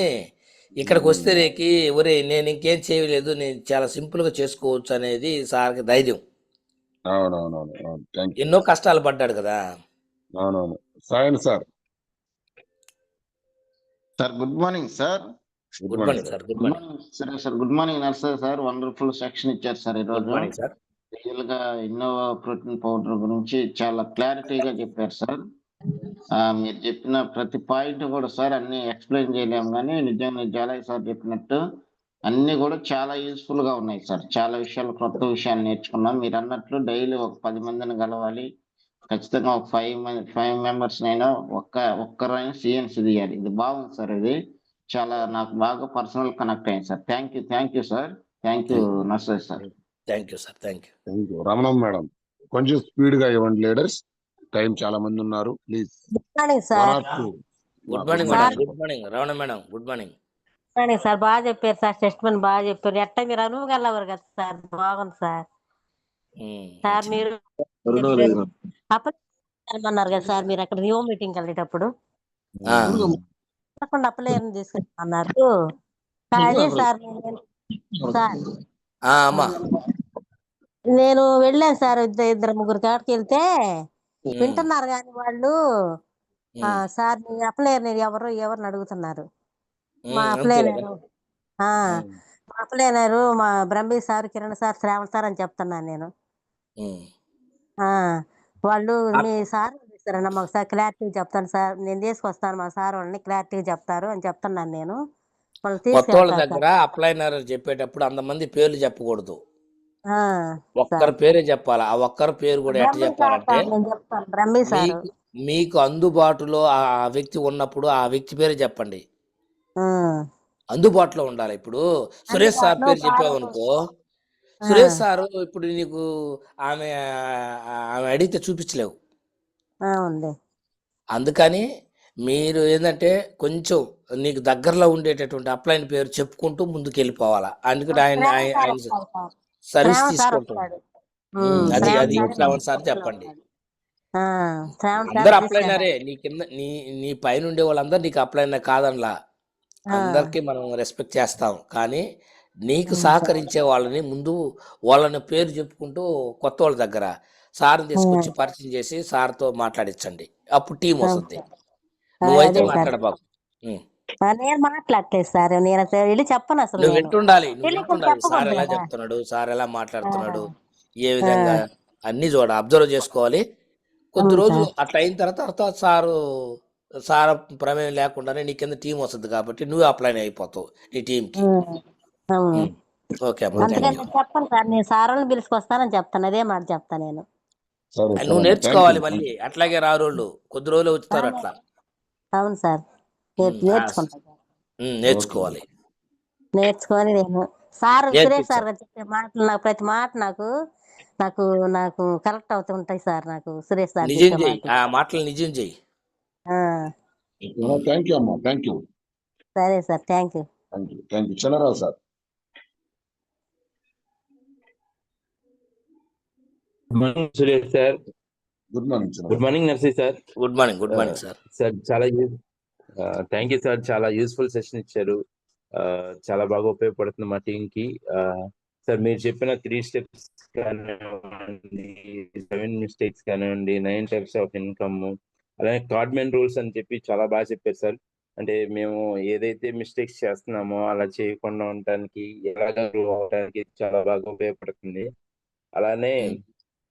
ఇక్కడికి వస్తే రేకి ఒరే నేను ఇంకేం చేయలేదు, నేను చాలా సింపుల్ గా చేసుకోవచ్చు అనేది సార్కి ధైర్యం. అవునవునవును. Thank you. ఎన్నో కష్టాలు పడ్డాడు కదా. అవునవును. Sayan sir. Sir good morning sir. Good morning sir. Good morning. సరే సార్, గుడ్ మార్నింగ్ నర్సరీ సార్. వండర్ఫుల్ సెక్షన్ ఇచ్చారు సార్ గుడ్ ఈరోజు. Morning sir. రియల్ గా ఇన్నోవా ప్రోటీన్ పౌడర్ గురించి చాలా క్లారిటీగా చెప్పారు సార్. మీరు చెప్పిన ప్రతి పాయింట్ కూడా సార్ అన్ని ఎక్స్ప్లెయిన్ చేయలేము కానీ నిజంగా జాలయ్య సార్ చెప్పినట్టు అన్ని కూడా చాలా యూస్ఫుల్ గా ఉన్నాయి సార్. చాలా విషయాలు కొత్త విషయాలు నేర్చుకున్నాం. మీరు అన్నట్లు డైలీ ఒక 10 మందిని కలవాలి. ఖచ్చితంగా ఒక 5 మెంబర్స్ నైనా ఒక్కరైనా సిఎన్సి తీయాలి. ఇది బాగుంది సార్. ఇది చాలా నాకు బాగా పర్సనల్ కనెక్ట్ అయింది sir. Thank you sir. Thank you నర్సరీ sir. Thank you sir. Thank you. Thank you. Ramanam madam కొంచెం స్పీడ్ గా ఇవ్వండి లీడర్స్. టైం చాలా మంది ఉన్నారు. Please. Good morning sir. Good morning madam. Good morning Ramana madam. Good morning. Morning sir. బాగా చెప్పారు సార్. టెస్ట్మెంట్ బాగా చెప్పారు. ఎట్ట మీరు అనుకోగలవారు కదా సార్. బాగుంది సార్. సార్ మీరు అప్లన్నారు కదా సార్. మీరు అక్కడ న్యూ మీటింగ్ వెళ్ళేటప్పుడు అప్లై తీసుకున్నారు. అదే సార్ సార్ నేను వెళ్ళాను సార్. ఇద్దరు ముగ్గురు కాడికి వెళ్తే వింటున్నారు కానీ వాళ్ళు సార్ మీ అప్లైయర్ నేను ఎవరిని అడుగుతున్నారు. మా అప్లైనరు మా Brahmi sir, Kiran sir, Shravan sir అని చెప్తున్నాను నేను. వాళ్ళు మీ సార్ ఇస్తారన్న మాకు సార్ క్లారిటీ చెప్తాను సార్. నేను తీసుకొస్తాను మా సార్ వాళ్ళని క్లారిటీ చెప్తారు అని చెప్తున్నాను నేను. వాళ్ళు దగ్గర అప్లైనర్ చెప్పేటప్పుడు అంతమంది పేర్లు చెప్పకూడదు. ఒక్కరి పేరే చెప్పాలి. ఆ ఒక్కరి పేరు కూడా ఎట్లా చెప్పాలంటే బ్రహ్మీ సార్ మీకు అందుబాటులో ఆ వ్యక్తి ఉన్నప్పుడు ఆ వ్యక్తి పేరు చెప్పండి. అందుబాటులో ఉండాలి. ఇప్పుడు సురేష్ సార్ పేరు చెప్పావనుకో, సురేష్ సారు ఇప్పుడు నీకు ఆమె అడిగితే చూపించలేవు. అందుకని మీరు ఏంటంటే కొంచెం నీకు దగ్గరలో ఉండేటటువంటి అప్లైన్ పేరు చెప్పుకుంటూ ముందుకు వెళ్ళిపోవాలా. అందుకని ఆయన సర్వీస్ తీసుకుంటాడు. అది శ్రావణ్ సార్ చెప్పండి. అందరు అప్లైనరే. నీ కింద నీ పైన ఉండే వాళ్ళందరూ నీకు అప్లైనర్ కాదనలా. అందరికి మనం రెస్పెక్ట్ చేస్తాం. కానీ నీకు సహకరించే వాళ్ళని ముందు వాళ్ళని పేరు చెప్పుకుంటూ కొత్త వాళ్ళ దగ్గర సార్ని తీసుకొచ్చి పరిచయం చేసి సార్తో మాట్లాడించండి. అప్పుడు టీం వస్తుంది. నువ్వైతే మాట్లాడబాకు. నేను మాట్లాడలేదు సార్. నేను వెళ్ళి చెప్పను అసలు. నువ్వు వింటుండాలి. సార్ ఎలా చెప్తున్నాడు, సార్ ఎలా మాట్లాడుతున్నాడు, ఏ విధంగా అన్ని అబ్జర్వ్ చేసుకోవాలి. కొద్ది రోజులు అట్లా అయిన తర్వాత సార్ ప్రమేయం లేకుండానే నీ కింద టీం వస్తుంది కాబట్టి నువ్వు అప్లై అయిపోతావు నీ టీంకి. ఓకే చెప్పండి సార్. నేను సార్ వాళ్ళని పిలుచుకొస్తానని చెప్తాను. అదే మాట చెప్తాను నేను. నువ్వు నేర్చుకోవాలి. మళ్ళీ అట్లాగే రారోళ్ళు కొద్ది రోజులు వచ్చుతారు అట్లా. అవును సార్. నేర్చుకోవాలి. నేర్చుకొని నేను సార్ సురేష్ సార్ చెప్పే మాటలు నాకు ప్రతి మాట నాకు నాకు నాకు కరెక్ట్ అవుతుంటాయి సార్. నాకు సురేష్ సార్ నిజం చెయ్యి. ఆ మాటలు నిజం చెయ్యి. థ్యాంక్ యూ అమ్మా. Thank you. సరే sir. Thank you. Thank you. Chandrarao sir. Good morning Suresh sir. Good morning. Good morning Narsi sir. Good morning. Good morning sir. Sir చాలా థ్యాంక్ యూ సార్. చాలా యూస్ఫుల్ సెషన్ ఇచ్చారు. చాలా బాగా ఉపయోగపడుతుంది మా టీంకి. సార్ మీరు చెప్పిన 3 steps కానివ్వండి, 7 mistakes కానివ్వండి, 9 types ఆఫ్ ఇన్కమ్, అలానే కార్డ్మెన్ రూల్స్ అని చెప్పి చాలా బాగా చెప్పారు సార్. అంటే మేము ఏదైతే మిస్టేక్స్ చేస్తున్నామో అలా చేయకుండా ఉండటానికి, ఎలాగ గ్రో అవడానికి చాలా బాగా ఉపయోగపడుతుంది. అలానే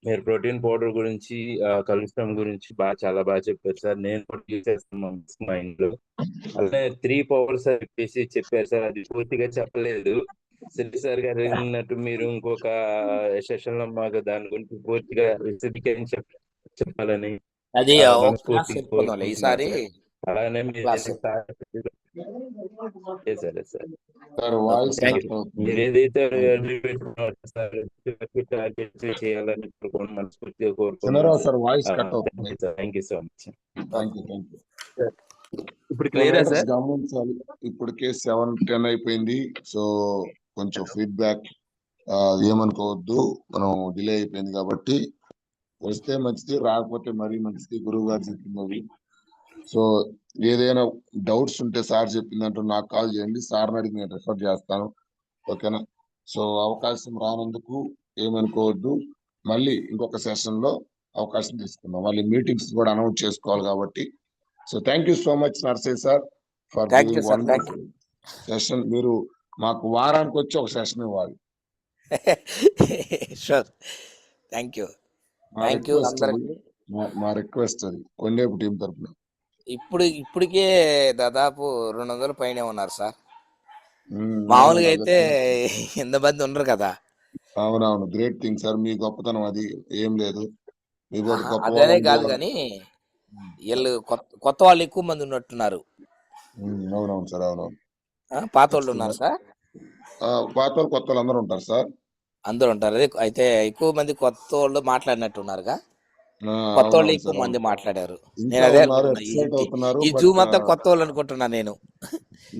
మీరు ప్రోటీన్ పౌడర్ గురించి, కలుషితం గురించి చాలా బాగా చెప్పారు సార్. నేను కూడా యూజ్ చేస్తాను మా ఇంట్లో. అలానే 3 powers అని చెప్పేసి చెప్పారు సార్. అది పూర్తిగా చెప్పలేదు శెట్టి సార్ గారు. అన్నట్టు మీరు ఇంకొక సెషన్ లో మాకు దాని గురించి పూర్తిగా విశదీకరించి చెప్పాలని అది ఈసారి. అలానే మీరు ఏదైతే చేయాలని మనస్ఫూర్తిగా కోరుకుంటున్నాను. Thank you so much. ఇప్పుడు క్లియర్ సార్. గమనించాలి, ఇప్పటికే 7:10 అయిపోయింది. సో కొంచెం ఫీడ్బ్యాక్ ఏమనుకోవద్దు. మనం డిలే అయిపోయింది కాబట్టి వస్తే మంచిది, రాకపోతే మరీ మంచిది. గురువు గారు చెప్పినవి. సో ఏదైనా డౌట్స్ ఉంటే సార్ చెప్పిందంటూ నాకు కాల్ చేయండి. సార్ని అడిగి నేను రిఫర్ చేస్తాను. ఓకేనా? సో అవకాశం రానందుకు ఏమనుకోవద్దు. మళ్ళీ ఇంకొక సెషన్ లో అవకాశం తీసుకుందాం. మళ్ళీ మీటింగ్స్ కూడా అనౌన్స్ చేసుకోవాలి కాబట్టి. So thank you so much Narsaiah sir for session. మీరు మాకు వారానికి వచ్చి ఒక సెషన్ ఇవ్వాలి. షూర్. థ్యాంక్ యూ మా థ్యాంక్ యూ రిక్వెస్ట్ అది, అందరికి. మా రిక్వెస్ట్ అది కొండేపు టీం తరఫున. ఇప్పటికే దాదాపు 200 పైనే ఉన్నారు సార్. మామూలుగా అయితే ఎంతమంది ఉండరు కదా. అవునవును, గ్రేట్ థింగ్ సార్, మీ గొప్పతనం అది ఏం లేదు. మీ గొప్ప అదనే కాదు కానీ వీళ్ళు కొత్త వాళ్ళు ఎక్కువ మంది ఉన్నట్టున్నారు. అవునవును సార్, అవునవును. పాత వాళ్ళు ఉన్నారు సార్. పాత వాళ్ళు కొత్త వాళ్ళు అందరూ ఉంటారు సార్. అందరూ ఉంటారు. అయితే ఎక్కువ మంది కొత్త వాళ్ళు మాట్లాడినట్టున్నారుగా. కొత్త వాళ్ళు ఎక్కువ మంది మాట్లాడారు. నేను అదే అనుకుంటున్నా, ఈ జూమ్ అంతా కొత్త వాళ్ళు అనుకుంటున్నా నేను.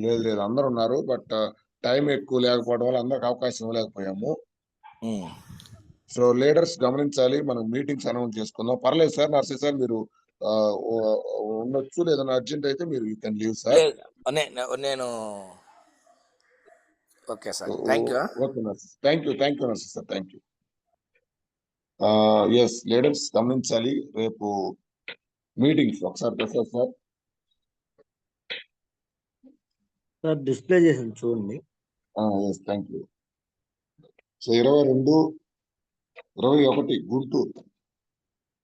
లేదు అందరు ఉన్నారు, బట్ టైం ఎక్కువ లేకపోవడం వల్ల అందరికి అవకాశం ఇవ్వలేకపోయాము. సో లీడర్స్ గమనించాలి, మనం మీటింగ్స్ అనౌన్స్ చేసుకుందాం. పర్లేదు సార్, నర్సీ సార్ మీరు ఉండొచ్చు, లేదన్నా అర్జెంట్ అయితే మీరు యూ కెన్ లీవ్ సార్. నేను okay sir, thank you. Okay Narsi, thank you Narsi sir, thank you. Yes leaders గమనించాలి, రేపు మీటింగ్స్ ఒకసారి ప్రసాద్ సార్ డిస్ప్లే చేసింది చూడండి. Yes thank you. So 22, 21 Guntur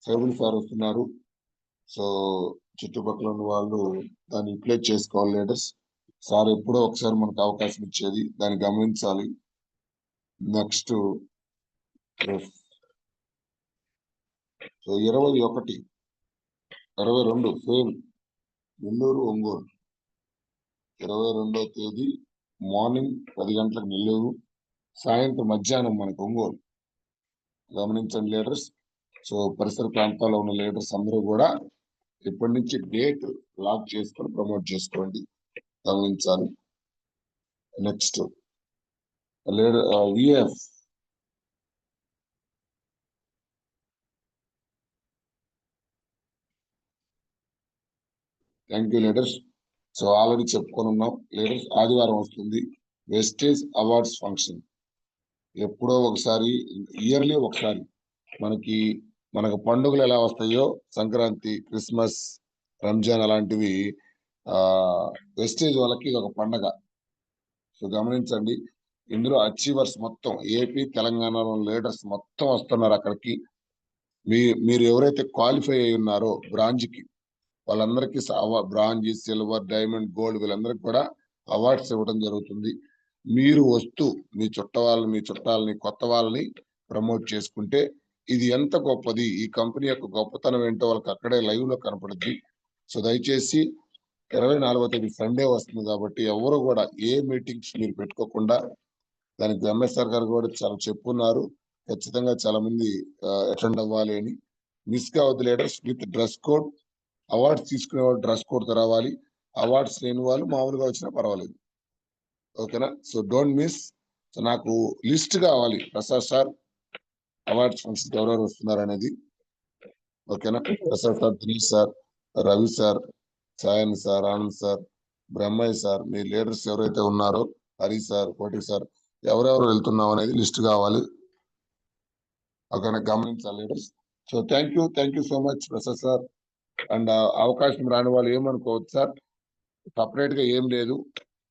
సైబుల్ సార్ వస్తున్నారు. సో చుట్టుపక్కల ఉన్న వాళ్ళు దాన్ని యూటిలైజ్ చేసుకోవాలి. లీడర్స్ సార్ ఎప్పుడో ఒకసారి మనకు అవకాశం ఇచ్చేది, దాన్ని గమనించాలి. Next so 21, 22 same Nellore Ongole. 22వ తేదీ మార్నింగ్ 10 గంటలకు నెల్లూరు, సాయంత్రం మధ్యాహ్నం మనకు ఒంగోలు. గమనించండి లీడర్స్. సో పరిసర ప్రాంతాల్లో ఉన్న లీడర్స్ అందరూ కూడా ఇప్పటి నుంచి డేట్ లాక్ చేసుకొని ప్రమోట్ చేసుకోండి, గమనించాలి. Next leader VF thank you leaders. So already చెప్పుకొని ఉన్నాం లీడర్స్, ఆదివారం వస్తుంది వెస్టేజ్ అవార్డ్స్ ఫంక్షన్. ఎప్పుడో ఒకసారి, ఇయర్లీ ఒకసారి మనకు పండుగలు ఎలా వస్తాయో సంక్రాంతి, క్రిస్మస్, రంజాన్ అలాంటివి వెస్టేజ్ వాళ్ళకి ఒక పండగ. సో గమనించండి, ఇందులో అచీవర్స్ మొత్తం ఏపీ తెలంగాణలో లీడర్స్ మొత్తం వస్తున్నారు అక్కడికి. మీరు ఎవరైతే క్వాలిఫై అయి ఉన్నారో బ్రాంజ్కి, వాళ్ళందరికీ బ్రాంజ్, సిల్వర్, డైమండ్, గోల్డ్ వీళ్ళందరికీ కూడా అవార్డ్స్ ఇవ్వడం జరుగుతుంది. మీరు వస్తూ మీ చుట్టాలని కొత్త వాళ్ళని ప్రమోట్ చేసుకుంటే ఇది ఎంత గొప్పది, ఈ కంపెనీ యొక్క గొప్పతనం ఏంటో వాళ్ళకి అక్కడే లైవ్ లో కనపడుద్ది. సో దయచేసి 24వ తేదీ సండే వస్తుంది కాబట్టి ఎవరు కూడా ఏ మీటింగ్స్ మీరు పెట్టుకోకుండా, దానికి ఎంఎస్ఆర్ గారు కూడా చాలా చెప్పున్నారు, ఖచ్చితంగా చాలా మంది అటెండ్ అవ్వాలి అని. మిస్ కావద్దు leaders. With dress code, awards తీసుకునే వాళ్ళు డ్రెస్ కోడ్ తో రావాలి, అవార్డ్స్ లేని వాళ్ళు మామూలుగా వచ్చినా పర్వాలేదు, ఓకేనా. So don't miss. సో నాకు లిస్ట్ కావాలి ప్రసాద్ సార్, అవార్డ్స్ ఫంక్షన్ ఎవరెవరు వస్తున్నారు అనేది, ఓకేనా. Prasad sir, Dinesh sir, Ravi sir, Sayan sir, Anand sir, Brahmaiah sir, మీ లీడర్స్ ఎవరైతే ఉన్నారో, హరి సార్, కోటి సార్, ఎవరెవరు వెళ్తున్నాం అనేది లిస్ట్ కావాలి, ఓకేనా. గమనించాలి leaders. So thank you so much Prasad sir. And అవకాశం రాని వాళ్ళు ఏమనుకోవచ్చు సార్, సపరేట్ గా ఏం లేదు,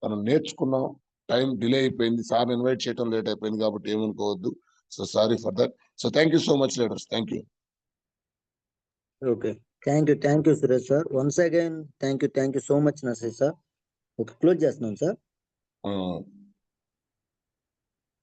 మనం నేర్చుకున్నాం, టైం డిలే అయిపోయింది, సార్ ఇన్వైట్ చేయడం లేట్ అయిపోయింది కాబట్టి ఏమనుకోవద్దు. So sorry for that. So thank you so much leaders, thank you. Okay, thank you Suresh sir. Once again thank you so much Narsi sir. Okay, close చేస్తున్నాం సార్.